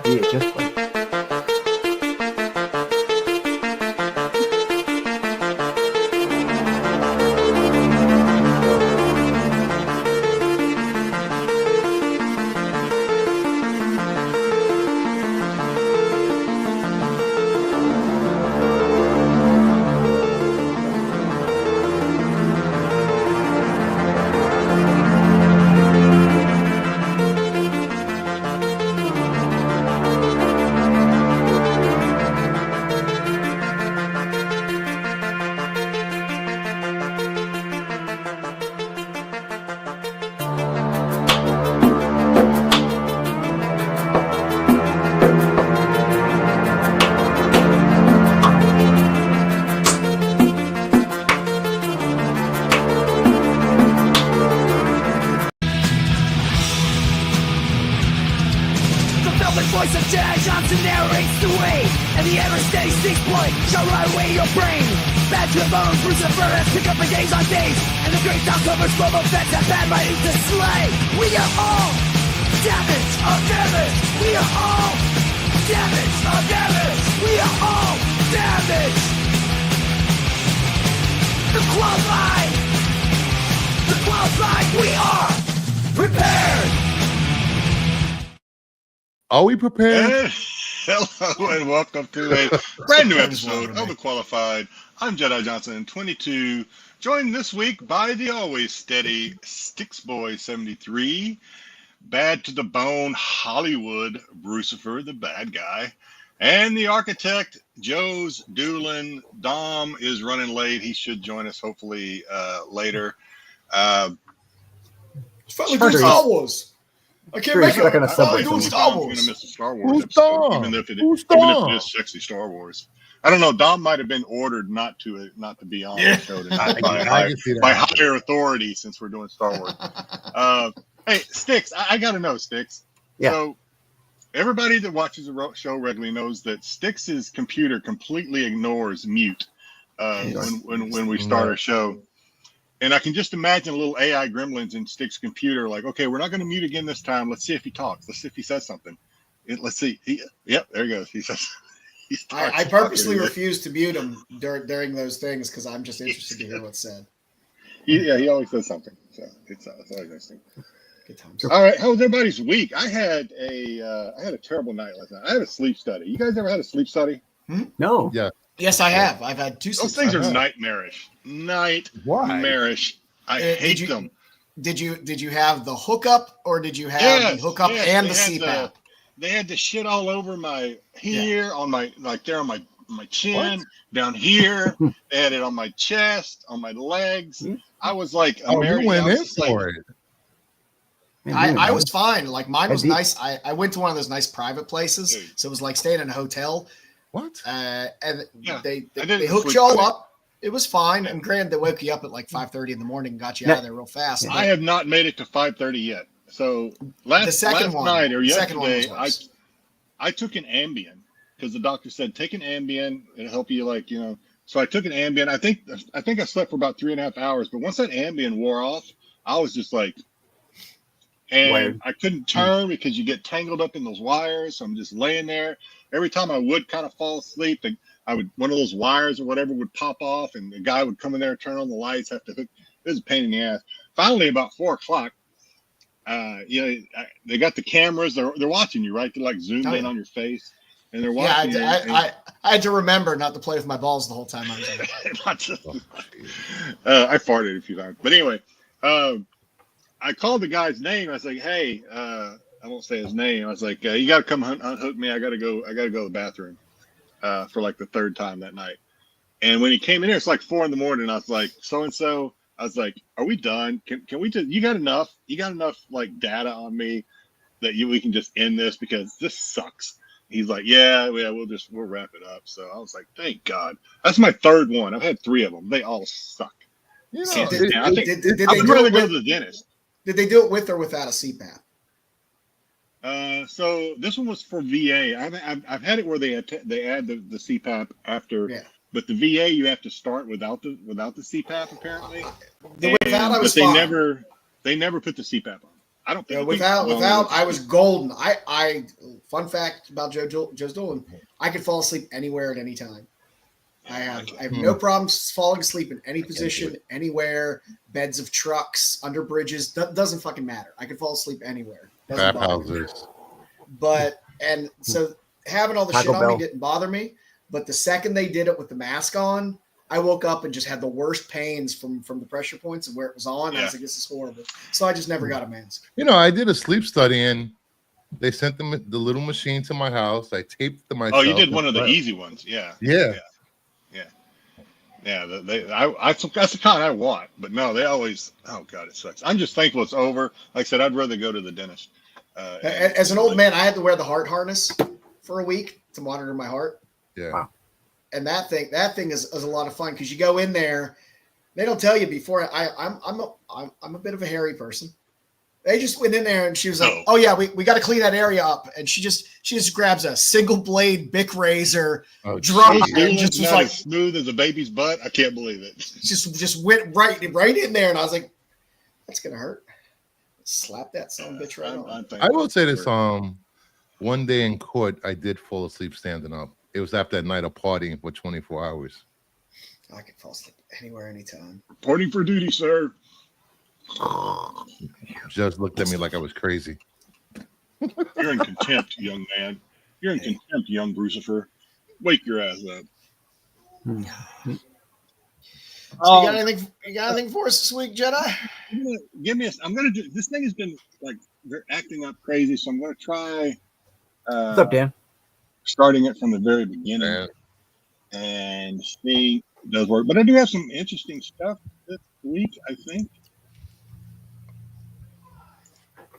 VHS player. Voice of Jazz Johnson narrates the way, and the ever-steady six-point shall ride away your brain. Bad to the bones, Lucifer has pick up for days on days, and the great sound covers full of effects that bad writing to slay. We are all damage of damage. We are all damage of damage. We are all damage. The qualified, we are prepared. Are we prepared? Hello and welcome to a brand new episode of The Qualified. I'm Jedi Johnson, 22, joined this week by the always steady Sticks Boy 73, bad to the bone Hollywood Brucifer, the bad guy, and the architect Joe's Doolin. Dom is running late. He should join us hopefully later. It's finally doing Star Wars. I can't make it. On a subway. Doing Star Wars. I'm gonna miss the Star Wars episode, even if it is sexy Star Wars. I don't know. Dom might have been ordered not to be on the show tonight by higher authority since we're doing Star Wars. Hey, Sticks, I got to know, Sticks. Yeah. So everybody that watches the show regularly knows that Sticks' computer completely ignores mute when we start our show. And I can just imagine a little AI gremlins in Stick's computer, like, okay, we're not going to mute again this time. Let's see if he talks. Let's see if he says something. Let's see. Yep, there he goes. He says. I purposely refuse to mute him during those things because I'm just interested to hear what's said. He always says something. So it's always nice thing. Good times. All right, how was everybody's week? I had a terrible night last night. I had a sleep study. You guys ever had a sleep study? No. Yeah. Yes, I have. I've had two. Those things are nightmarish. Nightmarish. I hate them. Did you have the hookup or did you have the hookup and the CPAP? They had the shit all over my on my on my chin, down here. They had it on my chest, on my legs. I was like, you went in for it. I was fine. Like mine was nice. I went to one of those nice private places, so it was like staying in a hotel. What? And they hooked you all up. It was fine. And granted, they woke you up at like 5:30 in the morning and got you out of there real fast. I have not made it to 5:30 yet. So last night or yesterday, I took an Ambien because the doctor said take an Ambien. It'll help you, So I took an Ambien. I think I slept for about 3.5 hours. But once that Ambien wore off, I was just like, and I couldn't turn because you get tangled up in those wires. So I'm just laying there. Every time I would kind of fall asleep, one of those wires or whatever would pop off, and the guy would come in there, turn on the lights, have to hook. It was a pain in the ass. Finally, about 4:00, they got the cameras. They're watching you, right? They're like zoomed in on your face, and they're watching. I had to remember not to play with my balls the whole time I was there. I farted a few times, but anyway, I called the guy's name. I was like, "Hey." I won't say his name. I was like, you got to come unhook me. I got to go to the bathroom for like the third time that night. And when he came in here, it's like 4 a.m. I was like, so-and-so. I was like, are we done? Can we just, you got enough like data on me that we can just end this because this sucks. He's like, yeah, we'll wrap it up. So I was like, thank God. That's my third one. I've had 3 of them. They all suck. Did I would they rather go to the dentist. Did they do it with or without a CPAP? So this one was for VA. I've had it where they add the CPAP after, but the VA you have to start without the CPAP apparently. They never put the CPAP on. I don't think without I was golden. I fun fact about Joe's Dolan, I could fall asleep anywhere at any time. I have no problems falling asleep in any position, anywhere, beds of trucks, under bridges. Doesn't fucking matter. I can fall asleep anywhere. Doesn't bother me. But, and so having all the shit on me didn't bother me. But the second they did it with the mask on, I woke up and just had the worst pains from the pressure points and where it was on. I was like, this is horrible. So I just never got a mask. You know, I did a sleep study and they sent them the little machine to my house. I taped them myself. Oh, you did one of the easy ones. Yeah. That's the kind I want. But no, they always, oh God, it sucks. I'm just thankful it's over. Like I said, I'd rather go to the dentist. As an old man, I had to wear the heart harness for a week to monitor my heart. Yeah. Wow. And that thing is a lot of fun because you go in there, they don't tell you before. I'm a bit of a hairy person. They just went in there and she was like, "Oh yeah, we got to clean that area up." And she just grabs a single blade Bic razor, drum, and just was like smooth as a baby's butt. I can't believe it. Just went right in there, and I was like, "That's gonna hurt." Slap that son of a bitch right on. I will say this: one day in court, I did fall asleep standing up. It was after that night of partying for 24 hours. I could fall asleep anywhere, anytime. Reporting for duty, sir. Just looked at me like I was crazy. You're in contempt, young man. You're in contempt, young Brucifer. Wake your ass up. So you got anything for us this week, Jedi? I'm gonna do this thing has been like they're acting up crazy, so I'm gonna try What's up, Dan? Starting it from the very beginning and see if it does work. But I do have some interesting stuff this week, I think.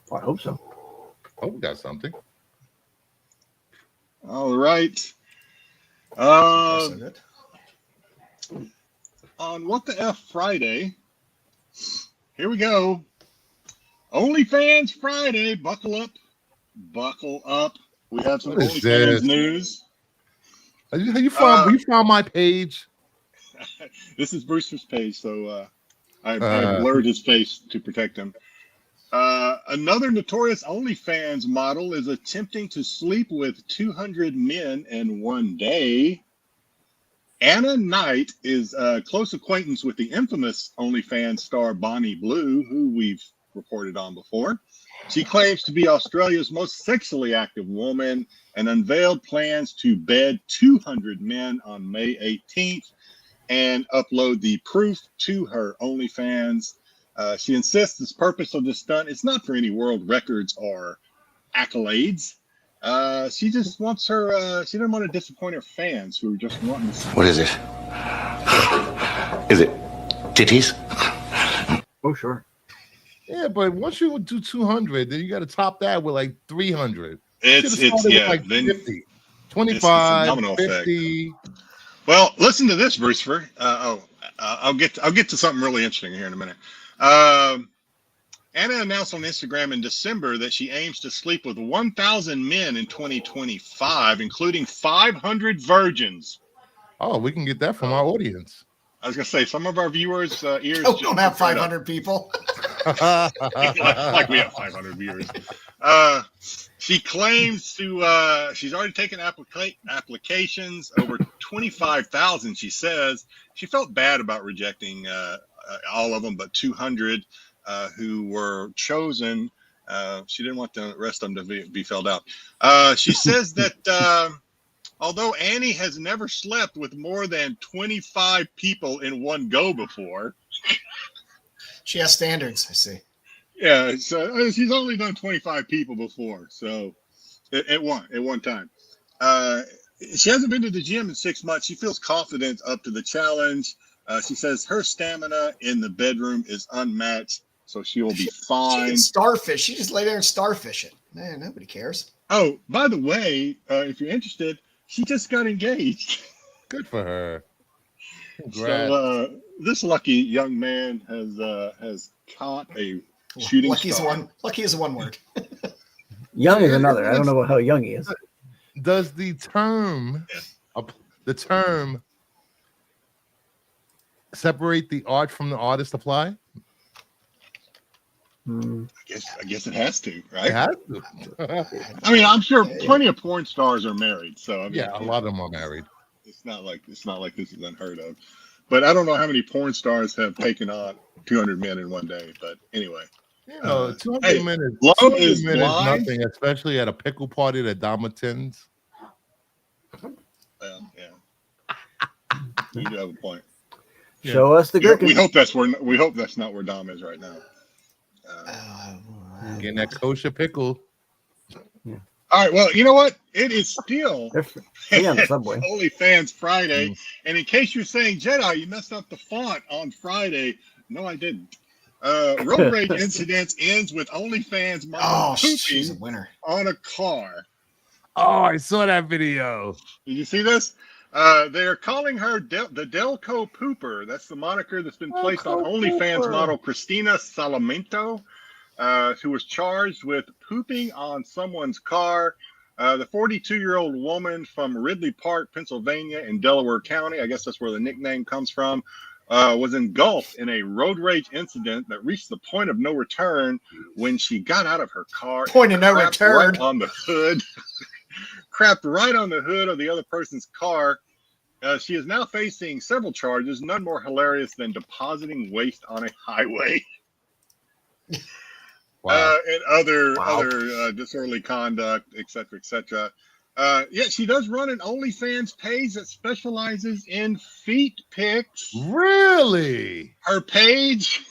Well, I hope so. Oh, we got something. All right. On What the F Friday, here we go. OnlyFans Friday. Buckle up. Buckle up. We have some OnlyFans news. You found my page. This is Bruce's page, so I blurred his face to protect him. Another notorious OnlyFans model is attempting to sleep with 200 men in one day. Anna Knight is a close acquaintance with the infamous OnlyFans star Bonnie Blue, who we've reported on before. She claims to be Australia's most sexually active woman and unveiled plans to bed 200 men on May 18th and upload the proof to her OnlyFans. She insists the purpose of this stunt is not for any world records or accolades. She just wants she didn't want to disappoint her fans who are just wanting to. What is it? Is it titties? Oh, sure. Yeah, but once you do 200, then you got to top that with like 300. It's like 50, 25, 50. Well, listen to this, Brucifer. I'll get to something really interesting here in a minute. Anna announced on Instagram in December that she aims to sleep with 1,000 men in 2025, including 500 virgins. Oh, we can get that from our audience. I was going to say, some of our viewers' ears don't have 500 people. like we have 500 viewers. She claims to, she's already taken applications, over 25,000, she says. She felt bad about rejecting all of them, but 200 who were chosen. She didn't want the rest of them to be filled out. She says that although Annie has never slept with more than 25 people in one go before. She has standards, I see. Yeah, so she's only done 25 people before, so at one time. She hasn't been to the gym in 6 months. She feels confident up to the challenge. She says her stamina in the bedroom is unmatched, so she will be fine. She can starfish. She just lay there and starfish it. Man, nobody cares. Oh, by the way, if you're interested, she just got engaged. Good for her. Congrats. So this lucky young man has caught a shooting star. Lucky is one word. Young is another. I don't know how young he is. Does the term separate the art from the artist apply? I guess it has to, right? It has to. I mean, I'm sure plenty of porn stars are married. So I mean, yeah, a lot of them are married. It's not like this is unheard of. But I don't know how many porn stars have taken on 200 men in one day. But anyway, 200 minutes. Love 200 is minutes, blind. nothing, especially at a pickle party that Dom attends. Well, yeah, you do have a point. Show us the gherkin. We hope that's not where Dom is right now. Getting that kosher pickle. Yeah. All right. Well, you know what? It is still on the subway. OnlyFans Friday. And in case you're saying, Jedi, you messed up the font on Friday. No, I didn't. Road rage incidents ends with OnlyFans model pooping on a car. Oh, I saw that video. Did you see this? They're calling her the Delco Pooper. That's the moniker that's been placed on OnlyFans model Christina Salamento, who was charged with pooping on someone's car. The 42-year-old woman from Ridley Park, Pennsylvania, in Delaware County, I guess that's where the nickname comes from, was engulfed in a road rage incident that reached the point of no return when she got out of her car. Point of no return. Right on the hood. Crapped right on the hood of the other person's car. She is now facing several charges, none more hilarious than depositing waste on a highway. Wow. And other disorderly conduct, etc., etc. Yeah, she does run an OnlyFans page that specializes in feet pics. Really? Her page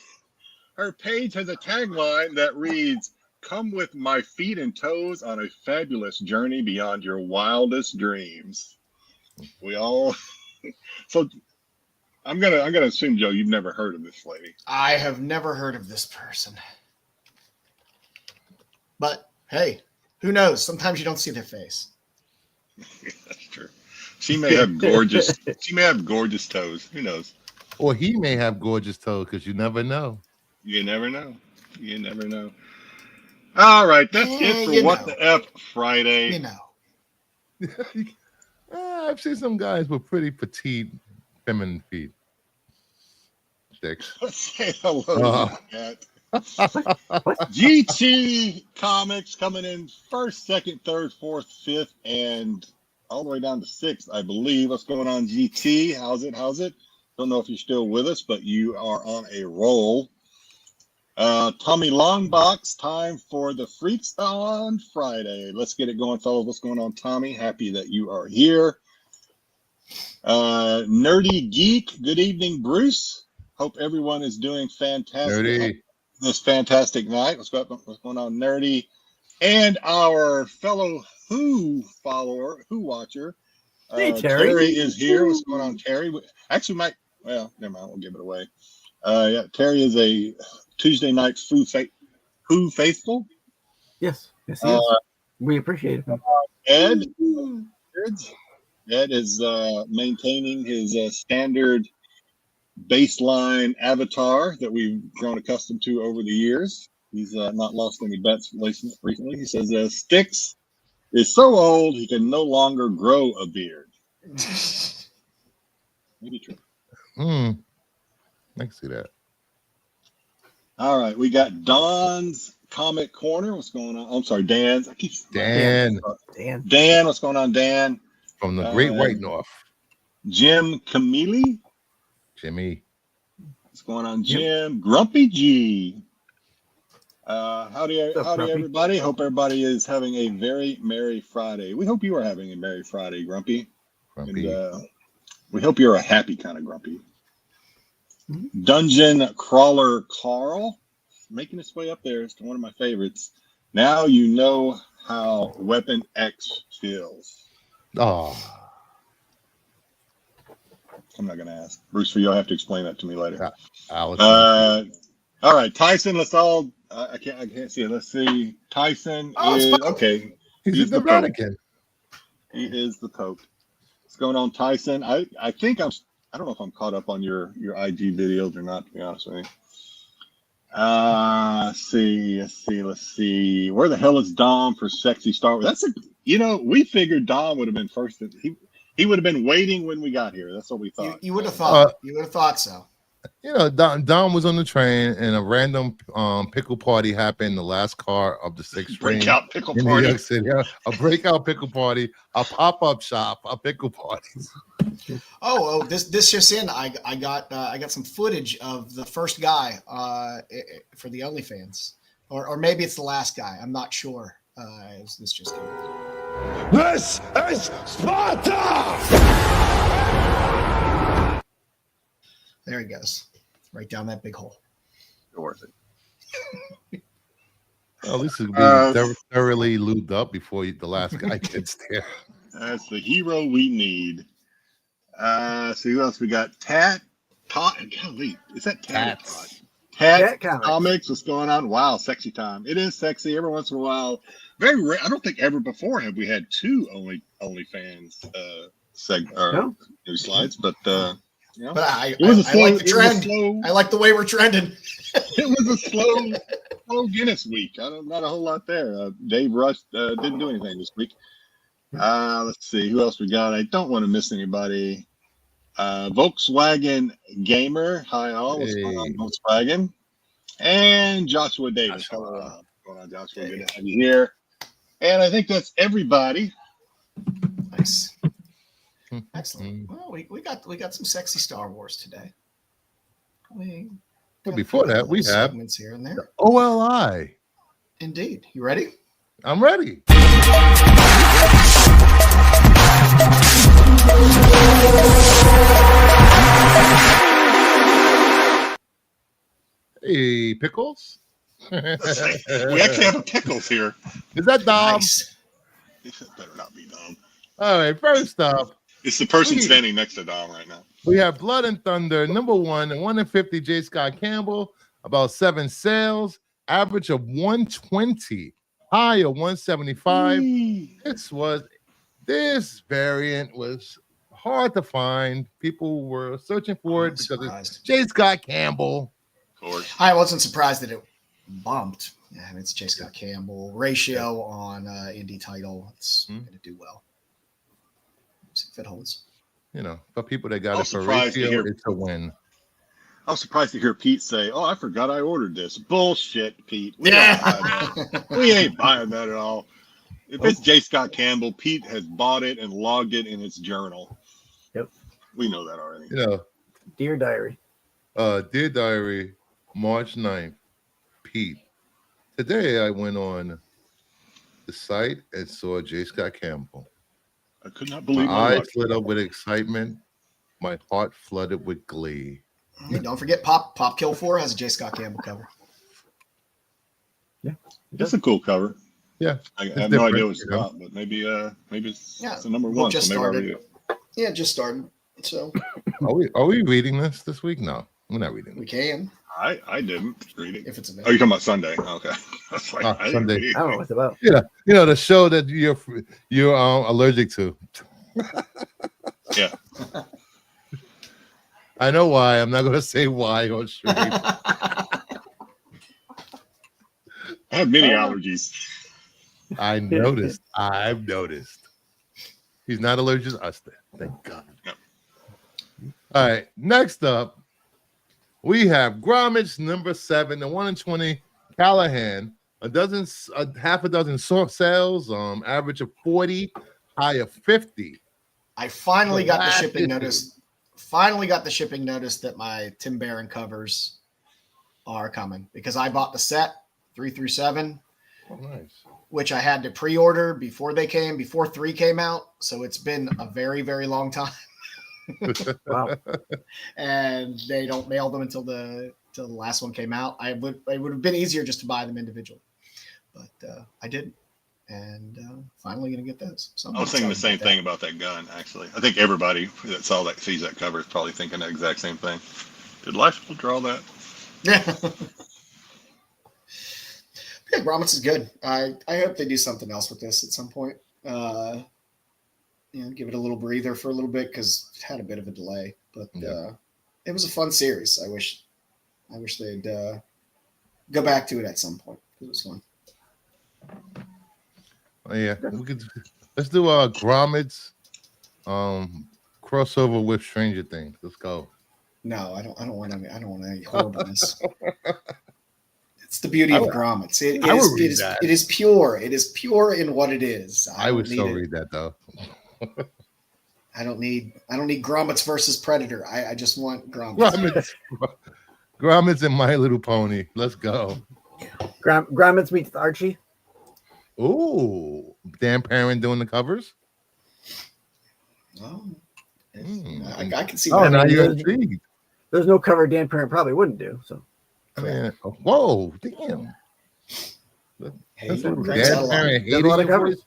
has a tagline that reads, "Come with my feet and toes on a fabulous journey beyond your wildest dreams." We all. So, I'm gonna assume, Joe, you've never heard of this lady. I have never heard of this person. But hey, who knows? Sometimes you don't see their face. That's true. She may have gorgeous. She may have gorgeous toes. Who knows? Or he may have gorgeous toes, because you never know. You never know. You never know. All right, that's it for What the F Friday. You know. I've seen some guys with pretty petite, feminine feet. Dicks. Let's say hello to that. GT Comics coming in 1st, 2nd, 3rd, 4th, 5th, and all the way down to 6th, I believe. What's going on, GT? How's it? Don't know if you're still with us, but you are on a roll. Tommy Longbox, time for the Freaks on Friday. Let's get it going, fellas. What's going on, Tommy? Happy that you are here. Nerdy Geek, good evening, Bruce. Hope everyone is doing fantastic. Nerdy. This fantastic night. What's going on, Nerdy? And our fellow Who follower, Who watcher, hey, Terry is here. What's going on, Terry? Actually, well, never mind. We'll give it away. Yeah, Terry is a Tuesday night Who faithful. Yes, he is. We appreciate it. Ed is maintaining his standard baseline avatar that we've grown accustomed to over the years. He's not lost any bets recently. He says Styx is so old he can no longer grow a beard. Maybe true. I can see that. All right, we got Don's Comic Corner. What's going on? I'm sorry, Dan's. Dan. Dan, what's going on, Dan? From the Great White North. Jim Camille. Jimmy. What's going on, Jim? Yep. Grumpy G. Howdy, everybody. Hope everybody is having a very Merry Friday. We hope you are having a Merry Friday, Grumpy. And we hope you're a happy kind of Grumpy. Mm-hmm. Dungeon Crawler Carl, making its way up there. It's one of my favorites. Now you know how Weapon X feels. Oh. I'm not going to ask. Bruce, you'll have to explain that to me later. All right, Tyson, let's all... I can't see it. Let's see. Tyson is... Okay. He's the Vatican. He is the Pope. What's going on, Tyson? I think I don't know if I'm caught up on your IG videos or not, to be honest with you. Let's see. Where the hell is Dom for Sexy Star Wars? We figured Dom would have been first. He would have been waiting when we got here. That's what we thought. You would have thought. You would have thought so. You know, Dom was on the train, and a random pickle party happened. The last car of the 6th train Breakout pickle in New party. York City. A breakout pickle party, a pop-up shop, a pickle party. This just in. I got some footage of the first guy for the OnlyFans, or maybe it's the last guy. I'm not sure. This just came out. This is Sparta! There he goes, right down that big hole. Worth it. Well, at least it'll be thoroughly lubed up before the last guy gets there. That's the hero we need. So who else we got? Golly, is that Tats. Tat Comics. What's going on? Wow, sexy time. It is sexy every once in a while. Very rare. I don't think ever before have we had two OnlyFans new slides, but you know, but I like the trend. I like the way we're trending. It was a slow Guinness week. Not a whole lot there. Dave Rush didn't do anything this week. Let's see who else we got. I don't want to miss anybody. Volkswagen Gamer. Hi all. What's going on, Volkswagen? And Joshua Davis. Hello. What's going on, Joshua? Good to have you here. And I think that's everybody. Nice. Excellent. Well, we got some sexy Star Wars today. But before that, we have segments here and there. OLI. Indeed. You ready? I'm ready. Hey, Pickles. We actually have a Pickles here. Is that Dom? Nice. It better not be Dom. All right, first up. It's the person standing next to Dom right now. We have Blood and Thunder, number 1 in 150, J. Scott Campbell, about 7 sales, average of 120, high of 175. This variant was hard to find. People were searching for it because it's J. Scott Campbell. Of course. I wasn't surprised that it bumped. Yeah, I mean, it's J. Scott Campbell. Ratio on indie title. It's going to do well. See if it holds. You know, for people that got it for ratio, it's a win. I was surprised to hear Pete say, "Oh, I forgot I ordered this." Bullshit, Pete. We ain't buying that at all. If it's J. Scott Campbell, Pete has bought it and logged it in his journal. Yep. We know that already. You know, Dear Diary. Dear Diary, March 9th, Pete. Today I went on the site and saw J. Scott Campbell. I could not believe my eyes lit up with excitement. My heart flooded with glee. Hey, don't forget, Pop Kill 4 has a J. Scott Campbell cover. Yeah, that's a cool cover. Yeah, I have no idea what's about, but maybe it's the number one. Just so started. Yeah, just started. So, are we reading this week? No, we're not reading. We can. I didn't read it. If it's available. Oh, you're talking about Sunday? Okay. Like, Sunday. I don't know what it's about. Yeah, you know the show that you're allergic to. Yeah. I know why. I'm not going to say why on stream. I have many allergies. I've noticed. He's not allergic to us then. Thank God. No. All right. Next up, we have Gromage number 7, the 1 in 20 Callahan, half a dozen sales, average of 40, high of 50. I finally got the shipping notice. Finally got the shipping notice that my Tim Barron covers are coming because I bought the set 3 through 7. Oh, nice. Which I had to pre-order before 3 came out. So it's been a very, very long time. Wow. And they don't mail them until the last one came out. It would have been easier just to buy them individually, but I didn't. And finally going to get those. So I was thinking the same thing about that gun. Actually, I think everybody that sees that cover is probably thinking the exact same thing. Did Life draw that? Yeah. Yeah, Gromage is good. I hope they do something else with this at some point. Give it a little breather for a little bit because it had a bit of a delay. But it was a fun series. I wish they'd go back to it at some point. It was fun. Oh, yeah, let's do Gromage crossover with Stranger Things. Let's go. No, I don't want any horribleness. It's the beauty of grommets. It is pure. It is pure in what it is. I would still read that though. I don't need grommets versus Predator. I just want grommets. Grommets and My Little Pony. Let's go. Grommets meets Archie. Ooh, Dan Parent doing the covers. Oh, I can see. Oh, now you're intrigued. There's no cover Dan Parent probably wouldn't do. So, I mean, whoa, damn. Hey, Dan Parent hated a lot of covers.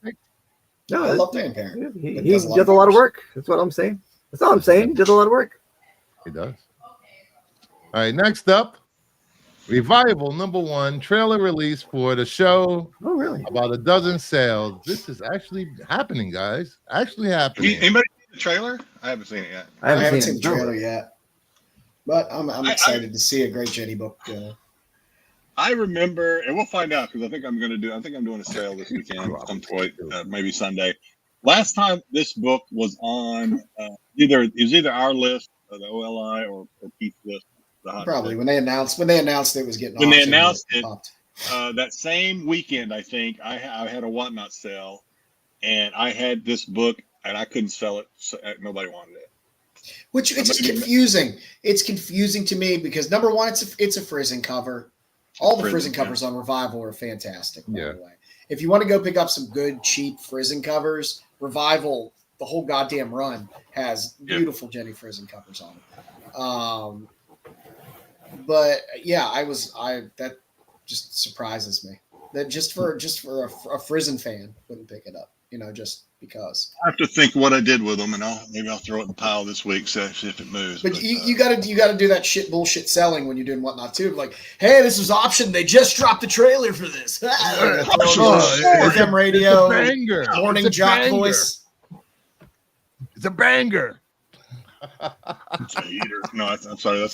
No, I love Dan Parent. He does a lot of work. That's what I'm saying. That's all I'm saying. He does a lot of work. He does. All right, next up, Revival #1 trailer release for the show. Oh, really? About a dozen sales. This is actually happening, guys. Actually happening. Anybody see the trailer? I haven't seen it yet. I haven't seen the trailer yet, but I'm excited to see a great Jenny book. I remember, and we'll find out because I think I'm doing a sale this weekend, some point, maybe Sunday. Last time this book was on either our list, the OLI, or Pete's list. Probably when they announced it was getting. When they announced it, that same weekend, I think I had a Whatnot sale, and I had this book, and I couldn't sell it. So nobody wanted it. Which it's just confusing. It's confusing to me because number one, it's a Frizen cover. All the Frizen covers on Revival are fantastic. By the way, if you want to go pick up some good cheap Frizen covers, Revival, the whole goddamn run has beautiful Jenny Frizen covers on it. But yeah, that just surprises me that just for a Frizen fan wouldn't pick it up, just because. I have to think what I did with them, and maybe I'll throw it in the pile this week, see if it moves. But you got to do that bullshit selling when you're doing Whatnot too. Like, hey, this was option. They just dropped the trailer for this. FM radio, morning jock voice. It's a banger. It's a heater. No, I'm sorry.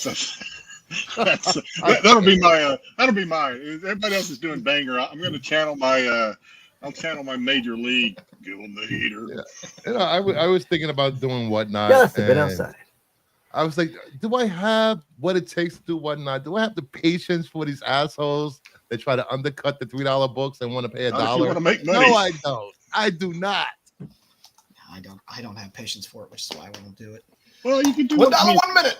That'll be mine. Everybody else is doing banger. I'm going to channel my major league. Give them the heater. Yeah. I was thinking about doing Whatnot. Just a bit outside. I was like, do I have what it takes to do Whatnot? Do I have the patience for these assholes that try to undercut the $3 books and want to pay $1? You want to make money. No, I don't. I do not. I don't have patience for it, which is why I won't do it. Well, you can do $1 1 minute.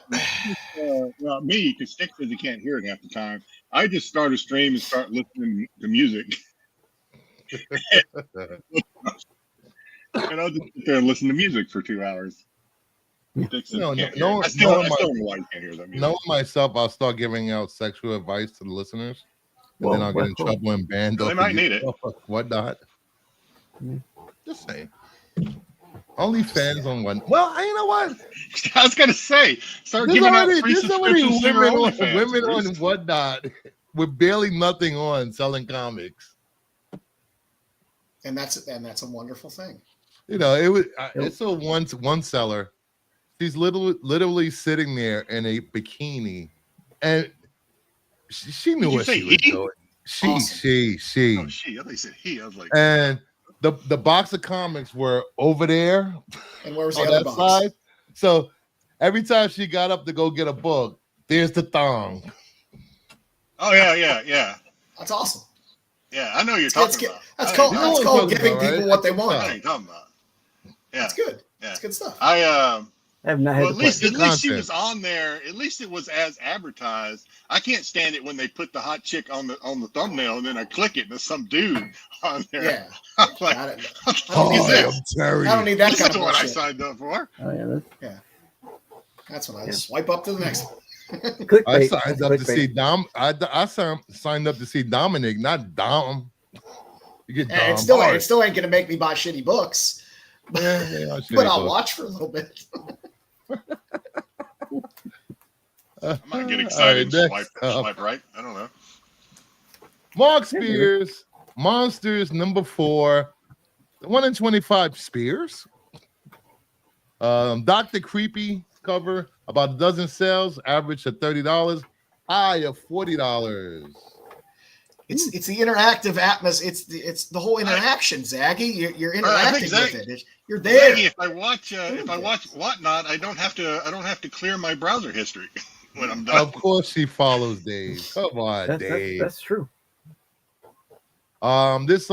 Well, me, because Stick says you can't hear it half the time. I just start a stream and start listening to music. And I'll just sit there and listen to music for 2 hours. Knowing myself, I'll start giving out sexual advice to the listeners, and then I'll get in trouble and banned. They might need it. Whatnot. Just saying. Only fans on one. Well, you know what? I was gonna say, start giving out free subscriptions to women on Whatnot with barely nothing on selling comics. And that's a wonderful thing. It's a one seller. She's literally sitting there in a bikini, and she knew what she was doing. She. Oh, she. I thought you said he. I was like, and the box of comics were over there. And where was the other box? Side. So every time she got up to go get a book, there's the thong. Oh yeah. That's awesome. Yeah, I know you're talking about. That's called giving people what they want. I know what you're talking about. Yeah, it's good. Yeah, it's good stuff. At least she was on there. At least it was as advertised. I can't stand it when they put the hot chick on the thumbnail and then I click it and there's some dude on there. Yeah, I'm like, I don't need that kind of what bullshit. I signed up for. Oh yeah, that's when I swipe up to the next one. I signed up to see Dom. I signed up to see Dominic, not Dom. You get Dom. It still ain't gonna make me buy shitty books. But I'll watch for a little bit. I might get excited and swipe right. I don't know. Mark Spears, Monsters #4, 1 in 25 Spears. Dr. Creepy cover, about a dozen sales, average of $30, high of $40. It's the interactive atmosphere. It's the whole interaction, Zaggy. You're interacting with it. You're there. Zaggy, if I watch Whatnot, I don't have to clear my browser history when I'm done. Of course, she follows Dave. Come on, Dave. That's true. This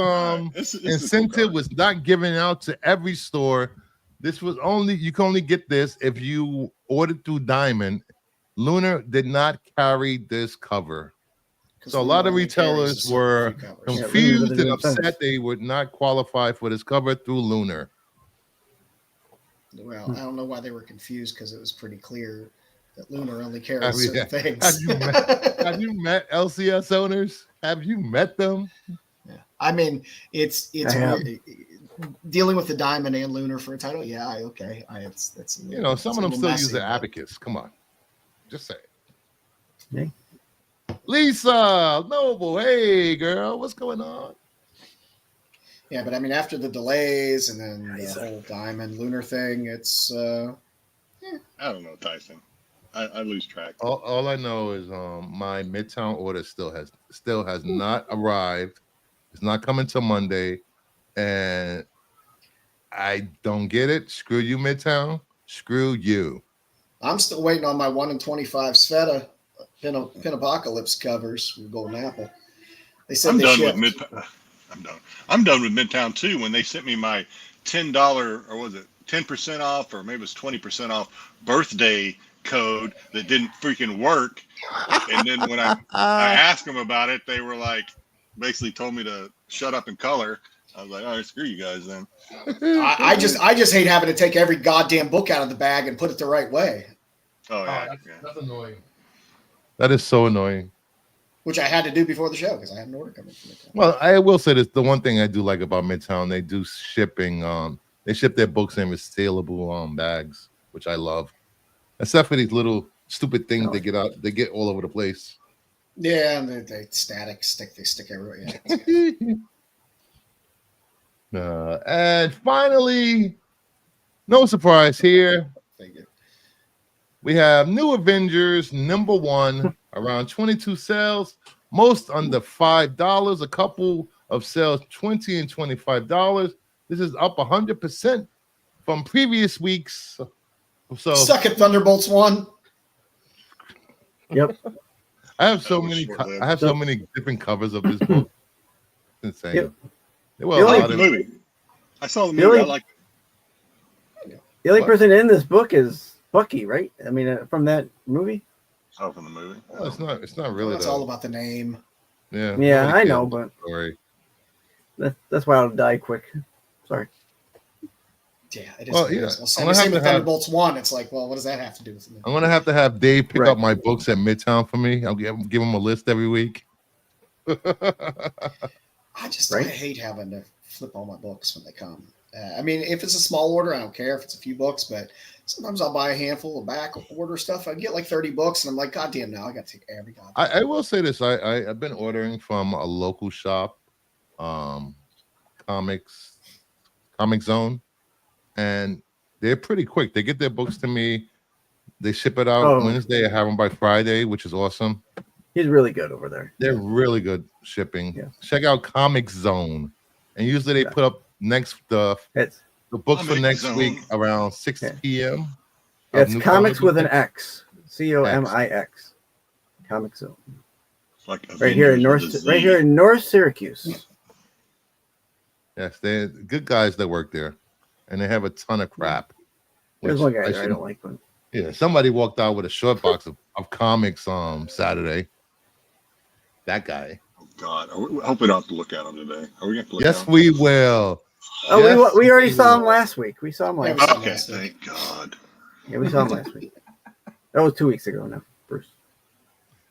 incentive was not given out to every store. This was you can only get this if you ordered through Diamond. Lunar did not carry this cover. So a lot of retailers were confused and upset they would not qualify for this cover through Lunar. Well, I don't know why they were confused because it was pretty clear that Lunar only carries certain things. Have you met LCS owners? Have you met them? Yeah. I mean, it's dealing with the Diamond and Lunar for a title. Yeah, okay. That's some of them still use the abacus. Come on, just say it. Yeah. Lisa Noble, hey girl, what's going on? Yeah, but I mean, after the delays and then the whole Diamond Lunar thing, it's I don't know, Tyson. I lose track. All I know is my Midtown order still has not arrived. It's not coming till Monday, and I don't get it. Screw you, Midtown. Screw you. I'm still waiting on my 1 in 25 Sveta Pin-Apocalypse covers from Golden Apple. They said I'm done with Midtown. I'm done with Midtown too. When they sent me my $10 or was it 10% off or maybe it was 20% off birthday code that didn't freaking work, and then when I asked them about it, they were like, basically told me to shut up and color. I was like, all right, screw you guys then. I just hate having to take every goddamn book out of the bag and put it the right way. Oh yeah, that's annoying. That is so annoying. Which I had to do before the show because I had an order coming from Midtown. Well, I will say this: the one thing I do like about Midtown, they do shipping. They ship their books in resealable bags, which I love. Except for these little stupid things they get all over the place. Yeah, and they stick everywhere. Yeah. And finally, no surprise here. Thank you. We have New Avengers #1, around 22 sales, most under $5, a couple of sales $20 and $25. This is up 100% from previous weeks. So suck it, Thunderbolts 1. Yep. I have so many different covers of this book. It's insane. Yep. The movie. I saw the movie. I like it. The only person in this book is Bucky, right? I mean, from that movie. Oh, from the movie. Well, it's not really. It's all about the name. Yeah. Yeah, I know, but story. That's why I'll die quick. Sorry. Yeah, it is. Well, yeah. Same with Thunderbolts 1. It's like, well, what does that have to do with it? I'm gonna have to have Dave pick up my books at Midtown for me. I'll give him a list every week. I hate having to flip all my books when they come. I mean, if it's a small order, I don't care if it's a few books, but sometimes I'll buy a handful of back order stuff. I get like 30 books, and I'm like, God damn, now I got to take every goddamn. I will say this: I've been ordering from a local shop, Comic Zone, and they're pretty quick. They get their books to me. They ship it out Wednesday. I have them by Friday, which is awesome. He's really good over there. They're really good shipping. Yeah. Check out Comic Zone, and usually they put up the books for next week around 6 p.m. Yeah, it's comics with an X, COMIX, Comic Zone. Like right here in North Syracuse. Yes, they're good guys that work there, and they have a ton of crap. There's one guy I don't like one. Yeah, somebody walked out with a short box of comics Saturday. That guy. Oh God, I hope we don't have to look at him today. Are we going to look Yes, we will. Oh, yes, we already saw him last week. We saw him last week. Okay, thank God. Yeah, we saw him last week. That was 2 weeks ago now, Bruce.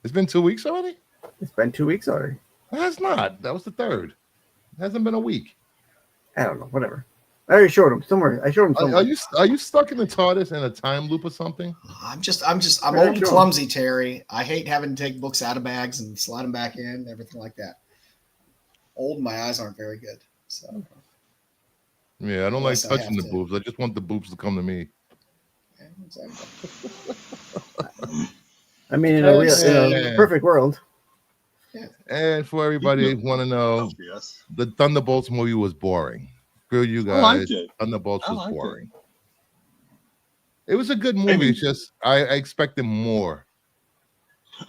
It's been 2 weeks already? It's been 2 weeks already. That's not. That was the 3rd. It hasn't been a week. I don't know. Whatever. I already showed him somewhere. I showed him somewhere. Are you stuck in the TARDIS in a time loop or something? I'm old and clumsy, Terry. I hate having to take books out of bags and slide them back in, everything like that. Old, my eyes aren't very good. So yeah, I don't like touching the boobs. I just want the boobs to come to me. Yeah, exactly. I mean, in a perfect world. And for everybody who want to know, the Thunderbolts movie was boring. Screw you guys. I liked it. Thunderbolts was boring. It was a good movie. It's just I expected more.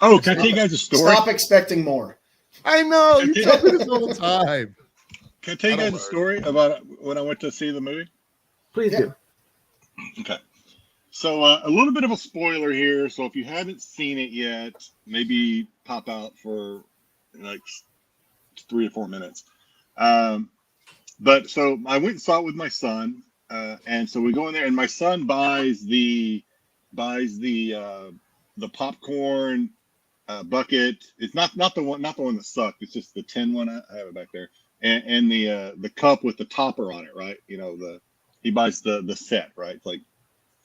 Oh, can I tell you guys a story? Stop expecting more. I know. You tell me this all the time. Can I tell you guys a story about when I went to see the movie? Please do. Okay. So a little bit of a spoiler here. So if you haven't seen it yet, maybe pop out for like 3 or 4 minutes. But so I went and saw it with my son. And so we go in there and my son buys the popcorn bucket. It's not the one that sucked. It's just the tin one. I have it back there. And the cup with the topper on it, right? You know, he buys the set, right? It's like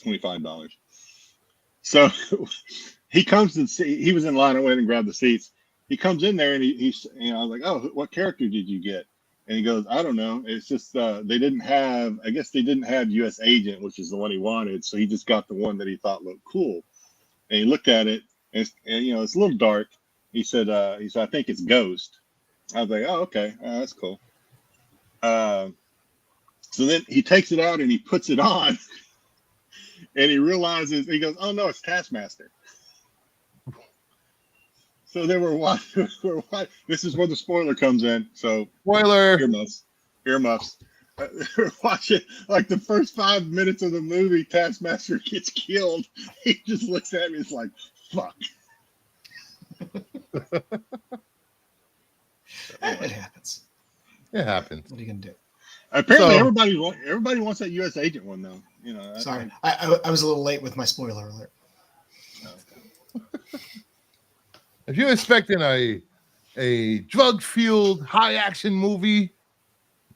$25. So he comes and he was in line. I went and grabbed the seats. He comes in there and he's I was like, oh, what character did you get? And he goes, I don't know. It's just they didn't have US Agent, which is the one he wanted. So he just got the one that he thought looked cool. And he looked at it and it's a little dark. He said, I think it's Ghost. I was like, oh, okay, that's cool. So then he takes it out and he puts it on, and he realizes, he goes, oh no, it's Taskmaster. So they were watching. This is where the spoiler comes in. So spoiler. Earmuffs. They were watching like the first 5 minutes of the movie. Taskmaster gets killed. He just looks at me. It's like, fuck. It happens. It happens. What are you gonna do? Apparently, everybody wants that U.S. Agent one, though. You know. Sorry, I was a little late with my spoiler alert. If you're expecting a drug-fueled, high-action movie,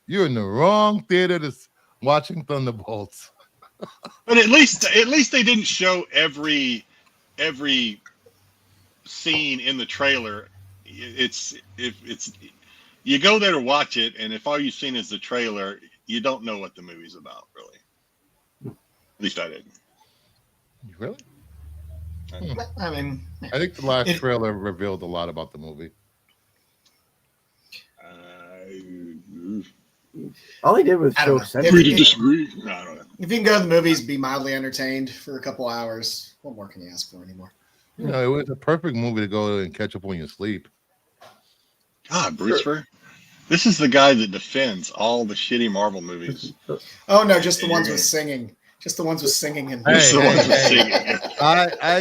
you're in the wrong theater to watching Thunderbolts. But at least they didn't show every scene in the trailer. It's you go there to watch it, and if all you've seen is the trailer, you don't know what the movie's about, really. At least I didn't. Really? I mean, I think the last trailer revealed a lot about the movie. All he did was show Agree to disagree. No, I don't know. If you can go to the movies, be mildly entertained for a couple hours, what more can you ask for anymore? You know, it was a perfect movie to go and catch up on your sleep. God, Bruce, this is the guy that defends all the shitty Marvel movies. Oh no, just the ones with singing. Just the ones with singing and I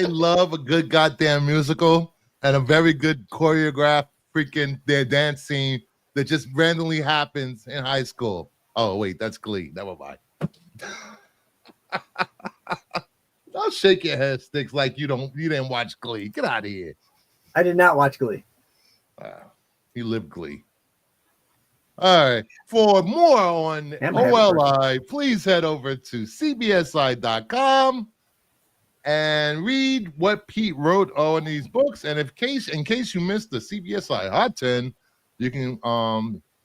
love a good goddamn musical and a very good choreographed freaking their dance scene that just randomly happens in high school. Oh wait, that's Glee. Never mind. Don't shake your head, Sticks, like you didn't watch Glee. Get out of here. I did not watch Glee. You live Glee. All right. For more on OLI, please head over to CBSI.com and read what Pete wrote on these books. And in case you missed the CBSI Hot 10, you can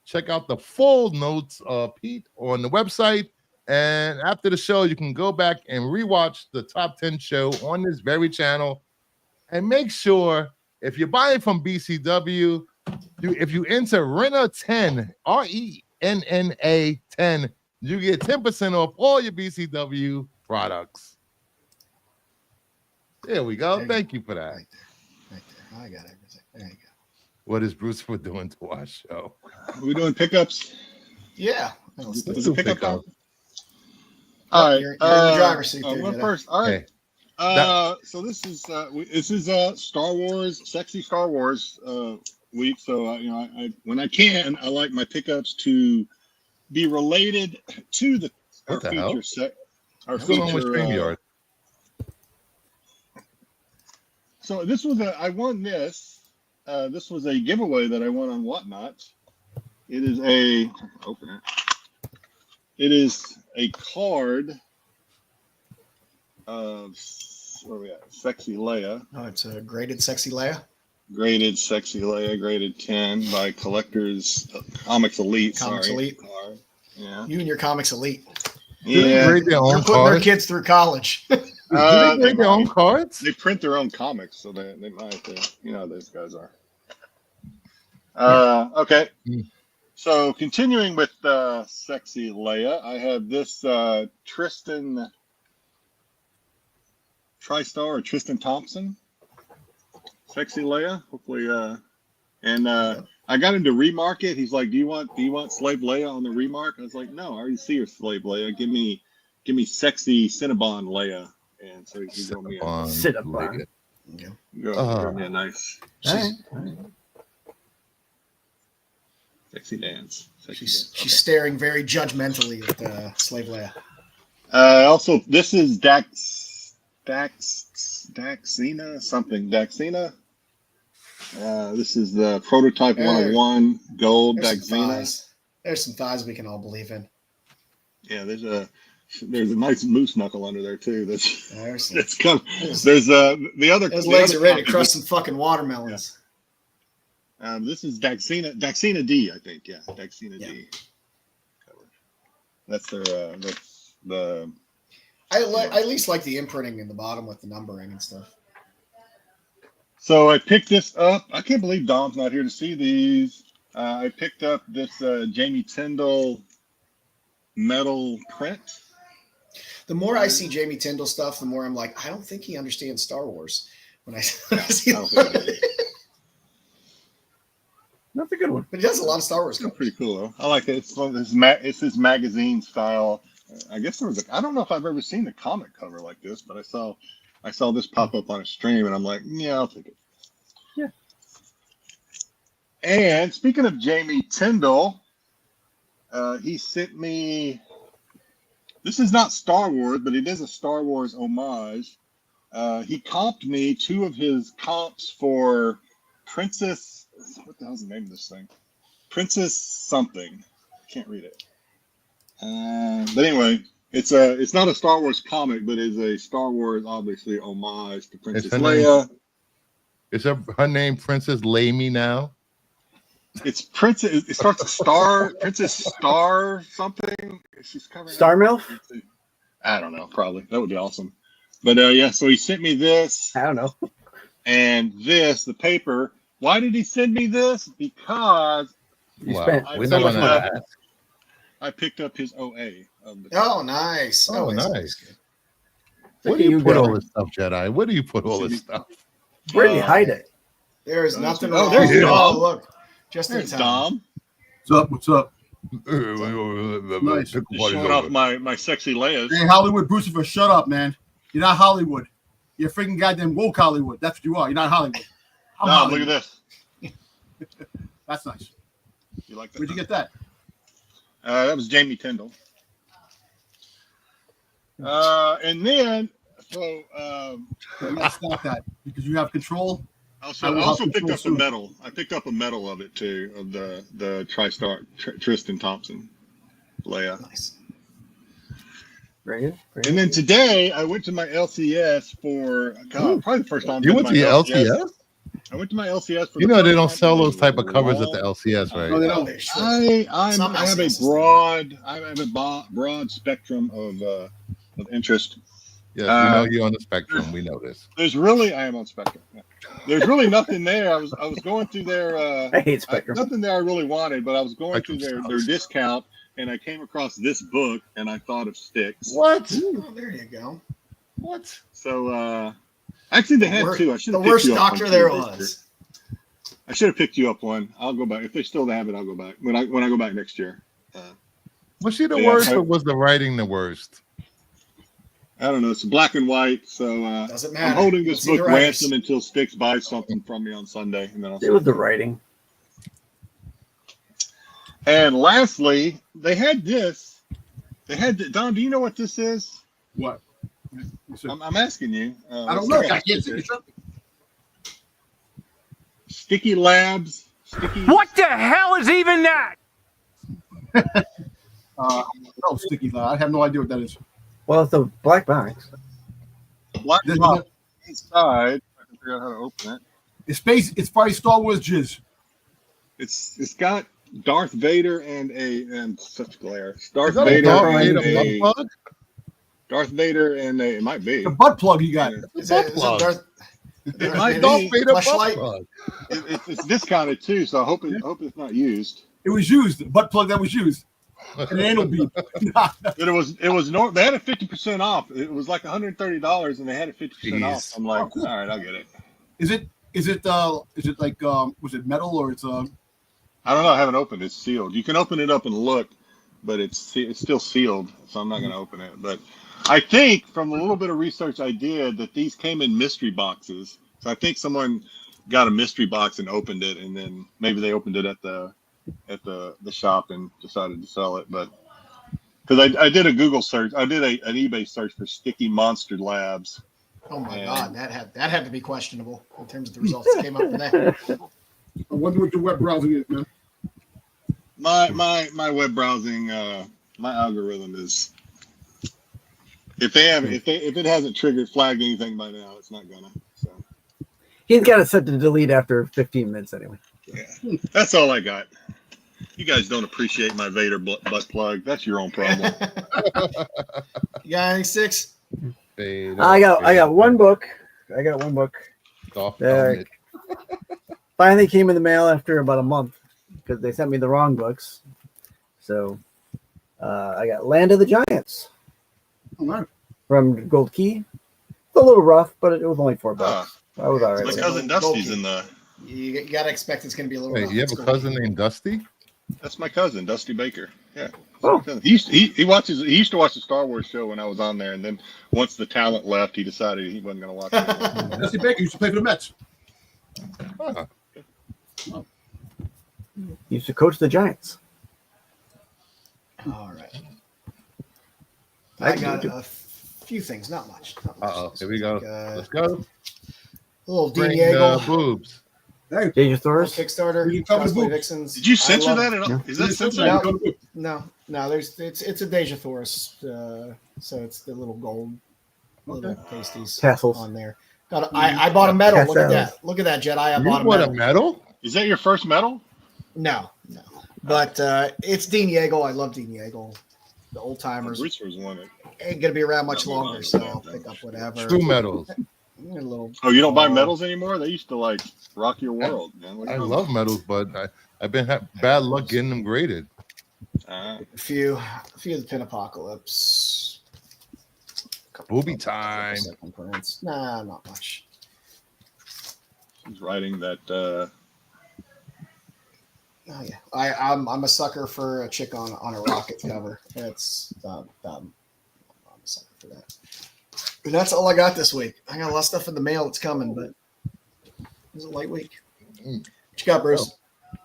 check out the full notes of Pete on the website. And after the show, you can go back and rewatch the top 10 show on this very channel. And make sure, if you're buying from BCW, if you enter RENA10, RENNA 10, you get 10% off all your BCW products. There we go. Thank you for that. Right there. I got everything. There you go. What is Bruce for doing to our show? Are we doing pickups? Yeah. Let's do pick up. All right. You're in the driver's seat. One first. All right. Okay. So this is Star Wars, sexy Star Wars week. So I when I can, I like my pickups to be related to our feature set. What's going on with StreamYard? So this was I won this. This was a giveaway that I won on Whatnot. It is open it. It is a card of where are we at? Sexy Leia. Oh, it's a graded Sexy Leia. Graded Sexy Leia, graded 10 by Collectors Comics Elite. Comics Elite. Yeah. You and your Comics Elite. Yeah. They're putting their kids through college. Do they grade their own cards? They print their own comics, so they might. You know how those guys are. Okay. Mm. So continuing with Sexy Leia, I have this Tristan TriStar or Tristan Thompson. Sexy Leia. Hopefully I got him to remark it. He's like, Do you want Slave Leia on the remark? I was like, no, I already see your Slave Leia. Give me sexy Cinnabon Leia. And so he wrote me a Cinnabon. wrote me a nice sexy dance. She's staring very judgmentally at Slave Leia. Also, this is Daxina something. Daxina. This is the prototype 101 gold Daxina. There's some thighs we can all believe in. Yeah, there's a nice moose knuckle under there too. There's the other. Those legs are ready to crush some fucking watermelons. Yeah. This is Daxina D, I think. Yeah, Daxina D. That's their the. I at least like the imprinting in the bottom with the numbering and stuff. So I picked this up. I can't believe Dom's not here to see these. I picked up this Jamie Tyndall metal print. The more I see Jamie Tyndall stuff, the more I'm like, I don't think he understands Star Wars. When I see That's a good one. But he does a lot of Star Wars. It's pretty cool though. I like it. It's his magazine style. I guess there was I don't know if I've ever seen a comic cover like this, but I saw this pop up on a stream, and I'm like, yeah, I'll take it. Yeah. And speaking of Jamie Tyndall, he sent me. This is not Star Wars, but it is a Star Wars homage. He comped me 2 of his comps for Princess. What the hell's the name of this thing? Princess something. I can't read it. But anyway, it's not a Star Wars comic, but it's a Star Wars, obviously, homage to Princess Leia. Is her name Princess Lamy now? It's Princess. It starts with Star. Princess Star something. She's covering Star MILF? I don't know. Probably that would be awesome. But yeah, so he sent me this. I don't know. And this, the paper. Why did he send me this? Because I picked up his OA. Oh, nice. Oh, nice. Where do you put all this stuff, Jedi? Where do you put all this stuff? Where do you hide it? There is nothing wrong. Oh, there's Dom. Oh, look. Just there's in time. Dom. What's up? Nice. Just showing off my sexy layers. Hey, Hollywood Brucifer, shut up, man. You're not Hollywood. You're freaking goddamn woke Hollywood. That's what you are. You're not Hollywood. I'm Hollywood. Look at this. That's nice. You like that? Where'd you get that? That was Jamie Tyndall. And then, so you gotta stop that because you have control. I also picked up a medal. I picked up a medal of it too, of the TriStar Tristan Thompson Leia. Nice. Very good. And then today I went to my LCS for probably the first time. You went to your LCS? I went to my LCS for. You know they don't sell those type of covers at the LCS, right? No, they don't. I have a broad spectrum of interest. Yes, we know you're on the spectrum. We know this. I am on Spectrum. Yeah. There's really nothing there. I was going through their. I hate Spectrum. Nothing there I really wanted, but I was going through their discount, and I came across this book, and I thought of Sticks. What? Oh, there you go. What? So, actually, they had 2. I should have the worst doctor there was. I should have picked you up one. I'll go back if they still have it. I'll go back when I go back next year. Was she the worst, or was the writing the worst? I don't know. It's black and white, so doesn't matter. I'm holding this book ransom until Sticks buys something from me on Sunday, and then I'll. It was the writing. And lastly, they had this. They had Don. Do you know what this is? What? I'm asking you. I don't know. I can't see something. Sticky Labs. What the hell is even that? No, Sticky Lab. I have no idea what that is. Well, it's a black box. Black box inside. I can figure out how to open it. It's probably Star Wars jizz. It's got Darth Vader and such glare. Darth Vader and a it might be the butt plug you got. Is that It might Don't be. pay the butt Fleshlight. plug. It's discounted too, so I hope it's not used. It was used. The butt plug that was used. An anal bead. But it was they had it 50% off. It was like $130 and they had it 50% off. Jeez. I'm like, Oh, cool. all right, I'll get it. Is it like was it metal or it's I don't know. I haven't opened it. It's sealed. You can open it up and look, but it's still sealed, so I'm not going to open it. But I think from a little bit of research I did that these came in mystery boxes. So I think someone got a mystery box and opened it, and then maybe they opened it at the shop and decided to sell it. But because I did a Google search, I did an eBay search for Sticky Monster Labs. Oh my God, that had to be questionable in terms of the results that came up from that. I wonder what the web browsing is, man. My web browsing, my algorithm is if it hasn't flagged anything by now, it's not gonna. So He's got it set to delete after 15 minutes anyway. yeah, that's all I got. You guys don't appreciate my Vader butt plug. That's your own problem. You got anything, Six? I got one book. I got one book. Finally came in the mail after about a month because they sent me the wrong books. So I got Land of the Giants from Gold Key. It's a little rough, but it was only $4. I was all right. My cousin Dusty's in the. You got to expect it's going to be a little. Wait, you have a cousin named Dusty? That's my cousin, Dusty Baker. Yeah. Oh. He used to watch the Star Wars show when I was on there, and then once the talent left, he decided he wasn't going to watch it. Dusty Baker used to play for the Mets. Huh. Used to coach the Giants. All right. I got a few things, not much. Here we go. Let's go. A little Bring Diego. the boobs. Hey, Dangerous. Kickstarter. You cover the Cosplay boobs. Vixens. Did you censor that at all? Yeah. Is that censored? No. It's a Deja Thoris. So it's the little gold little pasties Tassels. on there. I bought a medal. Look at Tassels. that. Look at that, Jedi. I You bought a bought medal. a medal? Is that your first medal? No. But it's Dean Yeagle. I love Dean Yeagle. The old timers Bruce was one. ain't gonna be around much longer, so I'll pick up whatever. True medals. A little. Oh, you don't buy medals anymore? They used to like rock your world, man. What are I you love medals, but I've been bad luck getting them graded. A few of the Pin Apocalypse. Booby time. Prints. Nah, not much. He's writing that. Oh yeah, I'm a sucker for a chick on a rocket cover. That's I'm a sucker for that. And that's all I got this week. I got a lot of stuff in the mail that's coming, but it was a light week. What you got, Bruce?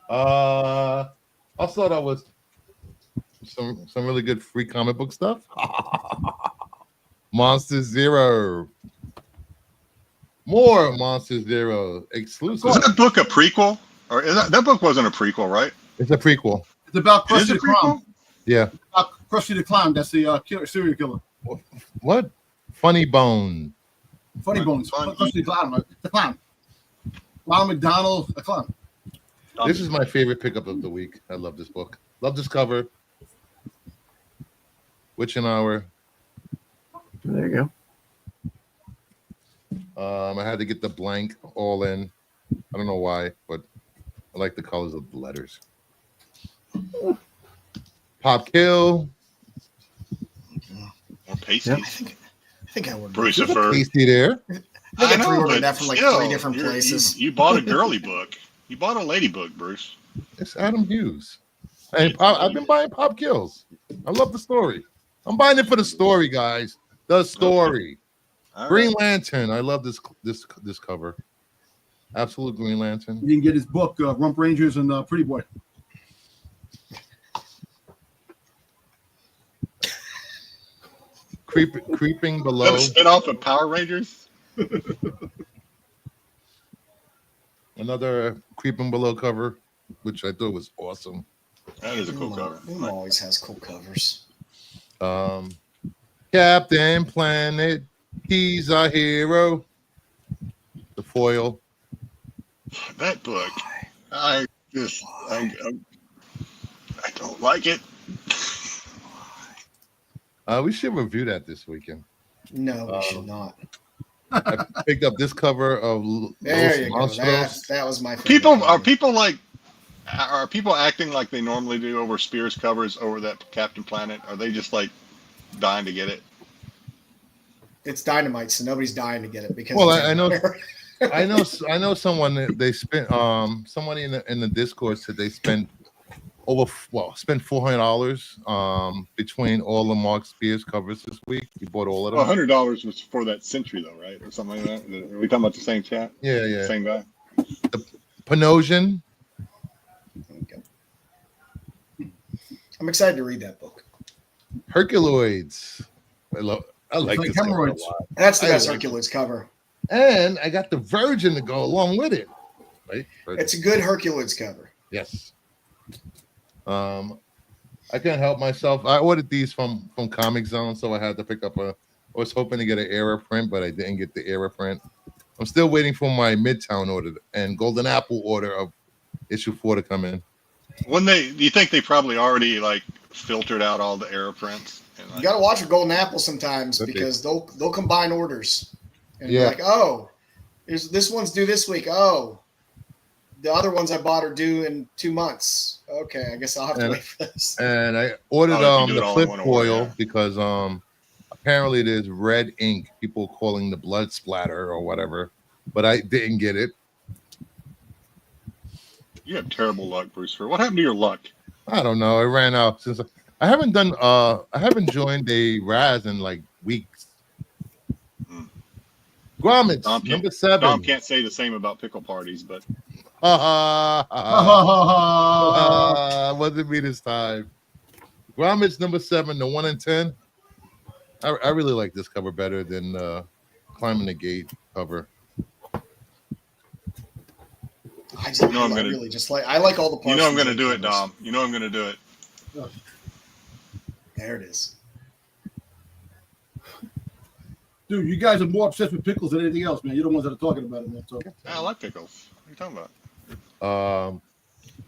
I thought I was some really good free comic book stuff. Monster Zero. More Monster Zero exclusive. Was that book a prequel? Or that book wasn't a prequel, right? It's a prequel. It's about It is Krusty a the Clown. prequel? Yeah. Krusty the Clown. That's the serial killer. What? Funny Bone. Funny Bones. Krusty the Clown. Right? The clown. Ronald McDonald, the clown. This is my favorite pickup of the week. I love this book. Love this cover. Witching Hour. There you I had to get the blank all in. I don't know why, but I like the colors of the letters. Pop Kill. Or pasties. I think I would. Brucifer. Tasty there. I think I pre-ordered but that from like still, 3 different places. You bought a girly book. You bought a lady book, Bruce. It's Adam Hughes. And I've been buying Pop Kills. I love the story. I'm buying it for the story, guys. The story. All Green right. Lantern. I love this cover. Absolute Green Lantern. You can get his book, Rump Rangers and Pretty Boy. Creeping Is Below. that a spin-off of Power Rangers? Another Creeping Below cover, which I thought was awesome. That is a cool cover. Boom always has cool covers. Captain Planet, he's a hero. The foil. That book, I don't like it. We should review that this weekend. No, we should not. I picked up this cover of There you go. Monstros. That was my favorite. Are people acting like they normally do over Spears covers over that Captain Planet? Are they just like dying to get it? It's Dynamite, so nobody's dying to get it because. Well, I know someone that they spent. Somebody in the Discord said they spent $400 between all the Mark Spears covers this week. You bought all of them. $100 was for that Century though, right, or something like that. Are we talking about the same chat? Yeah. Same guy. The Panosian. I'm excited to read that book. Herculoids. I like this cover a lot. That's the best Herculoids cover. And I got the Virgin to go along with it. Right? It's a good Herculoids cover. Yes. I can't help myself. I ordered these from Comic Zone, so I had to pick up I was hoping to get an era print, but I didn't get the era print. I'm still waiting for my Midtown order and Golden Apple order of issue 4 to come in. Do you think they probably already like filtered out all the era prints? And, like, you got to watch a Golden Apple sometimes because they'll combine orders and you're like, oh, this one's due this week. Oh, the other ones I bought are due in 2 months. Okay, I guess I'll have to wait for this. And I ordered the flip foil because apparently there's red ink. People calling the blood splatter or whatever, but I didn't get it. You have terrible luck, Brewster. What happened to your luck? I don't know. It ran out since I haven't joined a Raz in like weeks. Grommets, number 7. Dom can't say the same about pickle parties, but wasn't me this time. Grommets number 7, the 1 in 10. I really like this cover better than Climbing the Gate cover. I like all the parts. You know I'm going to do it, Dom. You know I'm going to do it. There it is. Dude, you guys are more obsessed with pickles than anything else, man. You're the ones that are talking about it, man. So. I like pickles. What are you talking about?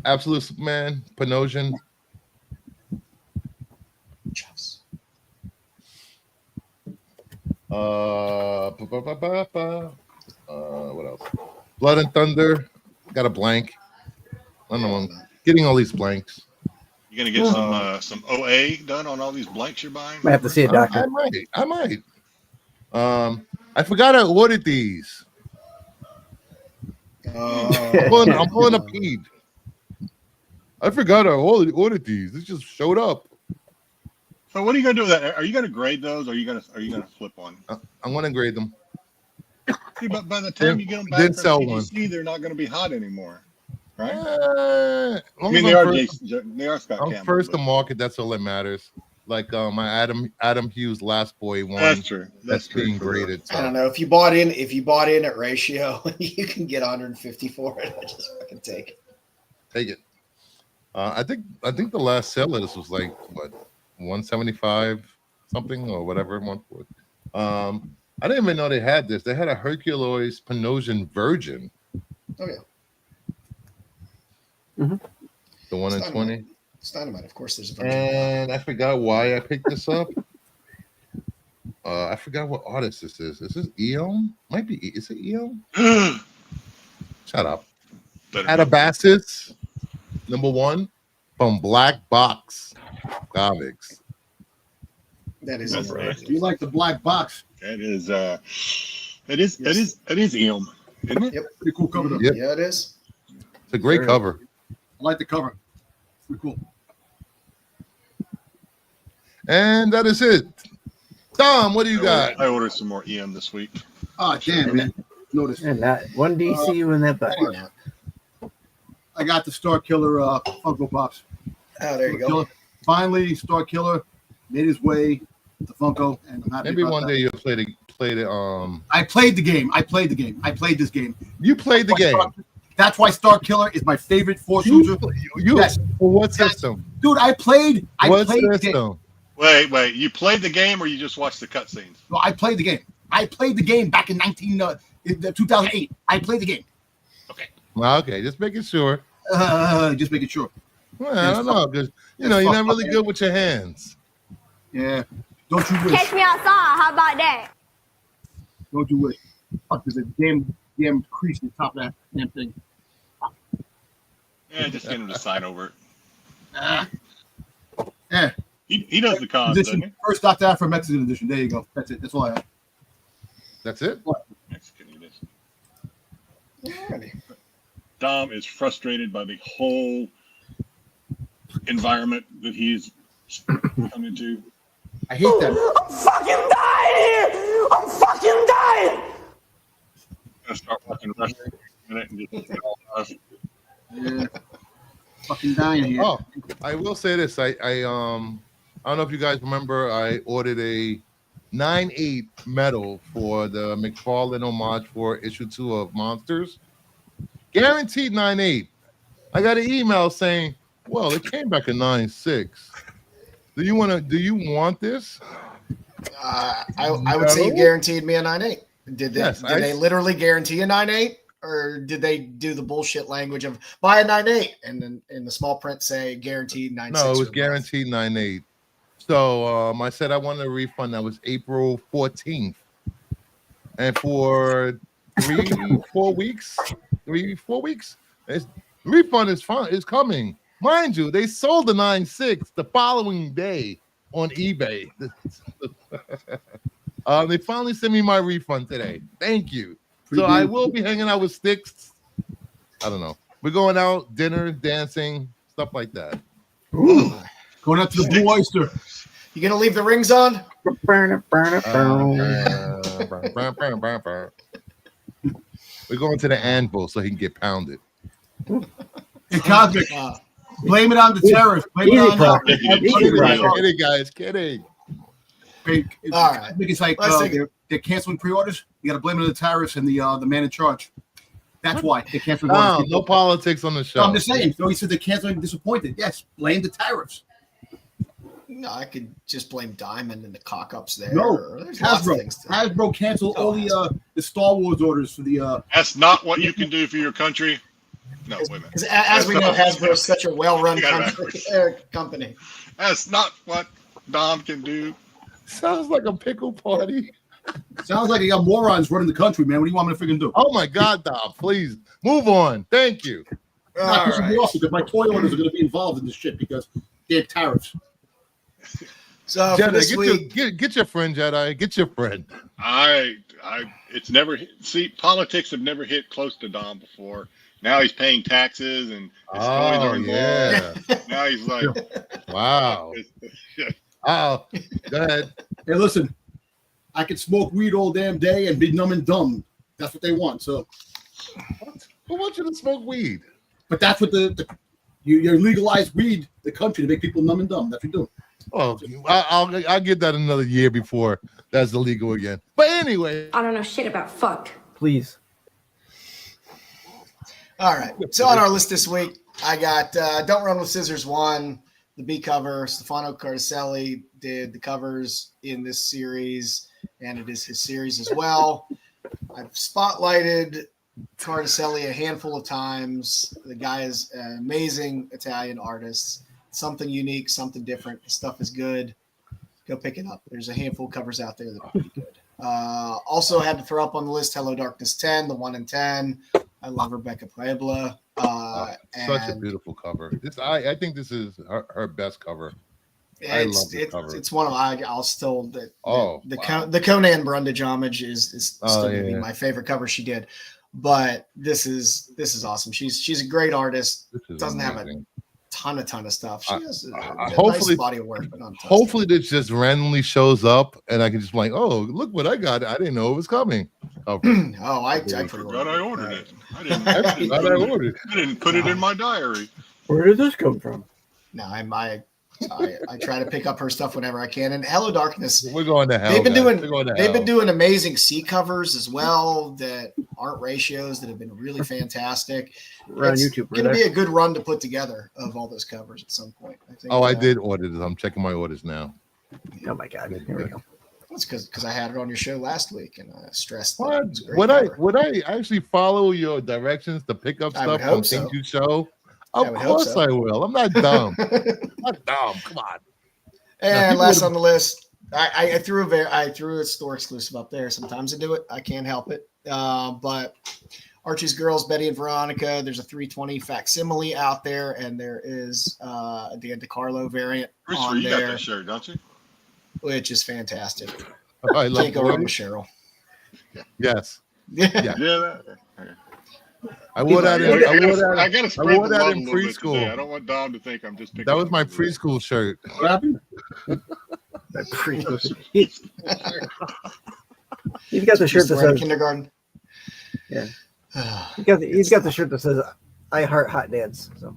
Absolute Superman, Panosian. What else? Blood and Thunder. Got a blank. I don't know. I'm getting all these blanks. You gonna get some OA done on all these blanks you're buying? I have to see a doctor. I might. I forgot I ordered these. I'm pulling a peed. I forgot I ordered these. It just showed up. So what are you gonna do with that? Are you gonna grade those? Or are you gonna flip one? I'm gonna grade them. See, but by the time you get them back from PGC, they're not going to be hot anymore, right? I mean, they are Scott I'm Campbell. First to market. That's all that matters. Like my Adam Hughes Last Boy one. That's true. That's being graded. So. I don't know if you bought in at ratio, you can get 150 for it. I just fucking take it. Take it. I think the last sale of this was like what 175 something or whatever one for. I didn't even know they had this. They had a Herculoids Panosian Virgin. Oh yeah. Mm-hmm. The 1 in 20. It's Dynamite, of course. There's a Virgin. And I forgot why I picked this up. I forgot what artist this is. Is this Eon? Might be. Is it Eon? Shut up. Atabasis, number 1 from Black Box Comics. That is right. You like the Black Box? It is Eom, isn't it? Yep. Pretty cool cover though. Yep. Yeah, it is. It's a great cover. I like the cover. Pretty cool. And that is it. Tom, what do you got? I ordered some more EM this week. Oh, damn, man. Notice. And that one DC in that back. I got the Star Killer Funko Pops. Oh, there you go. Killer. Finally, Star Killer made his way to Funko, and I'm happy. Maybe about one that. day you'll play it. I played the game. I played this game. You played the game. That's why Star Killer is my favorite Force user. Yes. For what system? Dude, I played the game. Wait. You played the game or you just watched the cutscenes? No, I played the game. I played the game back in 2008. I played the game. Okay. Well, okay. Just making sure. Just making sure. Well, I don't know. Because, you're not really good with your hands. Yeah. Don't you wish. Catch me outside. How about that? Don't you wish. Fuck, there's a damn crease in the top of that damn thing. Yeah, just get him to sign over it. Yeah. He does the cons, doesn't he? First Dr. Afro Mexican edition. There you go. That's it. That's all I have. That's it? Mexican edition. Dom is frustrated by the whole environment that he's come into. I hate that. I'm fucking dying here! I'm fucking dying! I'm gonna start watching wrestling in a minute and just get all us. Yeah. Fucking dying here. Oh, I will say this. I don't know if you guys remember, I ordered a 9/8 medal for the McFarlane homage for issue 2 of Monsters. Guaranteed 9/8. I got an email saying, well, it came back a 9/6. Do you want this? I would say you guaranteed me a 9/8. Did they literally guarantee a 9/8? Or did they do the bullshit language of buy a 9/8 and then in the small print say guaranteed 9/6? No, it was guaranteed 9/8. So I said I wanted a refund. That was April 14th. And for 4 weeks, refund is coming. Mind you, they sold the 9/6 the following day on eBay. They finally sent me my refund today. Thank you. So I will be hanging out with Sticks. I don't know. We're going out, dinner, dancing, stuff like that. Ooh. Going out to the Blue Oyster. You gonna leave the rings on? We're going to the anvil so he can get pounded. Hey, Cosmic, blame it on the tariff. Blame it on the Kidding, guys. Kidding. All right. It's like they're canceling pre-orders. You got to blame it on the tariffs and the man in charge. That's why they're canceling. No politics on the show. No, I'm just saying. So he said they're canceling. Disappointed. Yes, blame the tariffs. No, I could just blame Diamond and the cock-ups there. No, Hasbro canceled all the Star Wars orders for the. That's not what you can do for your country. No, women. As we know, Hasbro is such a well-run company. That's not what Dom can do. Sounds like a pickle party. Sounds like you got morons running the country, man. What do you want me to freaking do? Oh my God, Dom! Please move on. Thank you. Because my toy orders are going to be involved in this shit because they have tariffs. So Jedi, for this week, get your friend, Jedi. Get your friend. It's never hit. See, politics have never hit close to Dom before. Now he's paying taxes and his toys are involved. Yeah. Now he's like, wow. Oh, go ahead. Hey, listen, I could smoke weed all damn day and be numb and dumb. That's what they want. So, who wants you to smoke weed? But that's what you legalize weed the country to make people numb and dumb. That's what you do. Oh, I'll give that another year before that's illegal again. But anyway, I don't know shit about fuck. Please. All right. So on our list this week, I got Don't Run with Scissors 1, the B cover. Stefano Cardicelli did the covers in this series, and it is his series as well. I've spotlighted Cardicelli a handful of times. The guy is an amazing Italian artist. Something unique, something different. The stuff is good. Go pick it up. There's a handful of covers out there that are pretty good. Also had to throw up on the list Hello Darkness 10, the 1 in 10. I love Rebecca Puebla. Such a beautiful cover. I think this is her best cover. I love the cover. It's one of I'll still the Conan Brundage homage is still gonna be my favorite cover she did. But this is awesome. She's a great artist. Doesn't have a ton of stuff. She has a nice body of work, but not a ton hopefully this just randomly shows up and I can just be like, oh, look what I got. I didn't know it was coming. I forgot I ordered it. I didn't put it in my diary. Where did this come from? No, I try to pick up her stuff whenever I can. And Hello Darkness, we're going to hell. They've been doing amazing C covers as well that aren't ratios that have been really fantastic. It's going to be a good run to put together of all those covers at some point. I think, I did order this. I'm checking my orders now. Oh my God! Here we go. That's because I had it on your show last week and I stressed. Would I actually follow your directions to pick up stuff on things you show? Of course I will. I'm not dumb. Not dumb. Come on. And last on the list, I threw a store exclusive up there. Sometimes I do it. I can't help it. But Archie's Girls, Betty and Veronica. There's a 320 facsimile out there, and there is the DeCarlo variant on you there. got that shirt, don't you? Which is fantastic. I love Can't go wrong with Cheryl. Yes. Yeah. I wore that in I gotta spread the love a little bit preschool. today. I don't want Dom to think I'm just picking. That was my preschool shirt. What happened? He's got the shirt that says kindergarten. Yeah. He's got the shirt that says "I heart hot dads." So.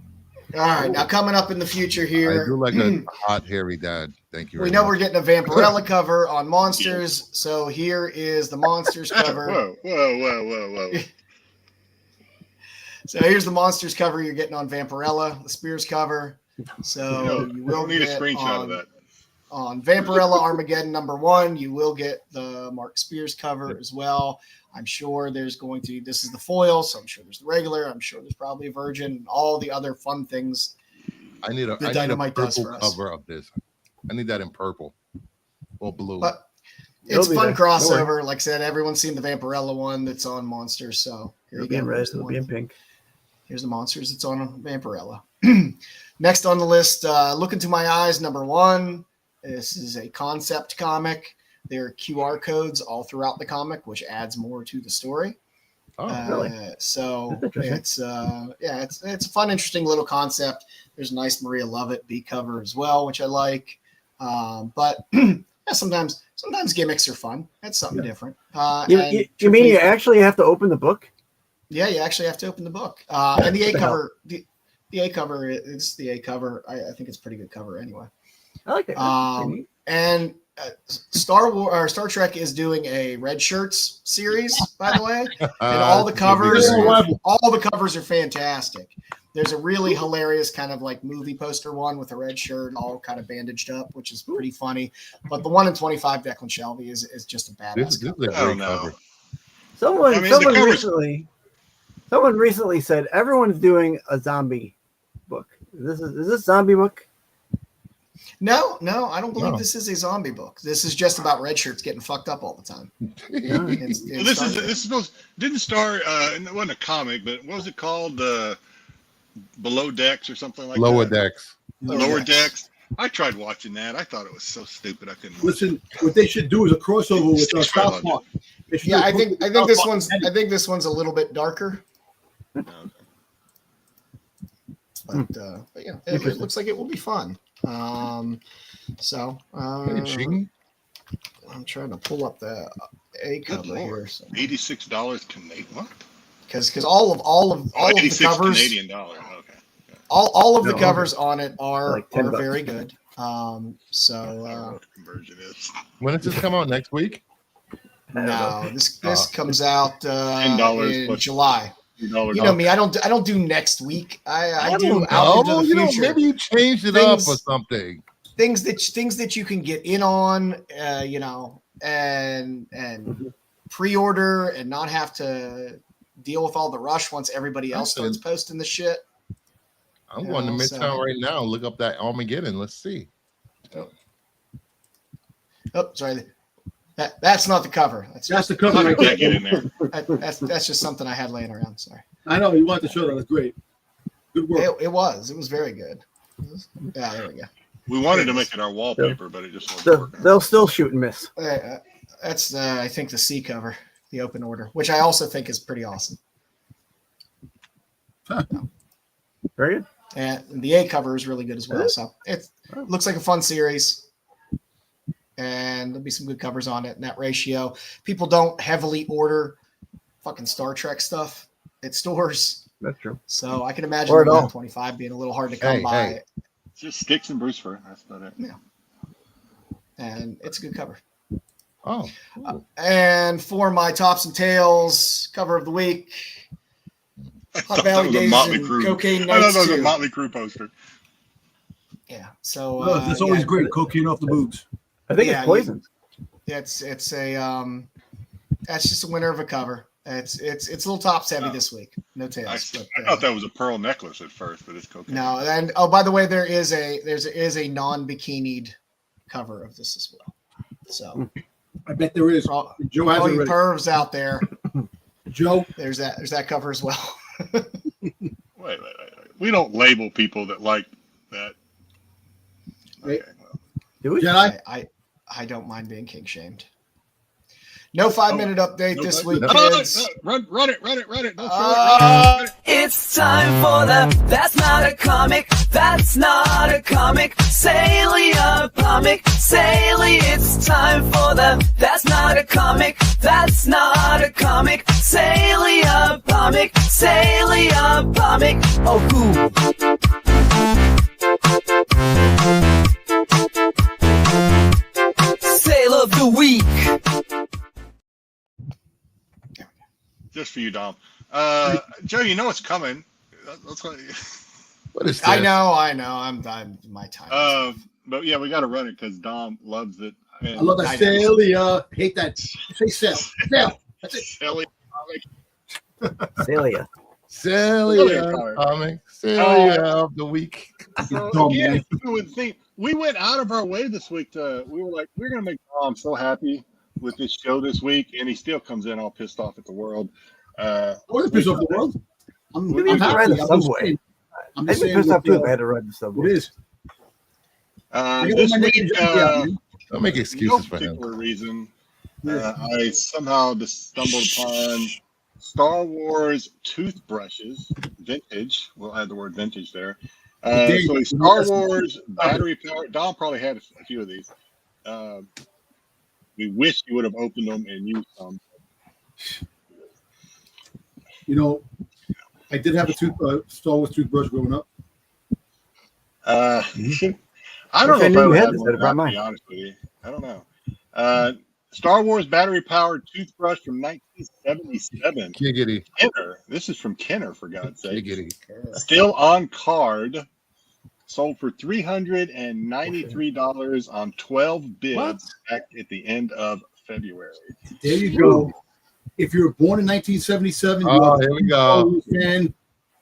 All right, now coming up in the future here. I do like a hot hairy dad. Thank you. We know we're getting a Vampirella cover on Monsters, so here is the Monsters cover. Whoa. So here's the Monsters cover you're getting on Vampirella, the Spears cover. So you will need a get screenshot of that. On Vampirella Armageddon #1, you will get the Mark Spears cover as well. I'm sure there's going to, this is the foil, so I'm sure there's the regular. I'm sure there's probably a Virgin and all the other fun things. I need a purple cover of this. I need that in purple or blue. But it's a fun crossover. Like I said, everyone's seen the Vampirella one that's on Monsters. So here you go. It'll be in pink. Here's the Monsters that's on Vampirella. Next on the list, Look Into My Eyes #1. This is a concept comic. There are QR codes all throughout the comic, which adds more to the story. Oh, really? So it's a fun, interesting little concept. There's a nice Maria Lovett B cover as well, which I like. But sometimes gimmicks are fun. That's something different. You mean you actually have to open the book? Yeah, you actually have to open the book. And the A cover, the A cover is the A cover. I think it's a pretty good cover anyway. I like that. And Star Trek is doing a Red Shirts series, by the way, and all the covers are fantastic. There's a really hilarious kind of like movie poster one with a red shirt, all kind of bandaged up, which is pretty funny. But the 1 in 25 Declan Shelby is just a badass. This is a great cover. Someone recently said everyone's doing a zombie book. Is this zombie book? No, I don't believe this is a zombie book. This is just about red shirts getting fucked up all the time. This is supposed didn't start. It wasn't a comic, but what was it called? Below Decks or something like Lower that. Decks. Lower Decks. I tried watching that. I thought it was so stupid. I couldn't. Listen, what they should do is a crossover with South Park. Yeah, I think this one's a little bit darker. But yeah, it looks like it will be fun. I'm trying to pull up the A cover here. So. $86 Canadian. What? Because all of the covers, Canadian dollar. Okay. All of the covers on it are very good. What the conversion is. When does this come out? Next week? No, this comes out $10 in July. You know me, I don't do next week. I do out into the future. Maybe you changed it up or something. Things that you can get in on, and pre-order and not have to deal with all the rush once everybody else starts posting the shit. I'm going to Midtown right now. Look up that Armageddon. Let's see. Oh, sorry. That's not the cover. That's the cover. I can't get in there. That's just something I had laying around. Sorry. I know you want to show that. That's great. Good work. It was very good. Yeah, there we go. We wanted to make it our wallpaper, but it just wasn't working. They'll still shoot and miss. That's I think the C cover, the open order, which I also think is pretty awesome. Very good. And the A cover is really good as well. So it looks like a fun series. And there'll be some good covers on it in that ratio. People don't heavily order fucking Star Trek stuff at stores. That's true. So I can imagine 125 being a little hard to come by. Hey. It's just Sticks and Bruce Fur. That's about it. Yeah. And it's a good cover. Oh. Cool. And for my tops and tails cover of the week, Hot Valley Days and Cocaine Nights. I thought that was a Motley Crue poster. Yeah. So that's always great. Cocaine off the boobs. I think it's poison. It's that's just a winner of a cover. It's a little tops heavy this week. No tails. I thought that was a pearl necklace at first, but it's cocaine. No, and by the way, there is a non-bikinied cover of this as well. So I bet there is. all, Joe has all it you ready. pervs out there, Joe, there's that cover as well. Wait. We don't label people that like that. Okay, well. Do we? Jedi. I don't mind being kink shamed. No 5-minute update this week, No, kids. Run it. Don't throw it. Run it. It's time for the That's Not a Comic, That's Not a Comic, Salia comic, Salia. It's time for the That's Not a Comic, That's Not a Comic, Salia comic, Salia comic. Oh, Sale of the week. Just for you, Dom. Joe, you know it's coming. That's what. What is this? I know. I'm my time. But yeah, we got to run it because Dom loves it. I love that Celia. Hate that. Say Sale. Sale. That's it. Silly Celia. Celia comic. Celia of the week. So Dumb, again, man. you would think we went out of our way this week to. We were like, we're gonna make Dom so happy with this show this week, and he still comes in all pissed off at the world. I wasn't pissed off the world. I'm You need to happy. ride the I'm just subway. saying- I'm I'd just be saying pissed off too if what, I had to ride the subway. it is. This week, Don't make no excuses for him. particular reason, I somehow just stumbled upon Star Wars toothbrushes, vintage. We'll add the word vintage there. So a Star Wars battery powered. Dom probably had a few of these. We wish you would have opened them and used some. You know, I did have a Star Wars toothbrush growing up. I don't Wish I know if knew I you would had have this, one, I'd have brought to be honest with you. I don't know. Star Wars battery powered toothbrush from 1977. Giggity. Kenner. This is from Kenner, for God's sake. Giggity. Still on card. Sold for $393 on 12 bids back at the end of February. There you go. If you were born in 1977, Here we go. And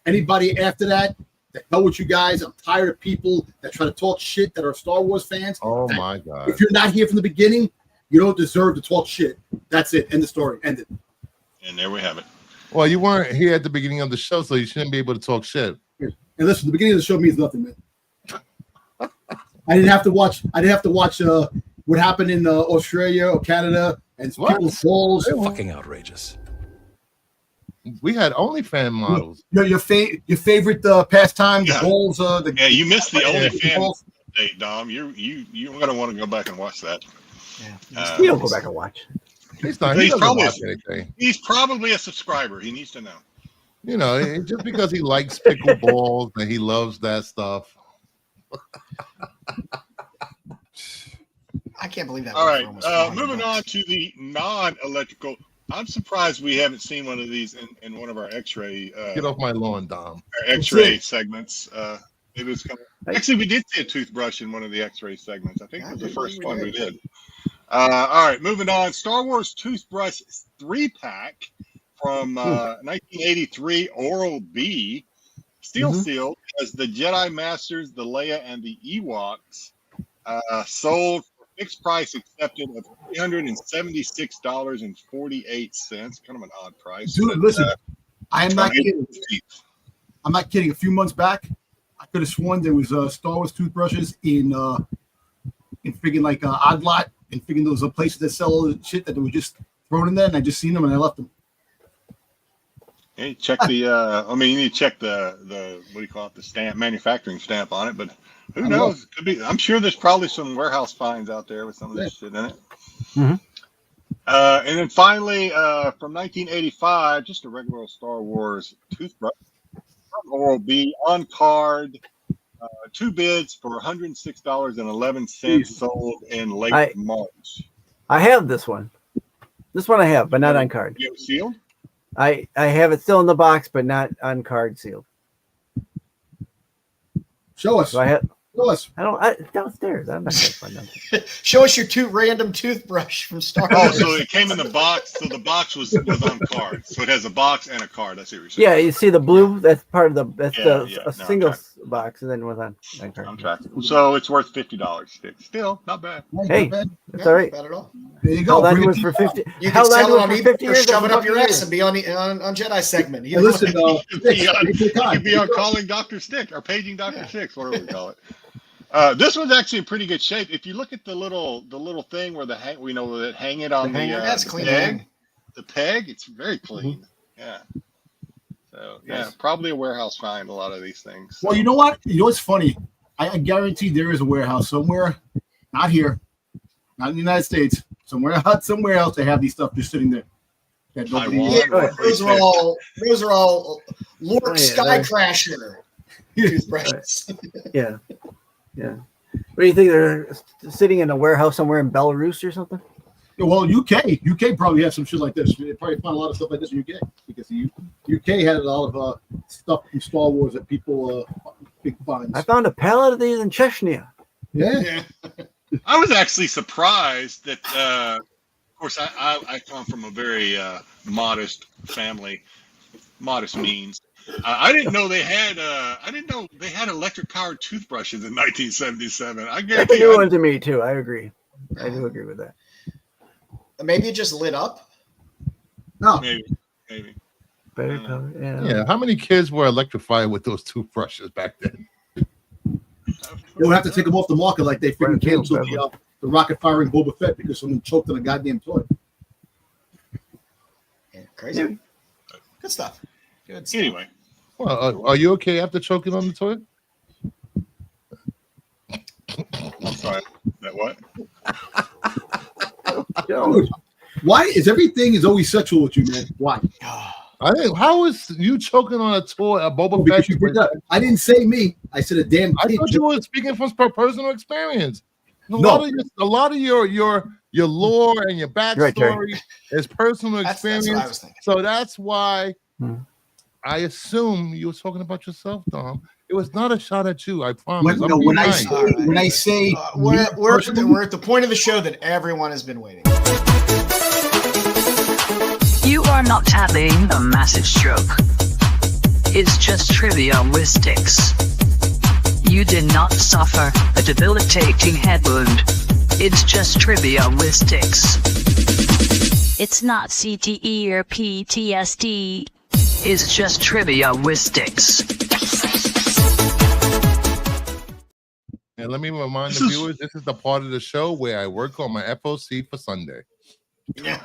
anybody after that, the hell with you guys. I'm tired of people that try to talk shit that are Star Wars fans. Oh my God. If you're not here from the beginning, you don't deserve to talk shit. That's it. End of story. End it. And there we have it. Well, you weren't here at the beginning of the show, so you shouldn't be able to talk shit. And listen, the beginning of the show means nothing, man. I didn't have to watch what happened in Australia or Canada and people's balls. Fucking outrageous. We had OnlyFans models. Your favorite pastime, the balls. You missed the OnlyFans update, Dom. You're gonna want to go back and watch that. You don't go back and watch. He's probably watch anything. He's probably a subscriber. He needs to know. You know, just because he likes pickleballs and he loves that stuff. I can't believe that. All right, moving on to the non-electrical. I'm surprised we haven't seen one of these in one of our X-ray. Get off my lawn, Dom. Our X-ray segments. It was actually, we did see a toothbrush in one of the X-ray segments. I think it was the first one we did. All right, moving on. Star Wars toothbrush 3-pack from 1983, Oral-B, steel sealed, as the Jedi Masters, the Leia, and the Ewoks. Sold for fixed price accepted of $376.48. Kind of an odd price. Dude, listen, I am not kidding. I'm not kidding. A few months back, I could have sworn there was Star Wars toothbrushes in freaking like Odd Lot and freaking those places that sell all the shit that they were just thrown in there, and I just seen them and I left them. Hey, check the. You need to check the what do you call it? The stamp, manufacturing stamp on it. But who knows? Could be. I'm sure there's probably some warehouse finds out there with some of this shit in it. Mm-hmm. And then finally, from 1985, just a regular Star Wars toothbrush from Oral-B on card. 2 bids for $106.11, sold in late March. I have this one. This one I have, but not on card. You have it sealed? I have it still in the box, but not on card sealed. Show us. So I have Downstairs. I'm not gonna find them. Show us your random toothbrush from Star Wars. Oh, so it came in the box. So the box was on cards. So it has a box and a card. That's what you're saying. Yeah, you see the blue. That's part of a single box, and then with on card. I'm tracking. So it's worth $50. Still not bad. Hey, that's all right. Not bad at all. There you go. Held on for 50. You can sell it on eBay 50 or years. shove it up your ass and be on Jedi segment. Hey, listen, You could be on calling Dr. Stick or paging Dr. Six, whatever we call it. This one's actually in pretty good shape. If you look at the little thing where that hang it on that's the clean. peg, the peg, it's very clean. Yeah. So yeah, probably a warehouse find, a lot of these things. Well, you know what? You know what's funny? I guarantee there is a warehouse somewhere, not here, not in the United States, somewhere else. They have these stuff just sitting there. That Those are all Lord Sky Crasher toothbrushes. Yeah. What do you think? They're sitting in a warehouse somewhere in Belarus or something? Well, UK probably has some shit like this. They probably find a lot of stuff like this in UK because the UK had a lot of stuff from Star Wars that people big finds. I found a pallet of these in Chechnya. Yeah. I was actually surprised that. Of course, I come from a very modest family, modest means. I didn't know they had. I didn't know they had electric-powered toothbrushes in 1977. I guarantee That's a new one to me too. I agree. I do agree with that. Maybe it just lit up. No, maybe. Better cover. Yeah. How many kids were electrified with those toothbrushes back then? They would have to take them off the market like they freaking canceled the rocket firing Boba Fett because someone choked on a goddamn toy. Yeah, crazy. Good stuff. Anyway. Well, are you okay after choking on the toilet? I'm sorry. That what? Dude, why is everything always sexual with you, man? Why? I think how is you choking on a toy, a Boba Fett? I didn't say me. I said a damn. I thought you were speaking from personal experience. A lot of your lore and your backstory is personal experience. That's what I was thinking. So that's why I assume you were talking about yourself, Dom. It was not a shot at you. I promise. When I say we're at the point of the show that everyone has been waiting. You are not having a massive stroke. It's just trivia with Sticks. You did not suffer a debilitating head wound. It's just trivia with Sticks. It's not CTE or PTSD. It's just trivia with Sticks. And let me remind the viewers, this is the part of the show where I work on my FOC for Sunday. Yeah.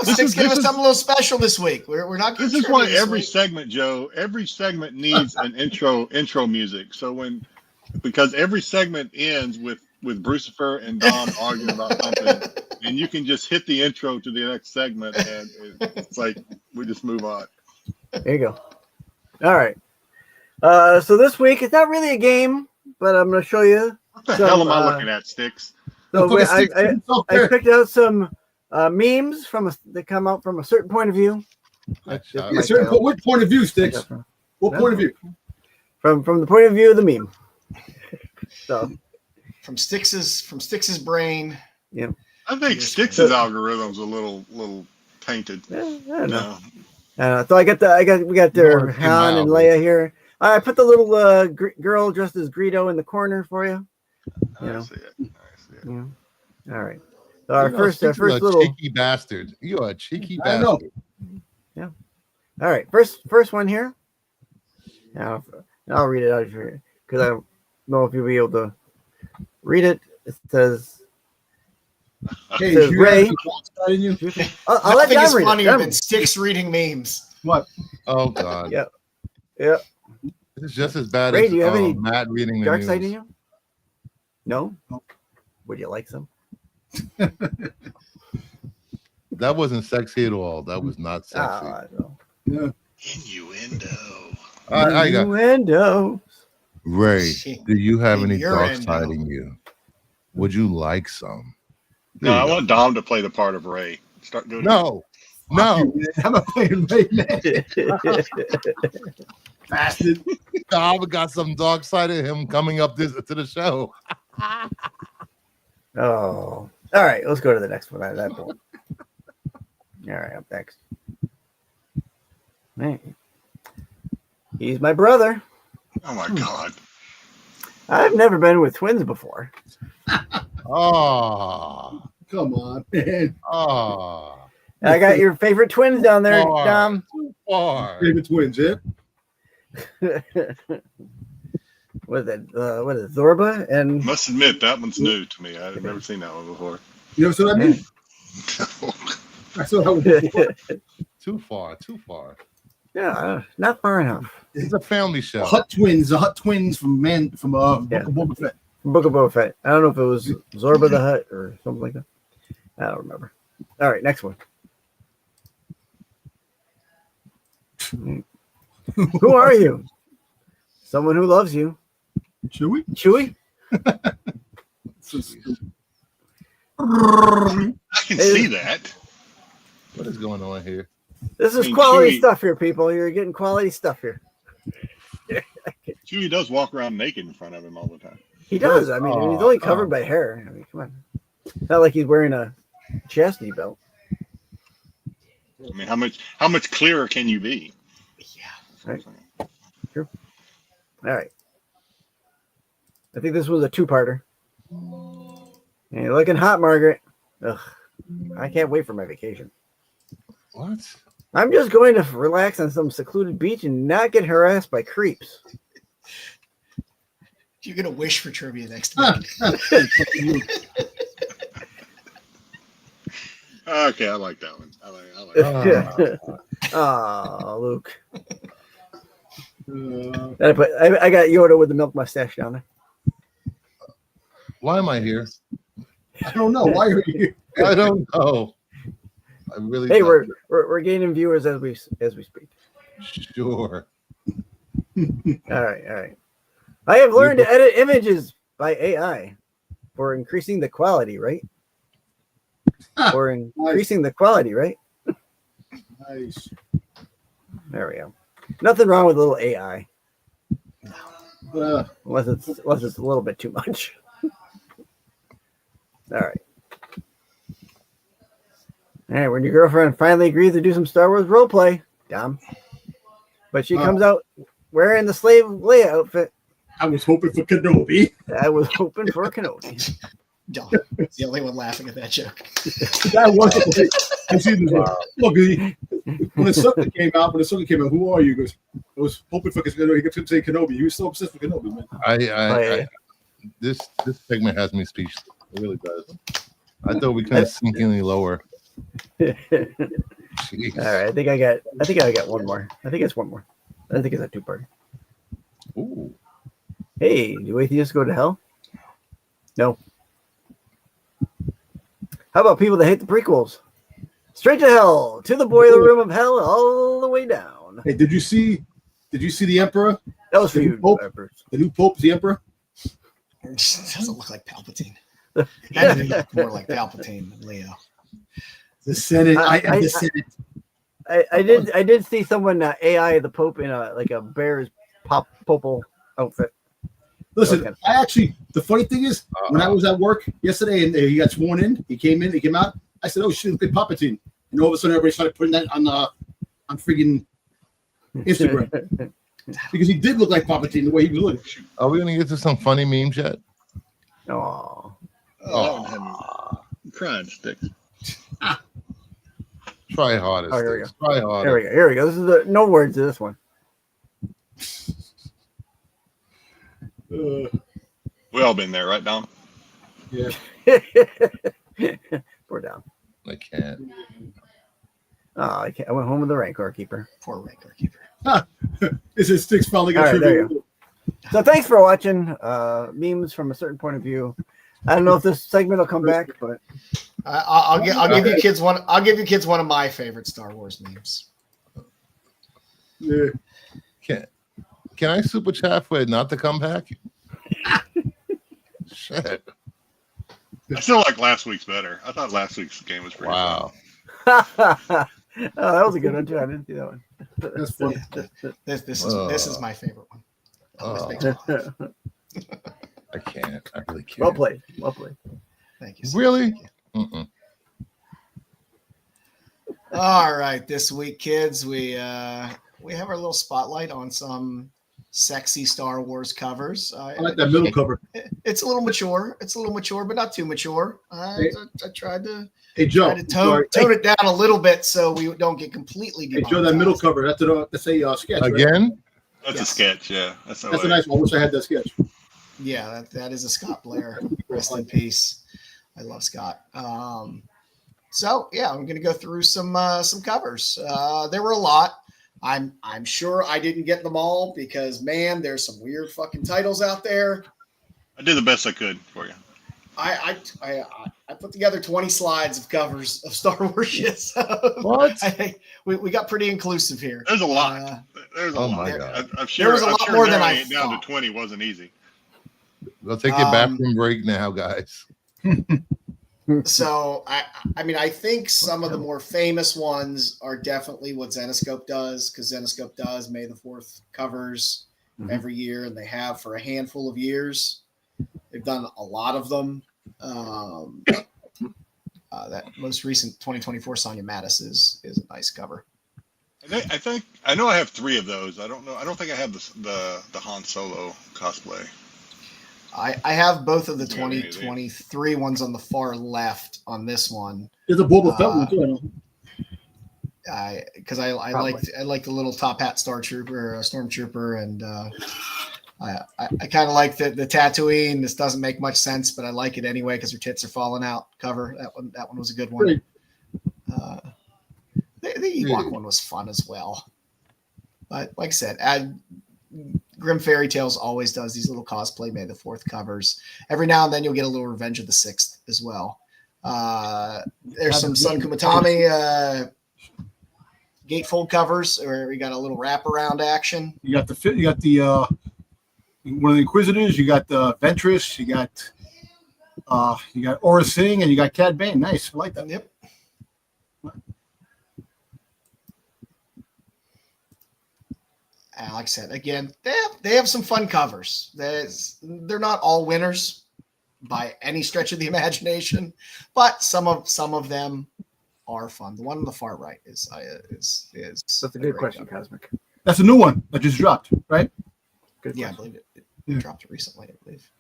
Sticks gave us something a little special this week. We're not. This is why every segment, Joe, every segment needs an intro music. So because every segment ends with Brucifer and Dom arguing about something, and you can just hit the intro to the next segment, and it's like we just move on. There you go. All right. So this week it's not really a game, but I'm going to show you. What the hell am I looking at, Sticks? So I picked out some memes that come out from a certain point of view. What point of view, Sticks? What point of view? From the point of view of the meme. So from Sticks's brain. Yeah. I think Sticks's algorithm's a little tainted. Yeah, I don't know. So we got their Han and Leia here. I put the little girl dressed as Greedo in the corner for you. I see it. Yeah. All right. So our first little cheeky bastard. You are a cheeky bastard. Yeah. All right. First one here. Now I'll read it out here because I don't know if you'll be able to read it. It says. Hey, it says Ray. I'll let you read funnier than Sticks reading memes. What? Oh God. Yeah. This is just as bad Ray, as do you have any Matt reading the dark news. side in you? No. Would you like some? That wasn't sexy at all. That was not sexy. No. Yeah. Innuendo. I got Innuendo. Ray, do you have any dark side in you? Would you like some? No, I want Dom to play the part of Ray. Start doing No. No. I'm not playing right now. Bastard. I've got some dark side of him coming up to the show. Oh, all right. Let's go to the next one at that point. All right, up next. Man. He's my brother. Oh my God. I've never been with twins before. Oh, come on, man. Oh, I got your favorite twins down there, Dom. Too far. Favorite twins, yeah. What is it? Zorba? And Must admit that one's new to me. I've never seen that one before. You know what I mean? I saw that one before. Too far. Too far. Yeah, not far enough. It's a family show. The Hut Twins from Book of Boba Fett. Book of Boba Fett. I don't know if it was Zorba the Hutt or something like that. I don't remember. All right, next one. Who are you? Someone who loves you. Chewie? Chewie? I can see that. What is going on here? This is quality stuff here, people. You're getting quality stuff here. Chewie does walk around naked in front of him all the time. He does. I mean, he's only covered by hair. I mean, come on. Not like he's wearing a chastity belt. I mean, how much clearer can you be? Yeah. Right. True. All right. I think this was a two-parter. And you're looking hot, Margaret. Ugh. I can't wait for my vacation. What? I'm just going to relax on some secluded beach and not get harassed by creeps. You're going to wish for trivia next week. Okay, I like that one. I like that. Oh, Luke. I got Yoda with the milk mustache down there. Why am I here? I don't know. Why are you here? I don't know. I really. Hey, we're gaining viewers as we speak. Sure. All right. I have learned to edit images by AI for increasing the quality, right? For increasing the quality, right? Nice. There we go. Nothing wrong with a little AI. Unless it's a little bit too much. All right. When your girlfriend finally agrees to do some Star Wars roleplay, Dom, but she comes out wearing the slave Leia outfit. I was hoping for Kenobi. I was hoping for Kenobi. Dom, it's the only one laughing at that joke. That was. I've seen this. Look, when the sucker came out, who are you? He goes, I was hoping for Kenobi. He kept saying Kenobi. He was so obsessed with Kenobi, man. This segment has me speechless. It really does. I thought we couldn't sink any lower. All right, I think I got one more. I think it's one more. I think it's a two-parter. Ooh. Hey, do atheists go to hell? No. How about people that hate the prequels? Straight to hell, to the boiler room of hell, all the way down. Hey, did you see the Emperor? That was for you, the new Pope, the Emperor. It doesn't look like Palpatine. It look more like Palpatine than Leo. The Senate. The Senate. I did see someone AI the Pope in a bear's popal outfit. Listen, the funny thing is, when I was at work yesterday and he got sworn in, he came out. I said, "Oh shit, look at Palpatine!" And all of a sudden, everybody started putting that on freaking Instagram because he did look like Palpatine the way he was looking. Are we gonna get to some funny memes yet? Oh, crying sticks. Try harder. Here we go. Try harder. Here we go. This is no words to this one. We all been there, right, Dom? Yeah. Poor Dom. I can't. Oh, I can't. I went home with the Rancor Keeper. Poor Rancor Keeper. This is Sticks finally got there you go. So thanks for watching memes from a certain point of view. I don't know if this segment will come back, but I'll give you kids one. I'll give you kids one of my favorite Star Wars memes. Yeah. Can I super chat for it not to come back? Shit. I still like last week's better. I thought last week's game was pretty wow. Oh, that was a good one too. I didn't see that one. That's funny. This is my favorite one. Always makes me laugh. I can't. I really can't. Well played. Well played. Thank you. Sir. Really? Thank you. All right, this week, kids, we have our little spotlight on some sexy Star Wars covers. I like that middle cover. It's a little mature. It's a little mature, but not too mature. I tried to. Hey Joe, tone it down a little bit so we don't get completely. Hey Joe, that middle cover. That's a sketch. Again? Right? That's a sketch. Yeah, that's a nice one. I wish I had that sketch. Yeah, that is a Scott Blair. Rest in peace. I love Scott. So yeah, I'm gonna go through some covers. There were a lot. I'm sure I didn't get them all because man, there's some weird fucking titles out there. I did the best I could for you. I put together 20 slides of covers of Star Wars shit. So what? We got pretty inclusive here. There's a lot. There's a lot. My God. I'm sure there was a lot more than I down thought. to 20 wasn't easy. We'll take your bathroom break now, guys. So I mean, I think some of the more famous ones are definitely what Zenescope does, because Zenescope does May the 4th covers every year, and they have for a handful of years. They've done a lot of them. That most recent 2024 Sonya Mattis is a nice cover. I know I have 3 of those. I don't know. I don't think I have the Han Solo cosplay. I have both of the 2023 ones on the far left on this one. There's a Boba Fett one too. Because I like the little top hat stormtrooper, and I kind of like the Tatooine. This doesn't make much sense, but I like it anyway because her tits are falling out cover. That one was a good one. The Ewok one was fun as well. But like I said, Grim Fairy Tales always does these little cosplay May the 4th covers. Every now and then you'll get a little Revenge of the 6th as well. There's some Sun Kumatami gatefold covers where we got a little wraparound action. You got the one of the Inquisitors. You got the Ventress. You got Aura Singh, and you got Cad Bane. Nice, I like that. Yep. Like I said, again, they have some fun covers. They're not all winners by any stretch of the imagination, but some of them are fun. The one on the far right is That's a good question, cover. Cosmic. That's a new one that just dropped, right? Good. Yeah, I believe it dropped recently. I believe.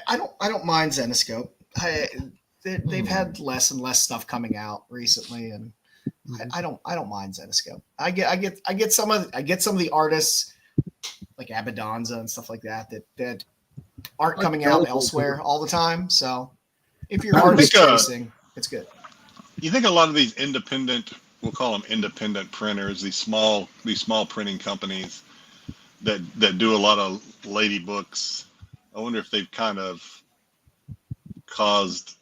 I don't mind Zenescope. They've had less and less stuff coming out recently, and I don't mind Zenescope. I get some of the artists like Abadanza and stuff like that aren't coming out elsewhere all the time. So if you're artist chasing, it's good. You think a lot of these independent, we'll call them independent printers, these small printing companies that do a lot of lady books, I wonder if they've kind of caused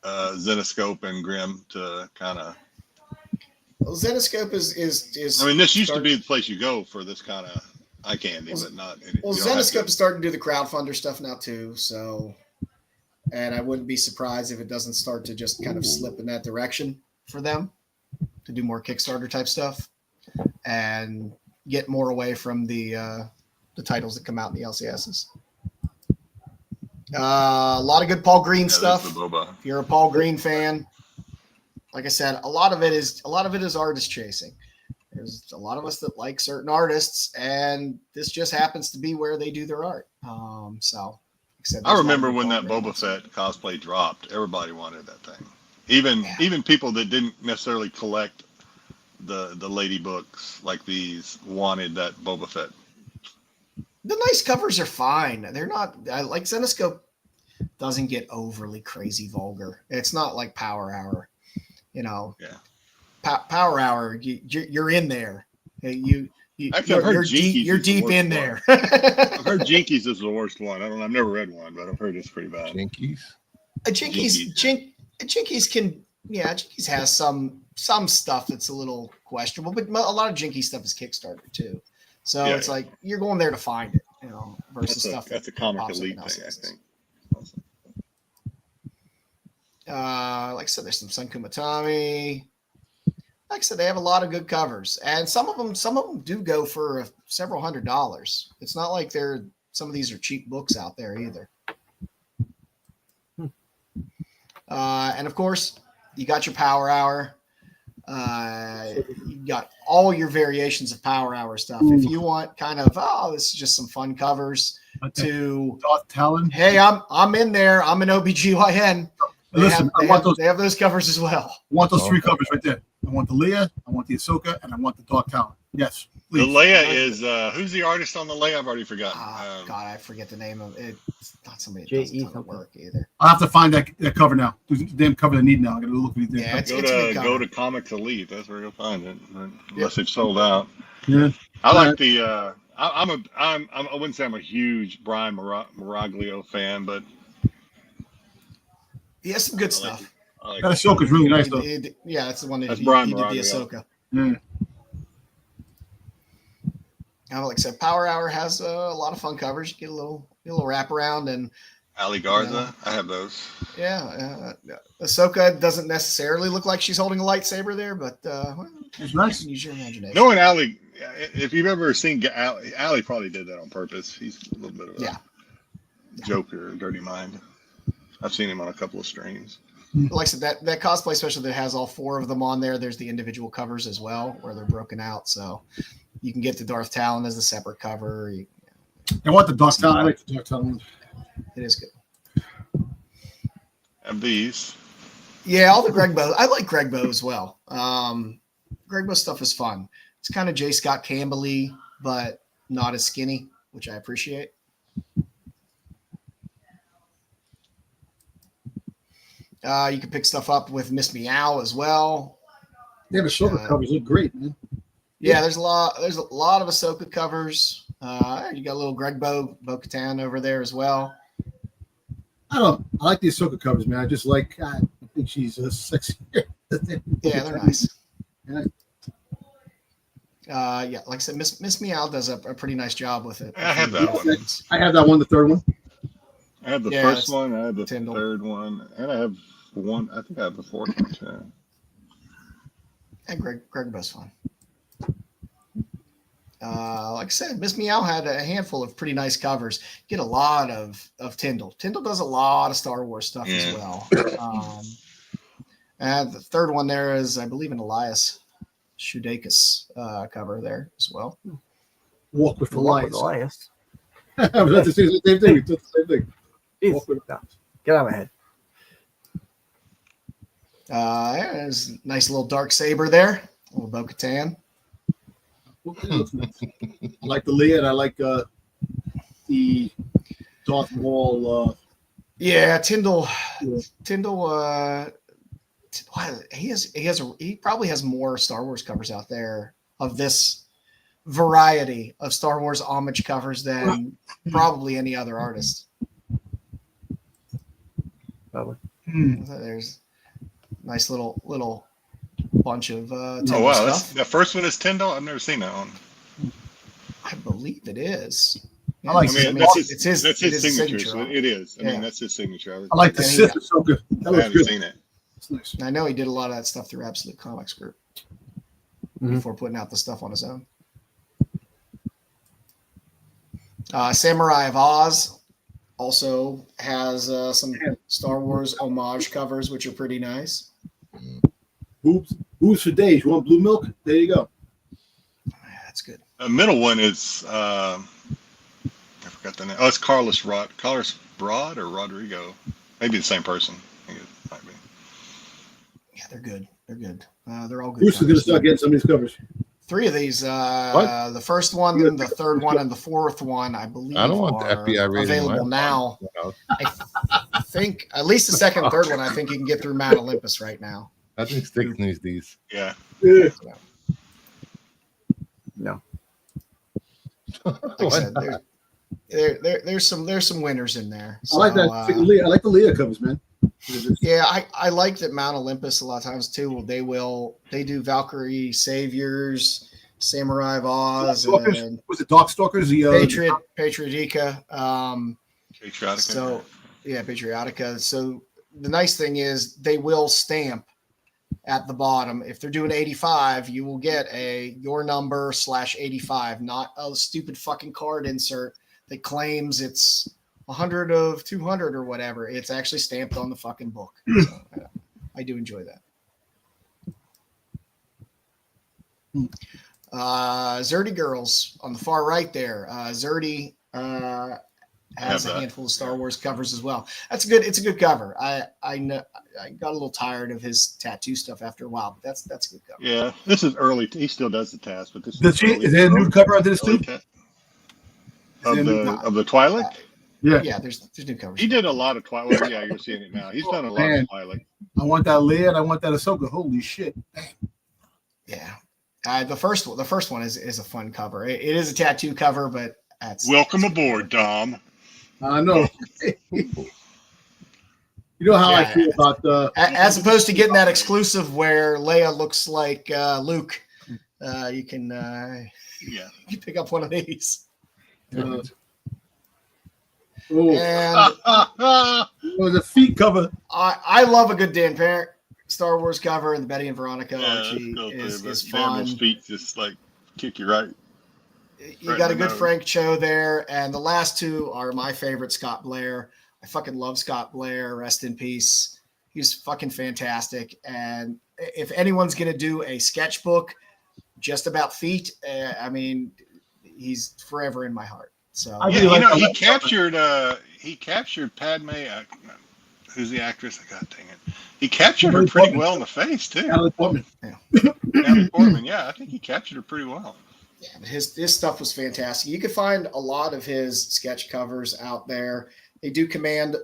Zenescope and Grimm to kind of. Well, Zenescope is. I mean, this used to be the place you go for this kind of eye candy, but not. Well, Zenescope is starting to do the crowdfunder stuff now too. So, and I wouldn't be surprised if it doesn't start to just kind of slip in that direction for them to do more Kickstarter type stuff and get more away from the titles that come out in the LCSs. A lot of good Paul Green stuff. If you're a Paul Green fan, like I said, a lot of it is artist chasing. There's a lot of us that like certain artists, and this just happens to be where they do their art. So, like I said, I remember when that Boba Fett cosplay dropped, everybody wanted that thing. Even people that didn't necessarily collect the lady books like these wanted that Boba Fett. The nice covers are fine. They're not. I like Zenescope. Doesn't get overly crazy vulgar. It's not like Power Hour. Yeah. Power Hour, you're in there. You're deep in there. I've heard Jinkies is the worst one. I've never read one, but I've heard it's pretty bad. Jinkies Jinkies has some stuff that's a little questionable, but a lot of Jinkies stuff is Kickstarter too. So it's like you're going there to find it, versus stuff that's a comic elite thing, I think. Like like I said, there's some Sun Kumatami. Like I said, they have a lot of good covers, and some of them do go for several $100s. It's not like some of these are cheap books out there either. And of course, you got your Power Hour. You got all your variations of Power Hour stuff. If you want kind of, this is just some fun covers to Talon. Hey, I'm in there. I'm an OBGYN. They have those covers as well. I want those 3 covers right there. I want the Leia, I want the Ahsoka, and I want the Dark Talon. Yes, please. The Leia is who's the artist on the Leia? I've already forgotten. God, I forget the name of it. It's not somebody that does a ton of work either. I'll have to find that cover now. There's a damn cover I need now. I gotta look for these damn covers. Go to Comics Elite. That's where you'll find it. Unless they've sold out. Yeah. I like the I wouldn't say I'm a huge Brian Miraglio fan, but he has some good stuff. That Ahsoka's really nice, though. Yeah, that's the one that he did the Ahsoka. Yeah. Like I said, Power Hour has a lot of fun covers. You get a little wraparound and Ali Garza. I have those. Yeah, Ahsoka doesn't necessarily look like she's holding a lightsaber there, but it's nice. Use your imagination. Knowing Ali, if you've ever seen Ali probably did that on purpose. He's a little bit of a joker, dirty mind. I've seen him on a couple of streams. Like I said, that cosplay special that has all 4 of them on there, there's the individual covers as well where they're broken out. So you can get the Darth Talon as a separate cover. I want the Darth Talon. I like the Darth Talon. It is good. And these. Yeah, all the Greg Bow. I like Greg Bow as well. Greg Bow stuff is fun. It's kind of J. Scott Campbell-y, but not as skinny, which I appreciate. You can pick stuff up with Miss Meow as well. Yeah, the Ahsoka covers look great, man. Yeah, there's a lot of Ahsoka covers. You got a little Greg Bo-Katan over there as well. I like the Ahsoka covers, man. I think she's sexy. Yeah, they're nice. Like I said, Miss Meow does a pretty nice job with it. I have that one. I have that one, the third one. I have the first one, I have the third one, and I have one. I think I have the fourth one too. And Greg Bow's fun. Like I said, Miss Meow had a handful of pretty nice covers. Get a lot of Tyndall. Tyndall does a lot of Star Wars stuff as well. And the third one there is, I believe, an Elias Shudakis cover there as well. Walk with Elias. I was about to say the same thing. We did the same thing. Get out of my head. There's a nice little dark saber there. A little Bo-Katan. I like the Leia, and I like the Darth Maul. Tyndall. He probably has more Star Wars covers out there of this variety of Star Wars homage covers than probably any other artist. Probably. There's a nice little bunch of Tyndall stuff. The first one is Tyndall. I've never seen that one. I believe it is. Yeah, that's his signature. It is. I mean, that's his signature. I like the Sith. It's so good. I haven't seen it. It's nice. I know he did a lot of that stuff through Absolute Comics Group before putting out the stuff on his own. Samurai of Oz also has some Star Wars homage covers, which are pretty nice. Boobs for days. You want blue milk? There you go. That's good. The middle one is I forgot the name. Oh, it's Carlos Broad or Rodrigo. Maybe the same person. I think it might be. Yeah, they're good. They're good. They're all good. Bruce is going to start getting some of these covers. 3 of these. The first one, the third one, and the fourth one, I believe, I don't want the FBI rating available now. I think at least the second and third one, I think you can get through Mount Olympus right now. I think Stick needs these. Yeah. No. Like I said, there's some winners in there. So, I like that. I like the Leia covers, man. Yeah, I like that Mount Olympus a lot of times too. They do Valkyrie Saviors, Samurai of Oz, and was it Darkstalkers? Patriotica. Patriotica. So yeah, Patriotica. So the nice thing is they will stamp at the bottom. If they're doing 85, you will get your number /85, not a stupid fucking card insert that claims it's 100 of 200 or whatever. It's actually stamped on the fucking book. So, I do enjoy that. Zerdy Girls on the far right there. Zerdy has a handful of Star Wars covers as well. It's a good cover. I know I got a little tired of his tattoo stuff after a while, but that's a good cover. Yeah, this is early. He still does the task, but this is there a new cover onto this too? Of the Twi'lek? Yeah, there's new covers. He did a lot of Twi'lek. Well, yeah, you're seeing it now. He's done a lot of Twi'lek. I want that Leia and I want that Ahsoka. Holy shit! Yeah, the first one is a fun cover. It is a tattoo cover, but welcome aboard, Dom. I know. You know how I feel about as opposed to getting that exclusive where Leia looks like Luke. You can you pick up one of these. And it was a feet cover. I love a good Dan Parent Star Wars cover, and the Betty and Veronica Archie is fun. Those feet just like kick you right. You got a good Frank Cho there, and the last two are my favorite. Scott Blair. I fucking love Scott Blair. Rest in peace. He's fucking fantastic. And if anyone's gonna do a sketchbook just about feet, I mean, he's forever in my heart. So he captured Padme. Who's the actress? God dang it! He captured her pretty well in the face too. Natalie Portman. Natalie Portman. Yeah, I think he captured her pretty well. Yeah, his stuff was fantastic. You can find a lot of his sketch covers out there. They do command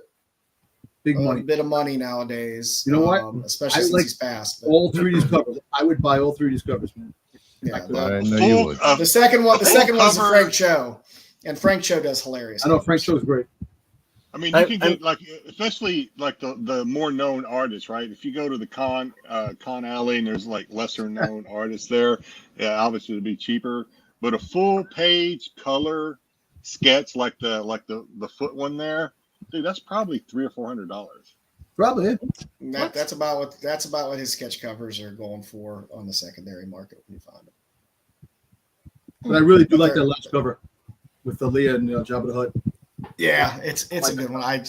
big money, a bit of money nowadays. You know what? Especially since he's passed. All three of these covers. I would buy all three of these covers, man. Yeah, the second one's a Frank Cho, and Frank Cho does hilarious. I know Frank Cho is great. I mean, you can get especially the more known artists, right? If you go to the Con Alley and there's like lesser known artists there, yeah, obviously it'd be cheaper. But a full page color sketch like the foot one there, dude, that's probably $300 or $400. Probably. That's about what his sketch covers are going for on the secondary market when you find them. But I really do like that last cover with the Leia and Jabba the Hutt. Yeah, it's a good one. I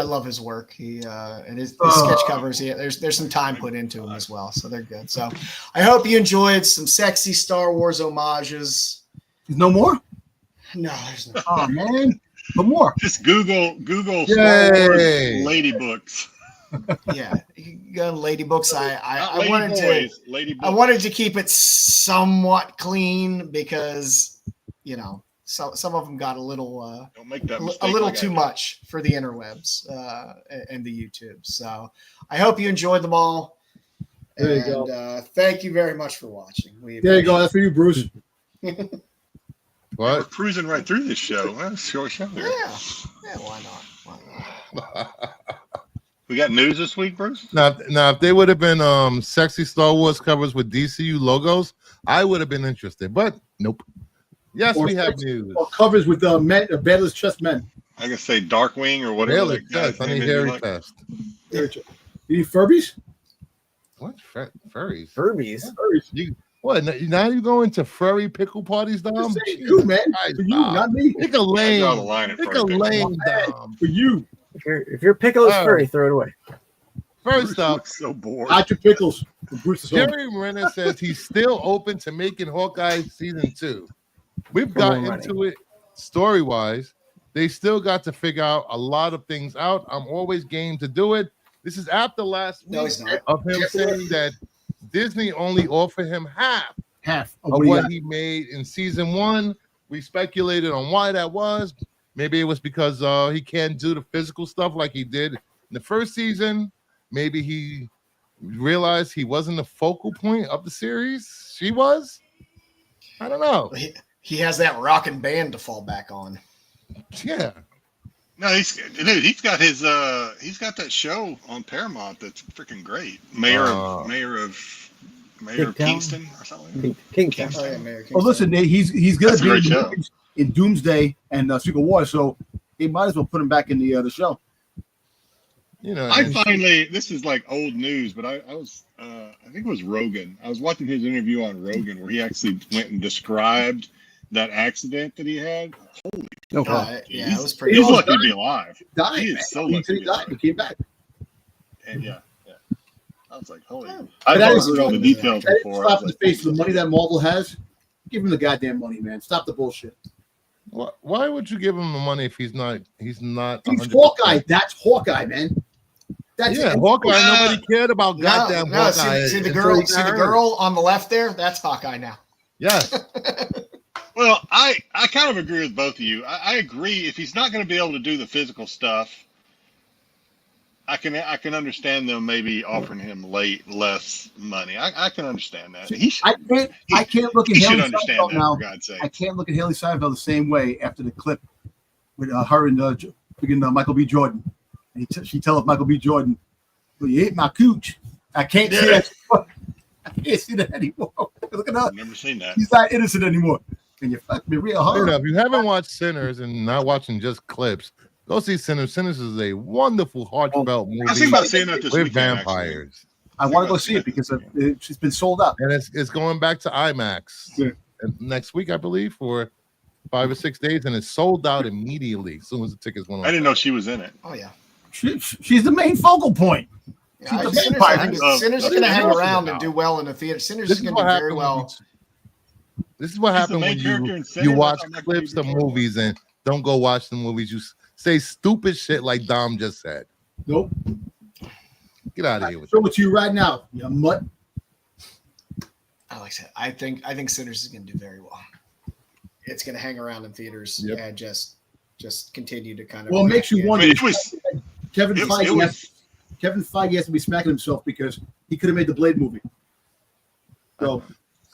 love his work. He and his sketch covers. Yeah, there's some time put into them as well, so they're good. So I hope you enjoyed some sexy Star Wars homages. There's no more? No, there's no. Oh man, no more. Just Google Star Wars lady books. Yeah, you can go to lady books. I wanted to keep it somewhat clean because some of them got a little don't make that mistake, a little too much for the interwebs and the YouTube. So I hope you enjoyed them all. There you go. Thank you very much for watching. There you go. That's for you, Bruce. What? We're cruising right through this show. Well, short show here. Yeah. Why not? We got news this week, Bruce? Now, if they would have been sexy Star Wars covers with DCU logos, I would have been interested. But nope. Yes, we have news. Or covers with Baylor's chest men. I can say Darkwing or whatever. Baylor's chest. I need hairy chest. You need Furbies? What? Furries? Furbies? What? Now you going to furry pickle parties, Dom? You, man. For you, not me. Pick a lane. Pick a lane, Dom. For you. If your pickle is furry, throw it away. First up, so bored. Not your pickles. Jerry Renner says he's still open to making Hawkeye season 2. We've gotten into it story-wise. They still got to figure out a lot of things out. I'm always game to do it. This is after last week of him saying that Disney only offered him half of what he made in season 1. We speculated on why that was. Maybe it was because he can't do the physical stuff like he did in the first season. Maybe he realized he wasn't the focal point of the series. She was. I don't know. He has that rockin' band to fall back on. Yeah. No, he's got that show on Paramount that's freaking great. Mayor of Kingston or something. Kingston. Oh, listen, he's gonna be in Doomsday and Secret War, so they might as well put him back in the show. I finally, this is like old news, but I was, I think it was Rogan. I was watching his interview on Rogan where he actually went and described that accident that he had. Holy God. Yeah, it was pretty. He's lucky to be alive. Died, he is so lucky to be alive. He came back. And yeah. I was like, holy. I've heard all the details before. Slap in the face of the money that Marvel has. Give him the goddamn money, man. Stop the bullshit. Why would you give him the money if he's not? He's 100%. Hawkeye. That's Hawkeye, man. Hawkeye. Nobody cared about goddamn Hawkeye. See the girl on the left there? That's Hawkeye now. Yes. Well, I kind of agree with both of you. I agree if he's not going to be able to do the physical stuff, I can understand them maybe offering him less money. I can understand that. I can't look at Haley Steinfeld now. For God's sake. I can't look at Haley Steinfeld the same way after the clip with her and Michael B. Jordan. And she tells Michael B. Jordan, "Well, you hit my cooch." I can't see that. I can't see that anymore. Look at her. I've never seen that. He's not innocent anymore. And you fucked me real hard. If you haven't watched Sinners and not watching just clips, go see Sinners. Sinners is a wonderful, heartfelt movie. I think about seeing that this with weekend, vampires. I want to go see it because it's been sold out. And it's going back to IMAX next week, I believe, for 5 or 6 days, and it's sold out immediately as soon as the tickets went on. I didn't know she was in it. Oh yeah, she's the main focal point. Yeah, Sinners is going to hang around and do well in the theater. Sinners is going to do very well. This is what happens when you watch clips of movies and don't go watch the movies. You say stupid shit like Dom just said. Nope. Get out of here with show it to you right now, you mutt. Like I said, I think Sinners is going to do very well. It's going to hang around in theaters and just continue to kind of. Well, it makes you wonder. Kevin Feige has to be smacking himself because he could have made the Blade movie. So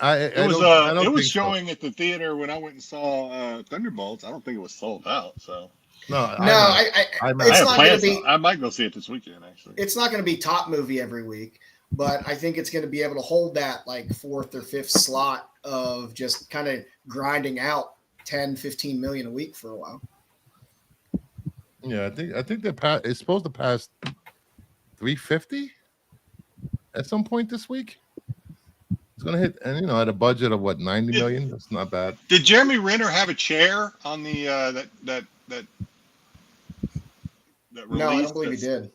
it was showing at the theater when I went and saw Thunderbolts. I don't think it was sold out. So it's not going to be. I might go see it this weekend. Actually, it's not going to be top movie every week, but I think it's going to be able to hold that like 4th or 5th slot of just kind of grinding out 10-15 million a week for a while. Yeah, I think it's supposed to pass 350 at some point this week. It's gonna hit, and at a budget of what, 90 million. That's not bad. Did Jeremy Renner have a chair on the that release? No, I don't believe he did.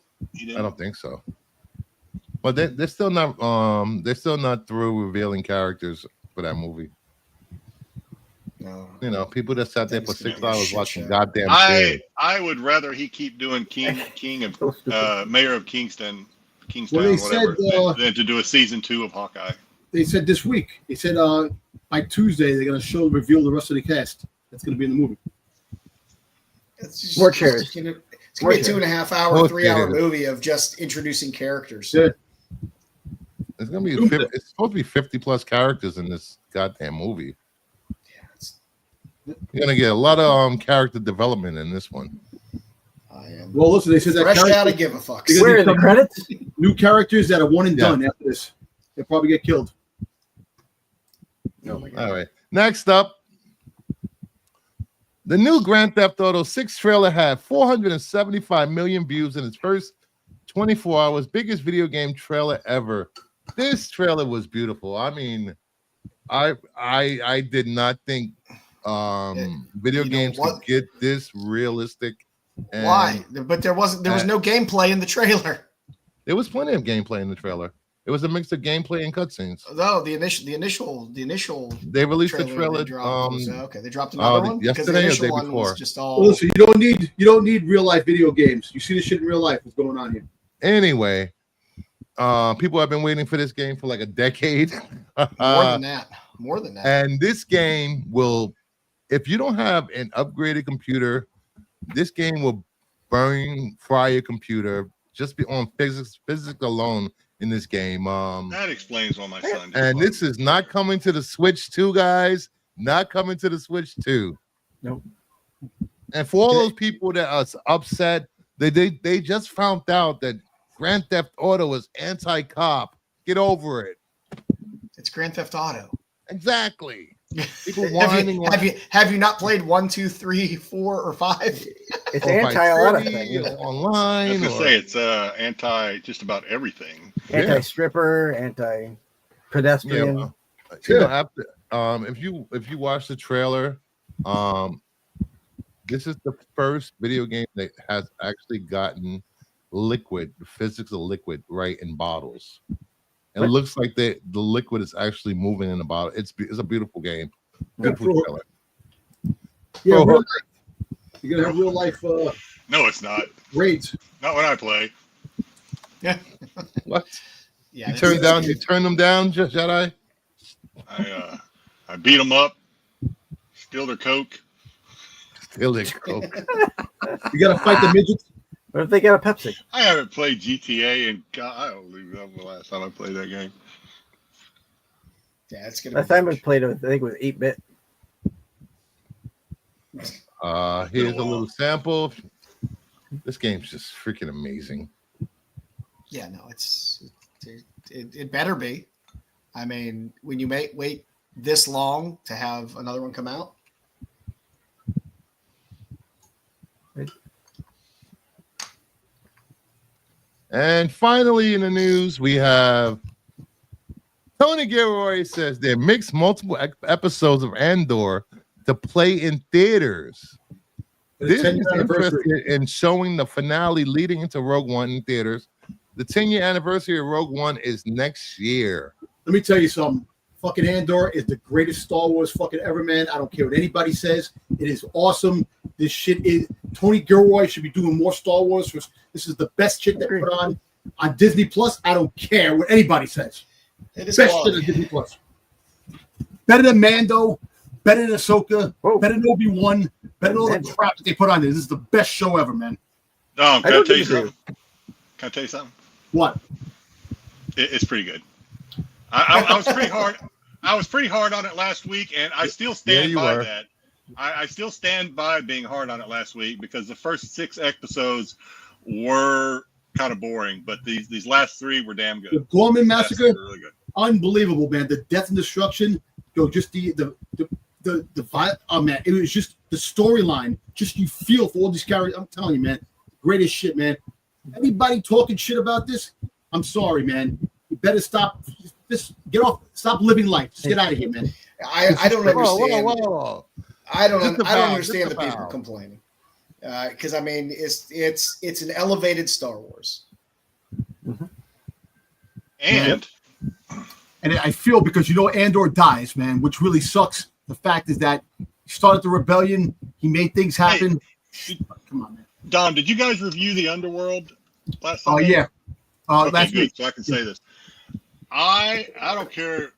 I don't think so. But they're still not through revealing characters for that movie. No, people that sat there for 6 hours watching goddamn. I would rather he keep doing King of Mayor of Kingstown, whatever, than to do a season 2 of Hawkeye. They said this week. They said by Tuesday they're going to reveal the rest of the cast that's going to be in the movie. More chairs. It's going to be a 2.5 hour, 3-hour movie of just introducing characters. Yeah. It's going to be. It's supposed to be 50 plus characters in this goddamn movie. You're gonna get a lot of character development in this one. Well, listen, they said that fresh out of give a fuck. Where are the credits? New characters that are one and done after this. They'll probably get killed. Oh my God. All right. Next up, the new Grand Theft Auto 6 trailer had 475 million views in its first 24 hours, biggest video game trailer ever. This trailer was beautiful. I mean, I did not think video games could get this realistic. Why? But there was no gameplay in the trailer. There was plenty of gameplay in the trailer. It was a mix of gameplay and cutscenes. No, the initial. They released the trailer. They dropped another one yesterday or the day before. Listen, you don't need real life video games. You see this shit in real life. What's going on here? Anyway, people have been waiting for this game for like a decade. More than that. And this game will. If you don't have an upgraded computer, this game will fry your computer just be on physics alone in this game. That explains why my son. And this is not coming to the Switch 2, guys. Not coming to the Switch 2. Nope. And for all those people that are upset, they just found out that Grand Theft Auto is anti-cop. Get over it. It's Grand Theft Auto. Exactly. People whining. Have you not played 1, 2, 3, 4, or 5? It's anti a lot of things. Online. I was gonna say it's anti just about everything. Anti-stripper, anti-pedestrian. Yeah, you know, after, if you watch the trailer, this is the first video game that has actually gotten liquid, the physics of liquid, right in bottles. And it looks like the liquid is actually moving in the bottle. It's a beautiful game. Beautiful trailer. Yeah, real life. You're gonna have real life. No, it's not. Raids. Not when I play. Yeah. What? Yeah. You turn them down, Jedi? I beat them up. Steal their Coke. Steal their Coke. You gotta fight the midgets. What if they got a Pepsi? I haven't played GTA and I don't believe that was the last time I played that game. Yeah, it's gonna. Last time I played it, I think it was 8-bit. Here's a little sample. This game's just freaking amazing. Yeah, no, it better be. I mean, when you wait this long to have another one come out. And finally in the news, we have Tony Gilroy says they mixed multiple episodes of Andor to play in theaters. This is interested in showing the finale leading into Rogue One in theaters. The 10-year anniversary of Rogue One is next year. Let me tell you something. Fucking Andor is the greatest Star Wars fucking ever, man. I don't care what anybody says. It is awesome. This shit is Tony Gilroy should be doing more Star Wars. This is the best shit they put on Disney Plus. I don't care what anybody says. It is best shit on Disney Plus. Better than Mando, better than Ahsoka, better than Obi-Wan, better than all the crap that they put on there. This is the best show ever, man. Can I tell you something? Can I tell you something? What? It's pretty good. I was pretty hard. I was pretty hard on it last week, and I still stand by that. I still stand by being hard on it last week because the first 6 episodes were kind of boring, but these last 3 were damn good. The Gorman Massacre, really good. Unbelievable, man. The death and destruction, just the oh man, it was just the storyline. Just you feel for all these characters. I'm telling you, man, greatest shit, man. Anybody talking shit about this? I'm sorry, man. You better stop. Just get off. Stop living life. Just get out of here, man. I don't understand. Whoa. I don't understand the people complaining. Because I mean, it's an elevated Star Wars. Mm-hmm. And I feel because Andor dies, man, which really sucks. The fact is that he started the rebellion. He made things happen. Hey, come on, man. Dom, did you guys review the Underworld last time? Oh yeah. Okay, good. So I can say this. I don't care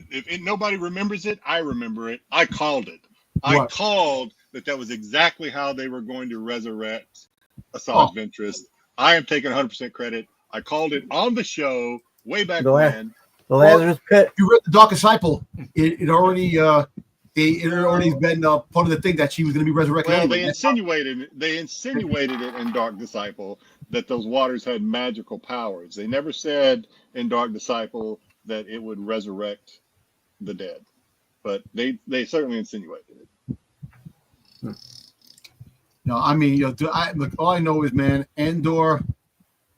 if nobody remembers it. I remember it. I called it. I called that was exactly how they were going to resurrect Asajj Ventress. I am taking 100% credit. I called it on the show way back when. The Lazarus Pit. You read the Dark Disciple. It already been part of the thing that she was going to be resurrected. Well, they insinuated it in Dark Disciple that those waters had magical powers. They never said in Dark Disciple that it would resurrect the dead, but they certainly insinuated it. No, I mean, look, all I know is, man, Andor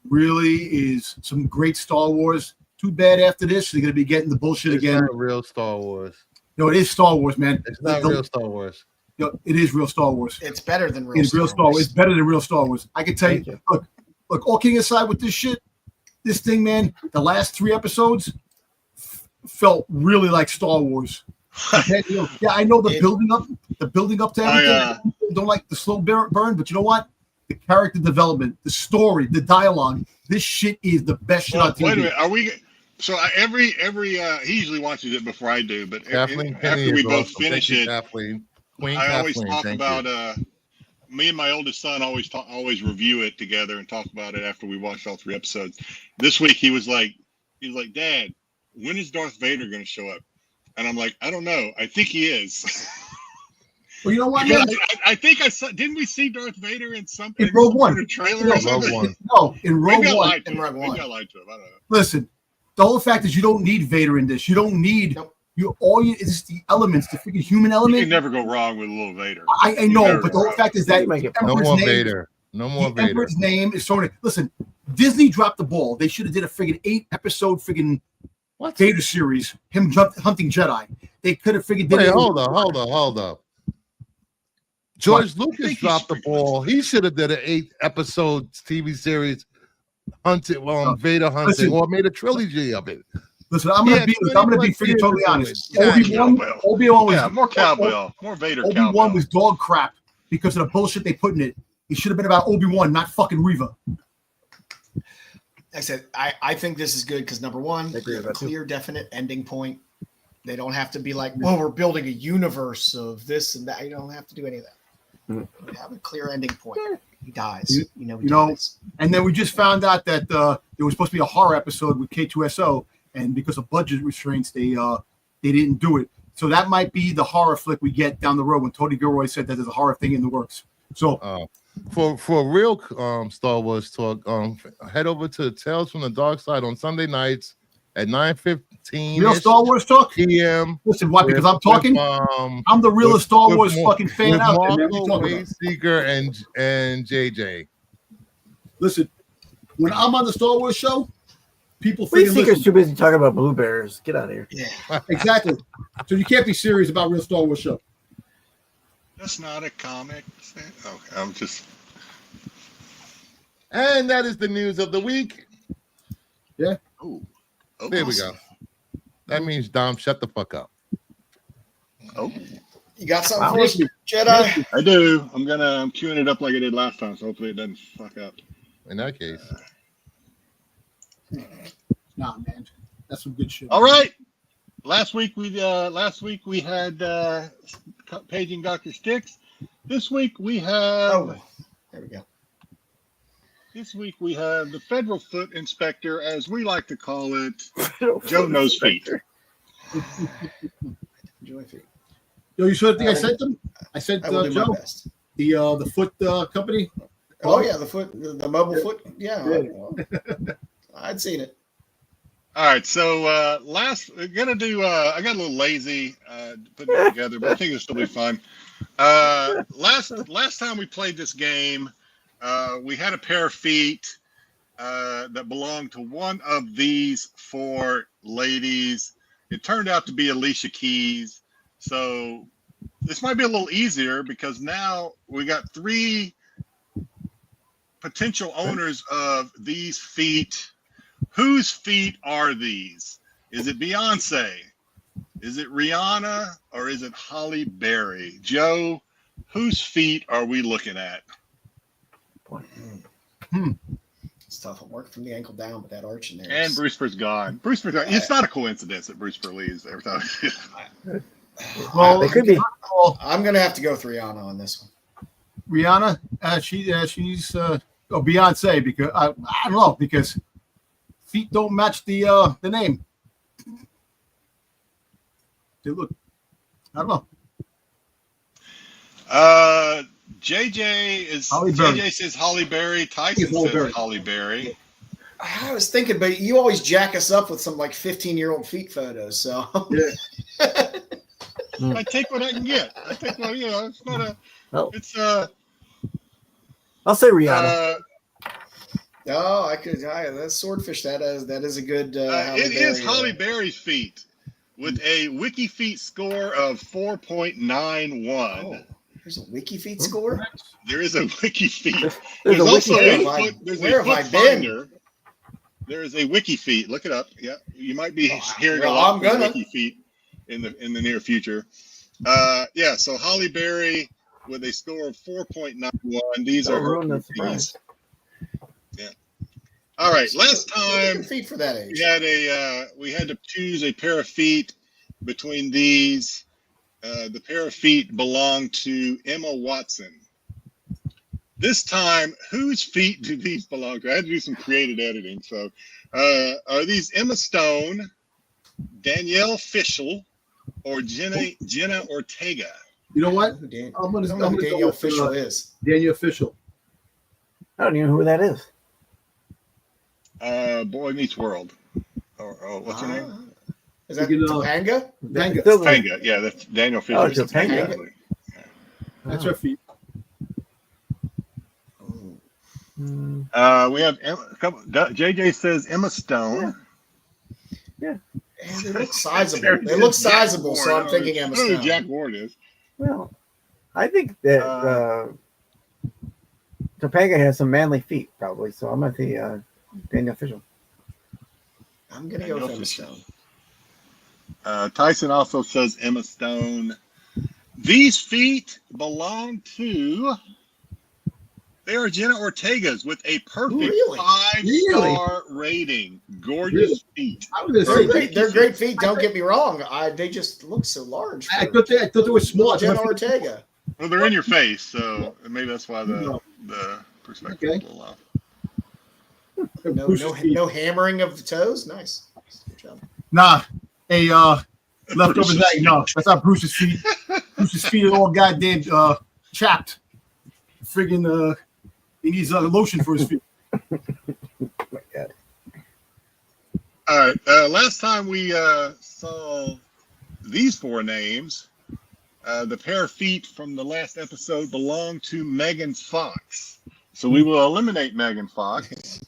really is some great Star Wars. Too bad after this, they're going to be getting the bullshit again. It's not real Star Wars. No, it is Star Wars, man. It's not real Star Wars. No, it is real Star Wars. It's better than real. It's real Star Wars. It's better than real Star Wars. I can tell you. Look. All kidding aside with this shit, this thing, man. The last 3 episodes felt really like Star Wars. Yeah, I know the building up to everything. Don't like the slow burn, but you know what? The character development, the story, the dialogue. This shit is the best shit on TV. Wait a minute, are we? So every he usually watches it before I do, but after we both finish it, I always talk about me and my oldest son always review it together and talk about it after we watch all 3 episodes. This week he was like, Dad, when is Darth Vader going to show up? And I'm like, I don't know. I think he is. Well, you know what? I think I saw. Didn't we see Darth Vader in something? In Rogue One. Trailer or something? Rogue One. No, in Rogue One. Maybe I lied to him. I don't know. Listen, the whole fact is you don't need Vader in this. You don't need It's the elements, the freaking human element. You can never go wrong with a little Vader. I know, but the whole fact is that no more Vader. No more Vader. Emperor's name is so. Listen, Disney dropped the ball. They should have did a friggin' 8-episode friggin' Vader series. Him hunting Jedi. They could have figured. Wait, hold up. George Lucas dropped the ball. He should have did an 8-episode TV series hunting, Vader hunting, or made a trilogy of it. Listen, I'm gonna be freaking totally honest. Obi-Wan was more cowbell, more Vader. Obi-Wan was dog crap because of the bullshit they put in it. It should have been about Obi-Wan, not fucking Reva. I said, I think this is good because number one, they have a clear, definite ending point. They don't have to be like, well, we're building a universe of this and that. You don't have to do any of that. You have a clear ending point. He dies. He dies. And then we just found out that there was supposed to be a horror episode with K2SO, and because of budget restraints, they didn't do it. So that might be the horror flick we get down the road when Tony Gilroy said that there's a horror thing in the works. So for real Star Wars talk, head over to Tales from the Dark Side on Sunday nights at 9:15. Real Star Wars talk? PM. Listen, why? Because I'm talking. I'm the realest Star Wars fucking fan out there. Marco, Seeker, and JJ. Listen, when I'm on the Star Wars show, people think Seeker's too busy talking about Blue Bears. Get out of here. Yeah, exactly. So you can't be serious about Real Star Wars show. That's not a comic. Okay, I'm just. And that is the news of the week. Yeah. Oh, there we go. That means Dom, shut the fuck up. Oh, you got something for us, Jedi? I do. I'm queuing it up like I did last time, so hopefully it doesn't fuck up. In that case, nah, man, that's some good shit. All right. Last week we had Paging Dr. Sticks. This week we have. There we go. This week we have the federal foot inspector, as we like to call it, Joe Knows Feet. Joy Feet. Yo, you saw the thing I sent them? I sent Joe the foot company. Oh yeah, the mobile foot. Yeah, I'd seen it. All right, so we're gonna do. I got a little lazy putting it together, but I think it'll be fun. Last time we played this game. We had a pair of feet that belonged to one of these 4 ladies. It turned out to be Alicia Keys. So this might be a little easier because now we got 3 potential owners of these feet. Whose feet are these? Is it Beyonce? Is it Rihanna? Or is it Halle Berry? Joe, whose feet are we looking at? It's tough. I'm working from the ankle down, but that arch in there. And Bruce Spur's gone. It's not a coincidence that Bruce Spur leaves every time. Well, it could be. I'm gonna have to go with Rihanna on this one. Rihanna, she's Beyonce because I don't know because feet don't match the name. They look. I don't know. JJ says Halle Berry. Tyson says Halle Berry. I was thinking, but you always jack us up with some like 15-year-old feet photos. So yeah. I take what I can get. I take what it's not a. Oh. It's I'll say Rihanna. I could. That's swordfish. That is a good. It is Halle Berry's feet with a Wiki Feet score of 4.91. Oh. There's a WikiFeet score? There is a WikiFeet. There's also a foot. There's a foot finder. There is a WikiFeet. Look it up. Yeah, you might be hearing a lot of WikiFeet in the near future. So Halle Berry with a score of 4.91. These are her feet. Yeah. All right. Last time feet for that age. We had to choose a pair of feet between these. The pair of feet belong to Emma Watson. This time, whose feet do these belong to? I had to do some creative editing. So, are these Emma Stone, Danielle Fishel, or Jenna Ortega? You know what? I'm gonna who Danielle Fishel is. Danielle Fishel. I don't even know who that is. Boy Meets World. Or what's her name? Is that Topanga? Topanga, yeah, that's Daniel Fisher's Topanga. That's her feet. We have JJ says Emma Stone. Yeah. And they look sizable. They look sizable, so I'm thinking Emma Stone. Jack Ward is. Well, I think that Topanga has some manly feet, probably. So I'm at the Daniel Fisher. I'm gonna go with Emma Stone. Tyson also says Emma Stone. These feet belong to. They are Jenna Ortega's with a perfect 5-star rating. Gorgeous feet. They're great feet. Don't get me wrong. They just look so large. I thought they were small. Jenna Ortega. Well, they're in your face, so maybe that's why the perspective is a little off. No hammering of the toes. Nice. Good job. Nah, leftover that. No, that's not Bruce's feet. Bruce's feet are all goddamn chapped. Friggin' he needs lotion for his feet. Oh my God. All right. Last time we saw these 4 names, the pair of feet from the last episode belong to Megan Fox. So we will eliminate Megan Fox.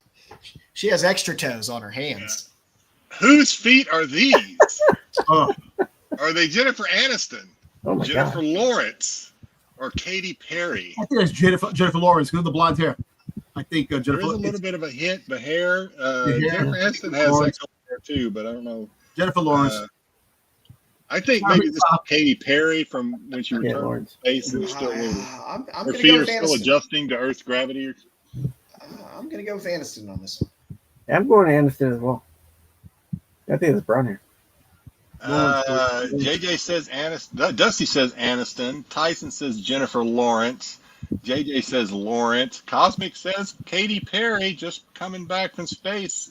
She has extra toes on her hands. Yeah. Whose feet are these? Are they Jennifer Aniston, Jennifer Lawrence, or Katy Perry? I think that's Jennifer Lawrence because of the blonde hair. I think Jennifer. There is a little bit of a hint. The hair. Jennifer Aniston has sexual hair too, but I don't know. Jennifer Lawrence. I think maybe this is Katy Perry from when she returned to space and still her feet are still adjusting to Earth's gravity. I'm going to go with Aniston on this one. Yeah, I'm going Aniston as well. I think it's brown hair. JJ says Aniston. Dusty says Aniston. Tyson says Jennifer Lawrence. JJ says Lawrence. Cosmic says Katy Perry, just coming back from space.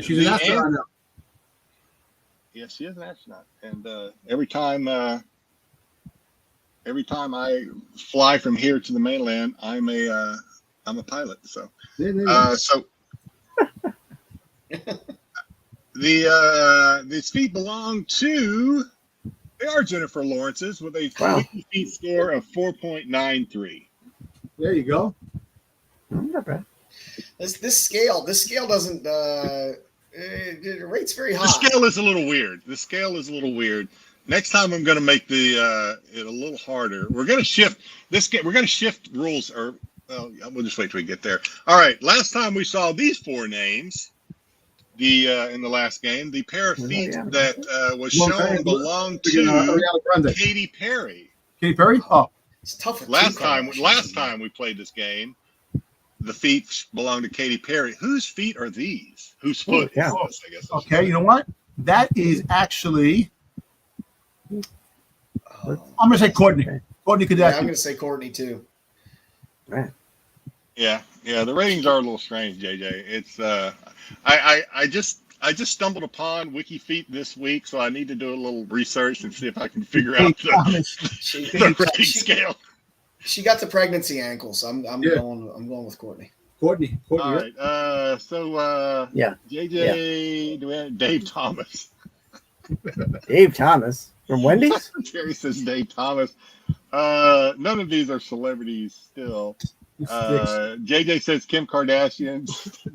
She's an astronaut now. Yes, she is an astronaut. And every time I fly from here to the mainland, I'm a pilot. So these feet belong to. They are Jennifer Lawrence's with a feet score of 4.93. There you go. Not bad. This scale doesn't it rates very high. The scale is a little weird. Next time I'm going to make it a little harder. We're going to shift rules, or we'll just wait till we get there. All right. Last time we saw these 4 names. In the last game, the pair of feet that was shown belonged to Katy Perry. Katy Perry? Oh, it's tough. Last time we played this game, the feet belonged to Katy Perry. Whose feet are these? Whose foot? Yeah. Is this, I guess. Okay, you know what? That is actually. I'm going to say Courtney. Courtney Kardashian. Yeah, I'm going to say Courtney too. Right. Yeah. The ratings are a little strange, JJ. It's I just stumbled upon WikiFeet this week, so I need to do a little research and see if I can figure out the rating scale. She got the pregnancy ankles. I'm going with Courtney. Courtney. All right. JJ, do we have Dave Thomas? Dave Thomas from Wendy's? Terry says Dave Thomas. None of these are celebrities still. JJ says Kim Kardashian.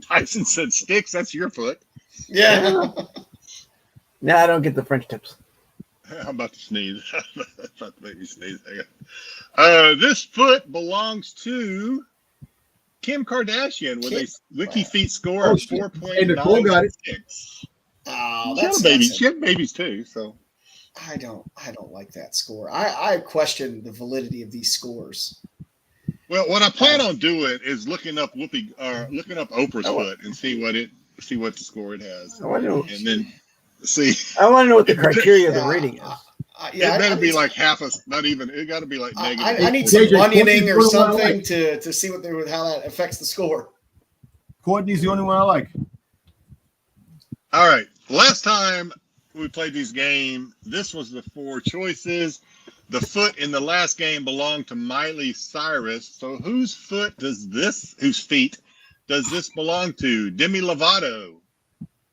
Tyson said Sticks. That's your foot. Yeah. No, I don't get the French tips. I'm about to sneeze. About to make me sneeze. This foot belongs to Kim Kardashian with a WikiFeet score of 4.96. Oh, she had babies too, so. I don't like that score. I question the validity of these scores. Well, what I plan on doing is looking up Oprah's foot and see what the score it has, and then see. I want to know what the criteria of the rating is. It better be like half a, not even. It got to be like negative. I need some onioning or something to see how that affects the score. Courtney's the only one I like. All right. Last time we played this game, this was the 4 choices. The foot in the last game belonged to Miley Cyrus. So whose feet does this belong to? Demi Lovato,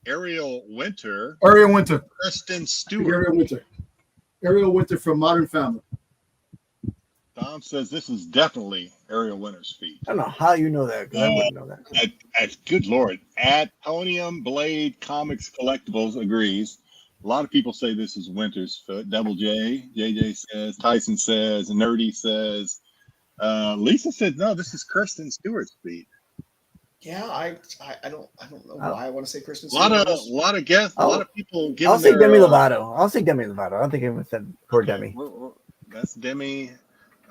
Ariel Winter. Kristen Stewart. Ariel Winter from Modern Family. Tom says this is definitely Ariel Winter's feet. I don't know how you know that, because I wouldn't know that. Good Lord. Podium Blade Comics Collectibles agrees. A lot of people say this is Winter's foot. Double J. JJ says. Tyson says. Nerdy says. Lisa said, no, this is Kristen Stewart's feet. Yeah, I don't know why I want to say Kristen Stewart. A lot of guests. A lot of people giving I'll say Demi Lovato. I'll say Demi Lovato. I don't think anyone said poor Demi. That's Demi.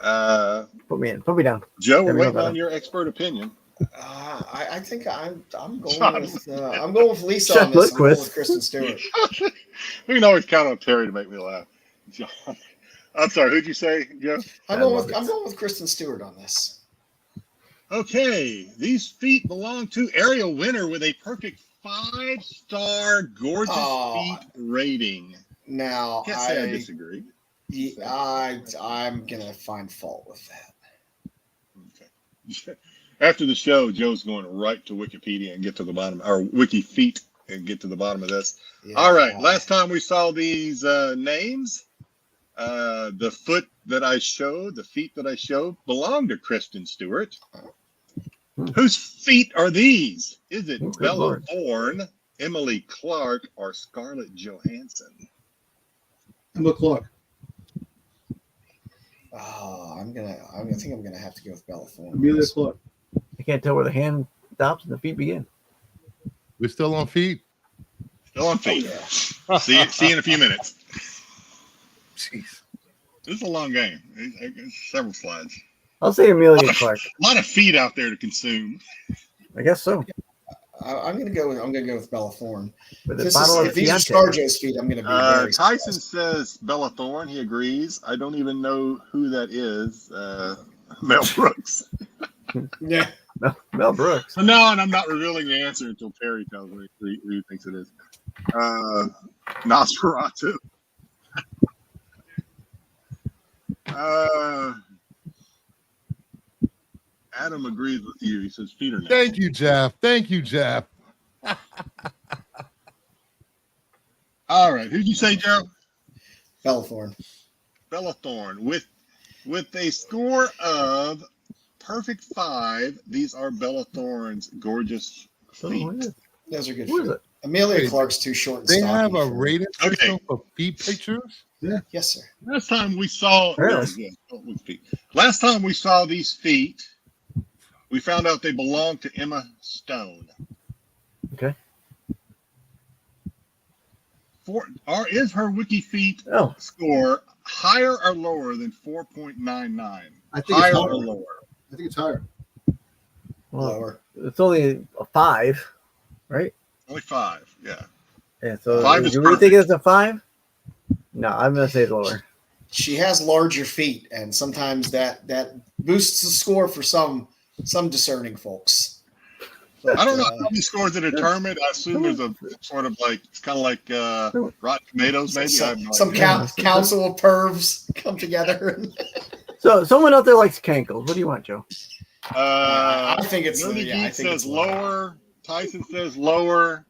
Put me down. Joe, we're waiting on your expert opinion. I think I'm going with Lisa on this. I'm going with Kristen Stewart. We can always count on Terry to make me laugh. John, I'm sorry. Who'd you say, Joe? I'm going with Kristen Stewart on this. Okay, these feet belong to Ariel Winter with a perfect 5-star gorgeous feet rating. Now, Can't say I disagree. I'm gonna find fault with that. Okay. After the show, Joe's going right to Wikipedia and get to the bottom, or WikiFeet and get to the bottom of this. Yeah. All right. Last time we saw these names, the feet that I showed belonged to Kristen Stewart. Whose feet are these? Is it Bella Thorne, Emily Clark, or Scarlett Johansson? Emily Clark. Oh, I think I'm gonna have to go with Bella Thorne. Amelia Clark. I can't tell where the hand stops and the feet begin. We're still on feet. Still on feet. Oh, yeah. See you in a few minutes. Jeez. This is a long game. It's several slides. I'll say Amelia Clark. A lot of feet out there to consume. I guess so. I'm gonna go with Bella Thorne. If these are ScarJo's feet, I'm gonna be very Tyson says Bella Thorne. He agrees. I don't even know who that is. Mel Brooks. Yeah. Mel Brooks. No, and I'm not revealing the answer until Perry tells me who he thinks it is. Nosferatu. Adam agrees with you. He says feet are next. Thank you, Jeff. All right. Who'd you say, Joe? Bella Thorne. Bella Thorne. With a score of perfect 5, these are Bella Thorne's gorgeous feet. Those are good feet. Amelia Clark's too short and They have a rating system for feet pictures? Yeah. Yes, sir. Last time we saw these feet, we found out they belong to Emma Stone. Okay. Is her WikiFeet score higher or lower than 4.99? I think higher it's or lower? I think it's higher. Well, lower. It's only a 5, right? Only 5, yeah. Yeah. So 5 is you really think it's a 5? No, I'm gonna say lower. She has larger feet, and sometimes that boosts the score for some discerning folks. But, I don't know how many scores are determined. I assume there's a sort of like, it's kind of like Rotten Tomatoes, maybe. Some council of pervs come together. So someone out there likes cankles. What do you want, Joe? I think it's I think says lower. Tyson says lower.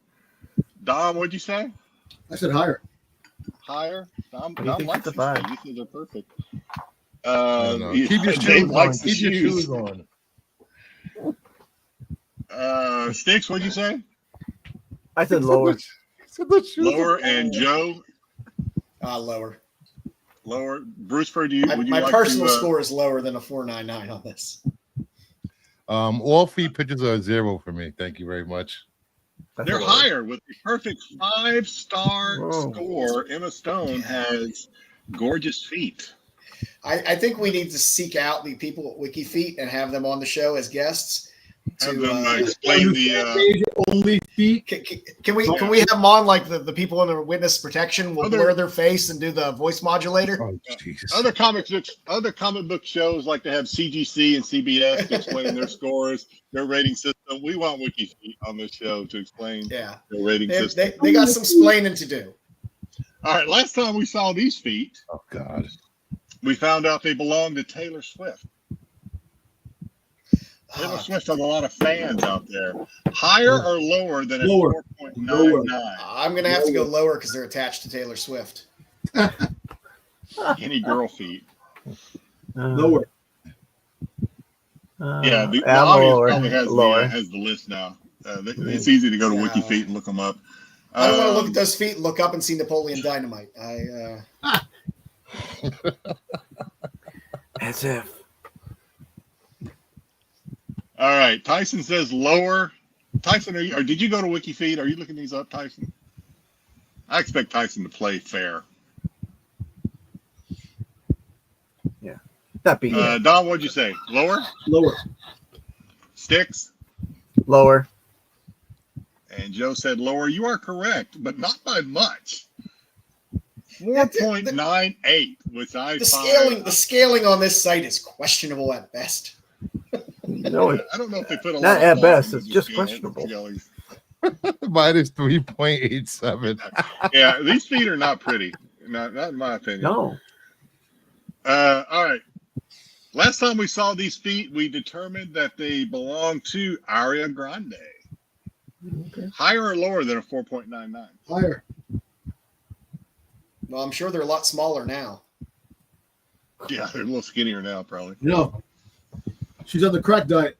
Dom, what'd you say? I said higher. Higher? Dom likes the 5. You think they're perfect. Keep your shoes on. Keep your shoes on. Sticks, what'd you say? I said lower. Lower, and Joe? Lower. Lower. Bruce, would you my like personal score is lower than a 4.99 on this. All feet pictures are 0 for me. Thank you very much. They're higher with the perfect 5-star score. Emma Stone has gorgeous feet. I think we need to seek out the people at WikiFeet and have them on the show as guests. Have them explain the only feet. Can we have them on, like the people in the witness protection will wear their face and do the voice modulator? Oh, Jesus. Other comic book shows like to have CGC and CBS explain their scores, their rating system. We want WikiFeet on this show to explain their rating system. They got some splaining to do. All right, last time we saw these feet, oh God, we found out they belong to Taylor Swift. Taylor Swift has a lot of fans out there. Higher or lower than a Lower. 4.99? I'm gonna have to go lower because they're attached to Taylor Swift. Any girl feet. Lower. Yeah, the I'm audience lower. probably has the list now. It's easy to go to WikiFeet and look them up. I don't want to look at those feet and look up and see Napoleon Dynamite. As if. All right, Tyson says lower. Tyson, did you go to WikiFeed? Are you looking these up, Tyson? I expect Tyson to play fair. Yeah. That be Don, what'd you say? Lower? Lower. Sticks? Lower. And Joe said lower. You are correct, but not by much. 4.98, which I the scaling on this site is questionable at best. No, I don't know if they put a lot not at best. It's just questionable. Minus 3.87. Yeah, these feet are not pretty. Not in my opinion. No. All right. Last time we saw these feet, we determined that they belong to Ariana Grande. Okay. Higher or lower than a 4.99? Higher. Well, I'm sure they're a lot smaller now. Yeah, they're a little skinnier now, probably. No. She's on the crack diet.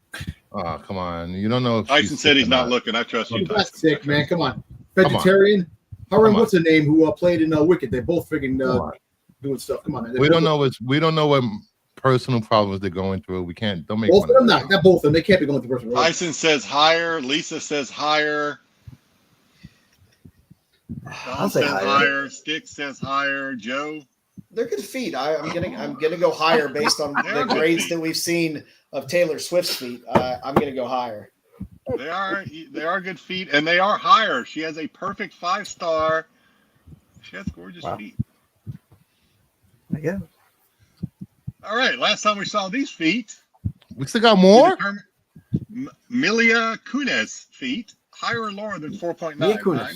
Oh, come on. You don't know if Tyson said he's not looking. I trust you, That's Tyson. sick, man. Come on. Vegetarian. Her and what's her name who played in Wicked? They both freaking doing stuff. Come on, man. We don't know what personal problems they're going through. We can't. Don't make both fun of them. Not both of them. They can't be going through personal. Tyson says higher. Lisa says higher. Don says higher. Stick says higher. Joe. They're good feet. I'm gonna go higher based on the grades that we've seen of Taylor Swift's feet. I'm gonna go higher. They are good feet, and they are higher. She has a perfect 5-star. She has gorgeous feet. Yeah. All right. Last time we saw these feet, we still got more. Milia Kunis feet, higher or lower than 4.9?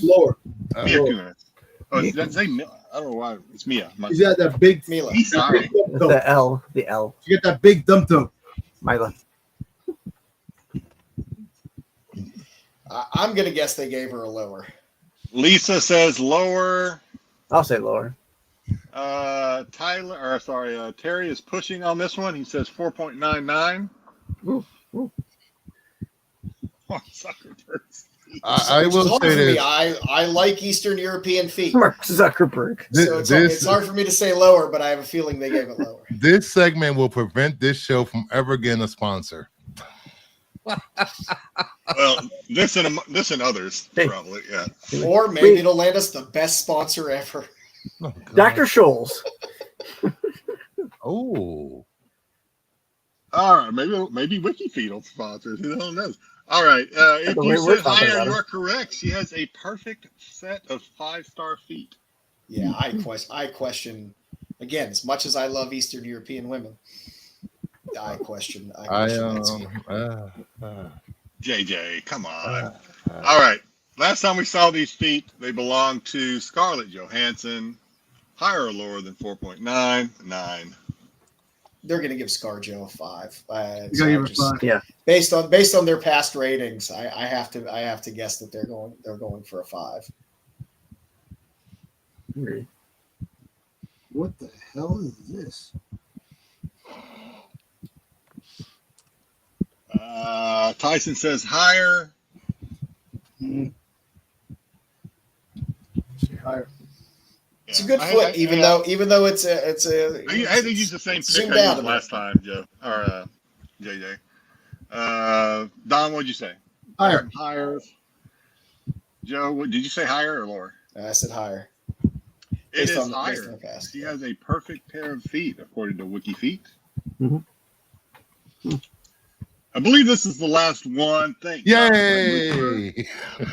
Lower. Mia Kunis. Oh, I don't know why it's Mia. She's got that big. Mila. Sorry. The L. The L. She got that big dump toe. Mila. I'm gonna guess they gave her a lower. Lisa says lower. I'll say lower. Terry is pushing on this one. He says 4.99. Ooh. Oh, Zuckerberg's feet. I will say this. I like Eastern European feet. Mark Zuckerberg. So it's hard for me to say lower, but I have a feeling they gave it lower. This segment will prevent this show from ever getting a sponsor. Well, this and others probably, yeah. Or maybe it'll land us the best sponsor ever. Oh, Dr. Scholl's. Oh. All right, maybe WikiFeed will sponsor us. Who the hell knows? All right. If you said higher, you are correct. She has a perfect set of 5-star feet. Yeah, I question again, as much as I love Eastern European women. I question that JJ, come on. All right. Last time we saw these feet, they belonged to Scarlett Johansson. Higher or lower than 4.99? They're going to give ScarJo a 5. Yeah. Based on their past ratings, I have to guess that they're going for a 5. What the hell is this? Tyson says higher. Higher. It's a good foot, even though it's a. I think he's the same pick I used last time, Joe or JJ. Don, what'd you say? Higher. Higher. Joe, did you say higher or lower? I said higher. It is higher. She has a perfect pair of feet, according to WikiFeet. Mm-hmm. I believe this is the last one. Thank you. Yay!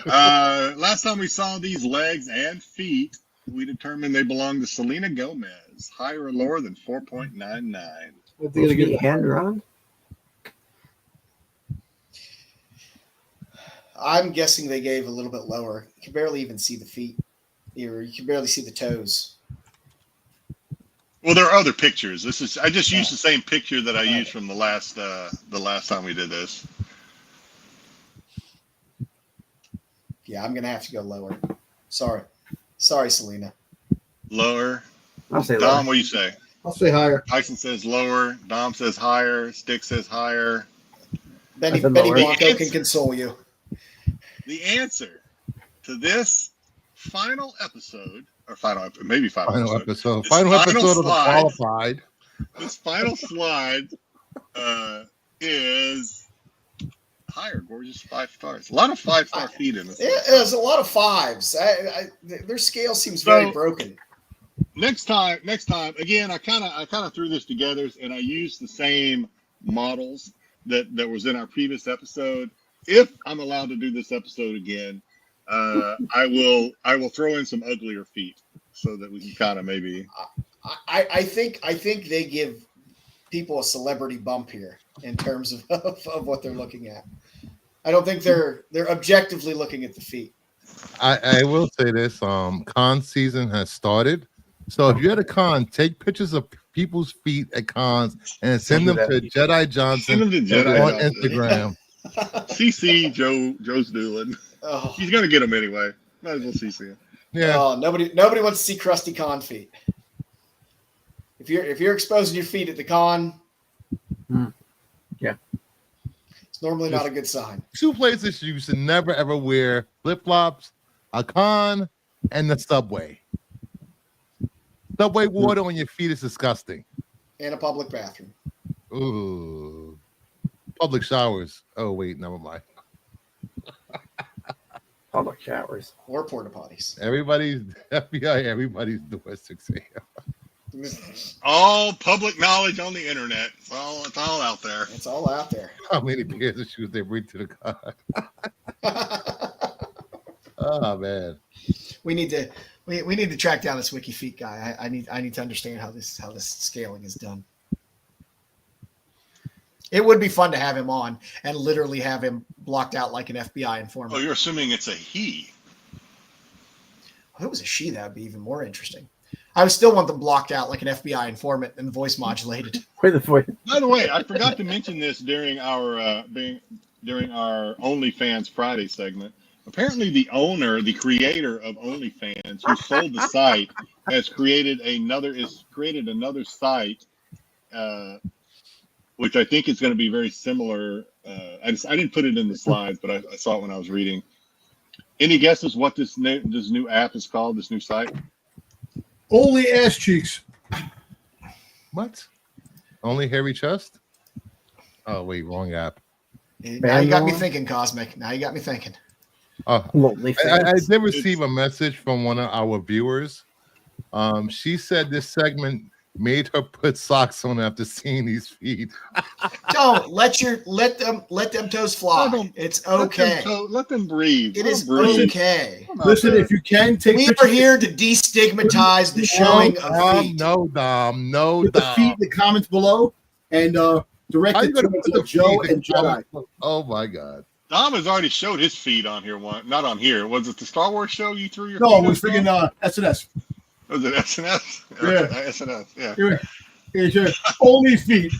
Last time we saw these legs and feet, we determined they belong to Selena Gomez. Higher or lower than 4.99? Hand around? I'm guessing they gave a little bit lower. You can barely even see the feet. You can barely see the toes. Well, there are other pictures. I just used the same picture that I used from the last time we did this. Yeah, I'm gonna have to go lower. Sorry, Selena. Lower. I'll say Dom, lower. what do you say? I'll say higher. Tyson says lower. Dom says higher. Stick says higher. Benny Blanco can console you. The answer to this final episode, or final episode. Final episode of the Qualified. This final slide is higher. Gorgeous 5 stars. A lot of 5-star feet in this. There's a lot of 5s. Their scale seems very broken. Next time, again, I kind of threw this together, and I used the same models that was in our previous episode. If I'm allowed to do this episode again, I will throw in some uglier feet so that we can kind of maybe. I think they give people a celebrity bump here in terms of what they're looking at. I don't think they're objectively looking at the feet. I will say this: con season has started. So if you're at a con, take pictures of people's feet at cons and send them to Jedi Johnson on Instagram. CC Joe's doing. Oh. He's gonna get them anyway. Might as well CC him. Yeah. Oh, nobody wants to see crusty con feet. If you're exposing your feet at the con, yeah, it's normally not a good sign. 2 places you should never ever wear flip-flops: a con and the subway. Subway water on your feet is disgusting. And a public bathroom. Ooh. Public showers. Oh, wait, never mind. Public showers. Or porta potties. Everybody's doing 6 a.m. All public knowledge on the internet. It's all out there. It's all out there. How many pairs of shoes they bring to the car? Oh, man. We need to track down this wiki feet guy. I need to understand how this scaling is done. It would be fun to have him on and literally have him blocked out like an FBI informant. Oh, you're assuming it's a he. If it was a she, that would be even more interesting. I would still want them blocked out like an FBI informant and the voice modulated. By the way, I forgot to mention this during our OnlyFans Friday segment. Apparently, the creator of OnlyFans, who sold the site, has created another site, which I think is going to be very similar. I didn't put it in the slides, but I saw it when I was reading. Any guesses what this new app is called? This new site? Only ass cheeks. What? Only hairy chest? Oh wait, wrong app. Now you got me thinking, Cosmic. Now you got me thinking. I did receive a message from one of our viewers. She said this segment made her put socks on after seeing these feet. Don't let them toes fly. It's okay. Let them breathe. It is okay. Listen, if you can take. We are here to destigmatize the showing of feet. No, Dom. No, Put the feet in the comments below and direct it to Joe and Jedi. Oh my God. Dom has already showed his feet on here. Not on here. Was it the Star Wars show you threw your? No, feet it was freaking SNS. Was it SNS? Yeah, SNS. Yeah. Here's your only feet.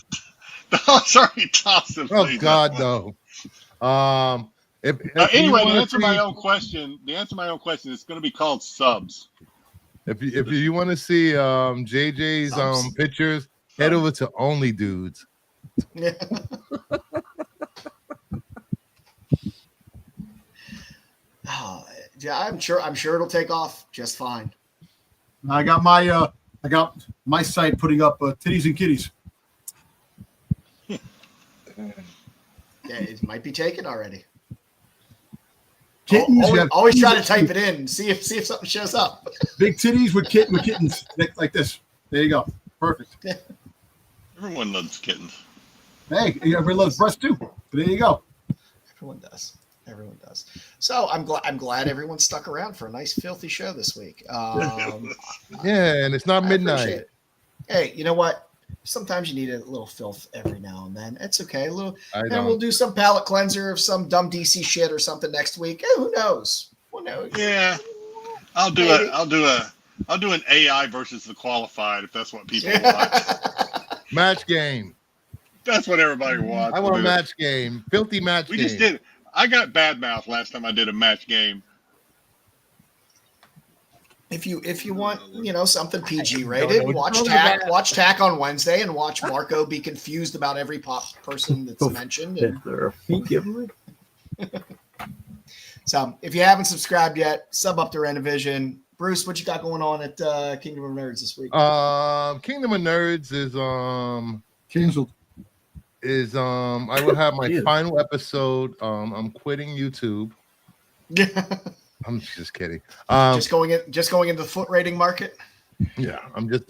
Sorry, Dawson. Oh God, no. Anyway, to answer my own question, it's going to be called subs. If you want to see JJ's pictures, head over to Only Dudes. Yeah. I'm sure it'll take off just fine. I got my site putting up titties and kitties. Yeah, it might be taken already. Kittens, always try to type it in and see if something shows up. Big titties with kittens like this. There you go. Perfect. Everyone loves kittens. Hey, everyone loves breasts too. There you go. Everyone does. So I'm glad everyone stuck around for a nice filthy show this week. Yeah, and it's not midnight. It. Hey, you know what? Sometimes you need a little filth every now and then. It's okay. And we'll do some palate cleanser of some dumb DC shit or something next week. Who knows? Yeah, I'll do I'll do an AI versus the qualified if that's what people want. Match game. That's what everybody wants. I want a match game. Filthy match game. We just did. I got bad mouth last time I did a match game. If you want, something PG rated, watch TAC on Wednesday and watch Marco be confused about every pop person that's mentioned. Is there a feet giveaway? So if you haven't subscribed yet, sub up to Renovision. Bruce, what you got going on at Kingdom of Nerds this week? Kingdom of Nerds is canceled. I will have my final episode. I'm quitting YouTube. I'm just kidding. Just going into the foot rating market. Yeah, I'm just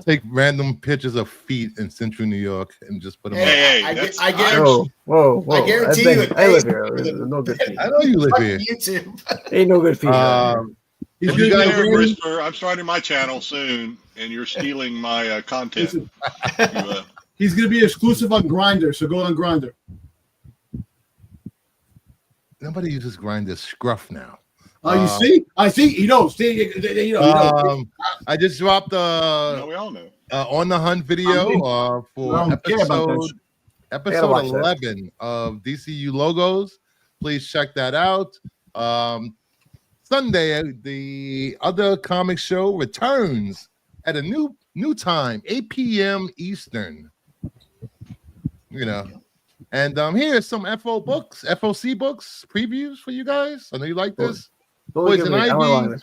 take random pictures of feet in Central New York and just put them. I guarantee. Whoa! I guarantee you. I live here. There's no good feet. I know you live here. YouTube. Ain't no good feet. If you guys are Whisper, I'm starting my channel soon, and you're stealing my content. He's going to be exclusive on Grindr, so go on Grindr. Nobody uses Grindr. Scruff now. You see? I see. You know. I just dropped we all know. On the Hunt video for episode 11 of DCU Logos. Please check that out. Sunday, the other comic show returns at a new time, 8 p.m. Eastern. And here's some FOC books previews for you guys. I know you like this. Poison Ivy.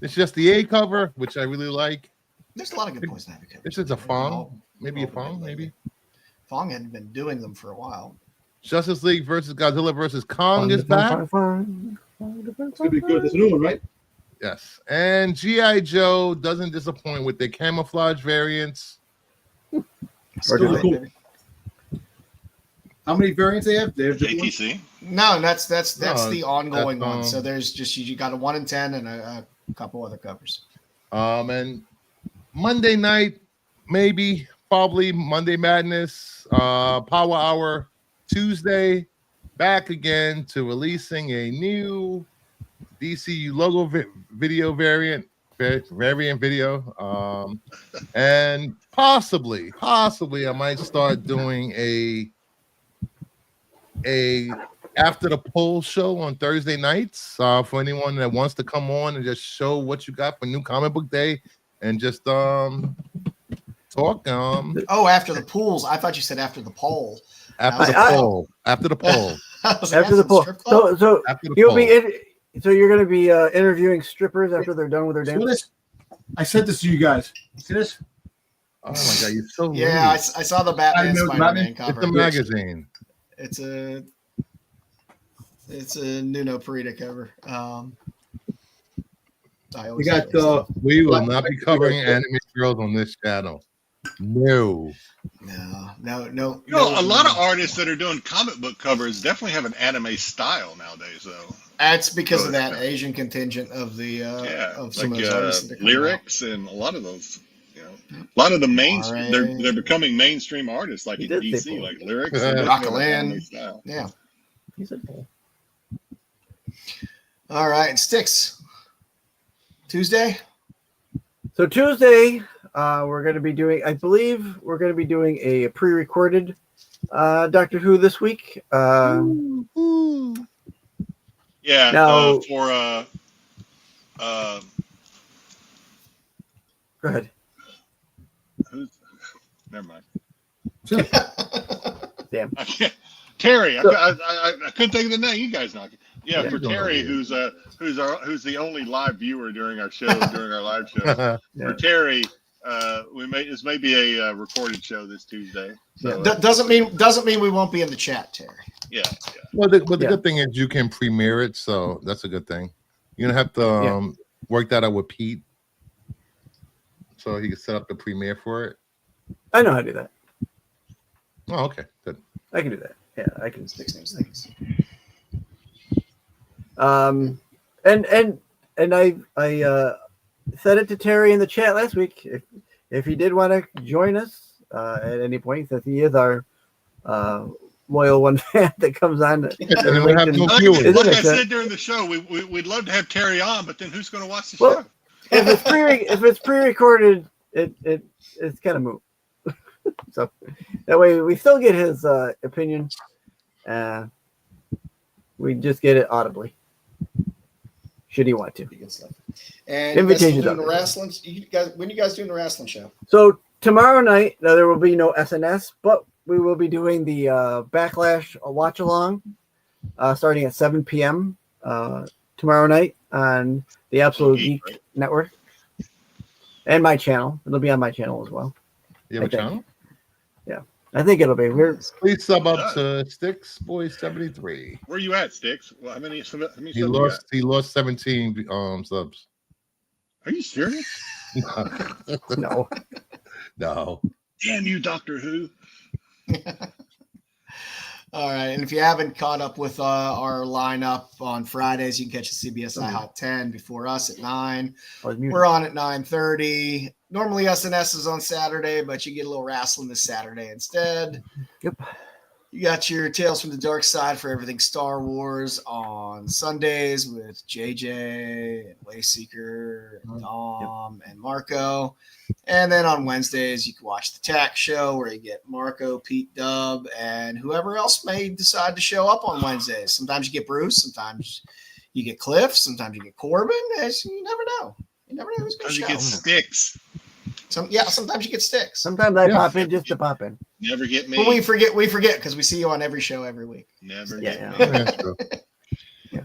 It's just the A cover, which I really like. There's a lot of good Poison Ivy covers. This is a Fong, maybe. Fong hadn't been doing them for a while. Justice League versus Godzilla versus Kong is back. It's gonna be good. There's a new one, right? Yes, and G.I. Joe doesn't disappoint with their camouflage variants. Really cool. How many variants they have? There's ATC. No, that's the ongoing one. So there's just you got a 1 in 10 and a couple other covers. And Monday night, probably Monday Madness, Power Hour. Tuesday, back again to releasing a new DCU logo video variant video, and possibly I might start doing a after the poll show on Thursday nights for anyone that wants to come on and just show what you got for New Comic Book Day and just talk. After the pools, I thought you said after the poll. After the poll. After the poll. After the poll. So you're going to be interviewing strippers after they're done with their dance. I sent this to you guys. See this? Oh my god, you're so yeah. I saw the Batman Spider-Man cover. It's a magazine. It's a Nuno Parita cover. We will not be covering anime girls on this channel. No. A lot of artists that are doing comic book covers definitely have an anime style nowadays, though. That's because of that Asian contingent of the of some of those artists. Lyrics and a lot of those. A lot of the mainstream, they're becoming mainstream artists, like in DC, like Lyrics, Rockland. Yeah. He said Paul. All right, Sticks. Tuesday. So Tuesday. We're going to be doing, I believe we're going to be doing a pre-recorded Doctor Who this week. Yeah. Now, go ahead. Never mind. Damn. Terry, I couldn't think of the name. You guys know. Yeah, for Terry, who's the only live viewer during our show, during our live show. For Terry. This may be a recorded show this Tuesday. So, doesn't mean we won't be in the chat, Terry. Yeah. Well, the good thing is you can premiere it, so that's a good thing. You're gonna have to work that out with Pete, so he can set up the premiere for it. I know how to do that. Oh, okay, good. I can do that. Yeah, I can fix those things. And I said it to Terry in the chat last week. If he did want to join us at any point, that he is our loyal one fan that comes on. Like I said during the show, we'd love to have Terry on, but then who's going to watch the show? If it's pre-recorded, it's kind of moot. So that way we still get his opinion. We just get it audibly. Should he want to? And invitations doing the wrestling. When you guys doing the wrestling show? So tomorrow night, there will be no SNS, but we will be doing the Backlash watch along, starting at 7 p.m. Tomorrow night on the Absolute Geek Network and my channel. It'll be on my channel as well. You have a channel? Yeah, I think it'll be. Please sub up to Sticks Boy 73. Where you at, Sticks? Well, how many He lost 17 subs. Are you serious? No. No. Damn you, Doctor Who. All right, and if you haven't caught up with our lineup on Fridays, you can catch the CBSI Hot 10 before us at 9. We're on at 9:30. Normally SNS is on Saturday, but you get a little wrestling this Saturday instead. Yep. You got your Tales from the Dark Side for everything Star Wars on Sundays with JJ and Wayseeker and Dom and Marco. And then on Wednesdays, you can watch the Tack Show where you get Marco, Pete Dub, and whoever else may decide to show up on Wednesdays. Sometimes you get Bruce, sometimes you get Cliff, sometimes you get Corbin. You never know. You never know who's going to show. You get Sticks. Sometimes you get Sticks. Sometimes I pop in just to pop in. Never get me. But we forget because we see you on every show every week. Never get me.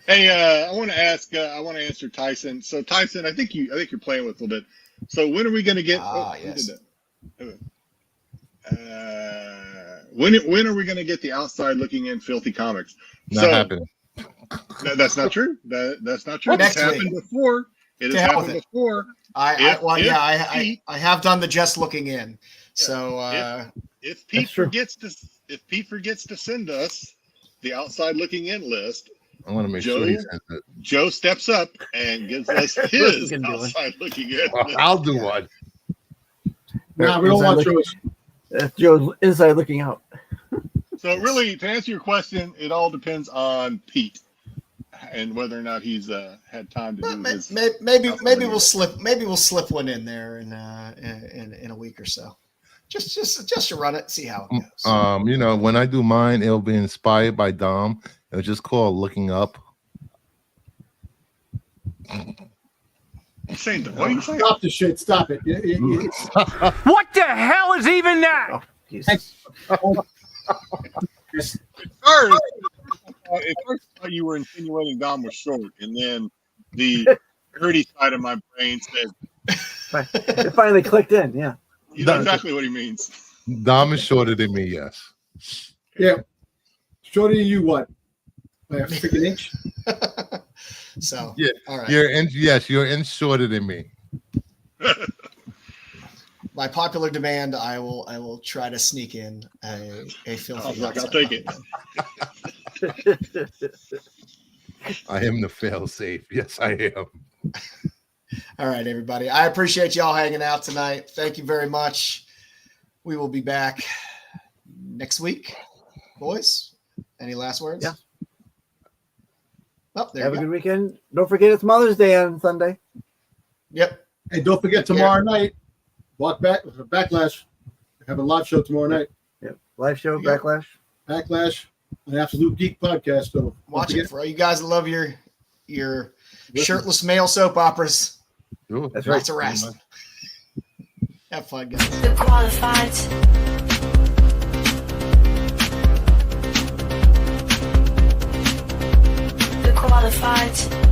Hey, I want to ask. I want to answer Tyson. So Tyson, I think you're playing with a little bit. So when are we going to get? Yes. When are we going to get the outside looking in filthy comics? Not happening. That's not true. That's not true. Next it's happened before. It has happened before. I have done the just looking in. So if Pete forgets to send us the outside looking in list, I want to make sure he sends it. Joe steps up and gives us his outside looking in. I'll do one. No, we don't want Joe's. That's Joe's inside looking out. So really, to answer your question, it all depends on Pete and whether or not he's had time to do this. Maybe we'll slip one in there in a week or so. Just to run it, see how it goes. When I do mine, it'll be inspired by Dom. It'll just call Looking Up. What are you saying? Stop the shit. Stop it. What the hell is even that? At first, I thought you were insinuating Dom was short, and then the dirty side of my brain said, it finally clicked in. Yeah. You know exactly what he means. Dom is shorter than me, yes. Yeah. Shorter than you, what? Like a freaking inch? So, yeah. All right. You're in shorter than me. By popular demand, I will try to sneak in a filthy. I'll take it. I am the fail safe. Yes, I am. All right, everybody. I appreciate y'all hanging out tonight. Thank you very much. We will be back next week. Boys, any last words? Yeah. Oh, there Have a good weekend. Don't forget it's Mother's Day on Sunday. Yep. And don't forget tomorrow night, Backlash. Have a live show tomorrow night. Yep. Live show, Backlash. Backlash, an Absolute Geek podcast. So watch it for all you guys that love your shirtless male soap operas. Ooh, that's right. Lots of wrestling. Have fun, guys. The qualified. The qualified.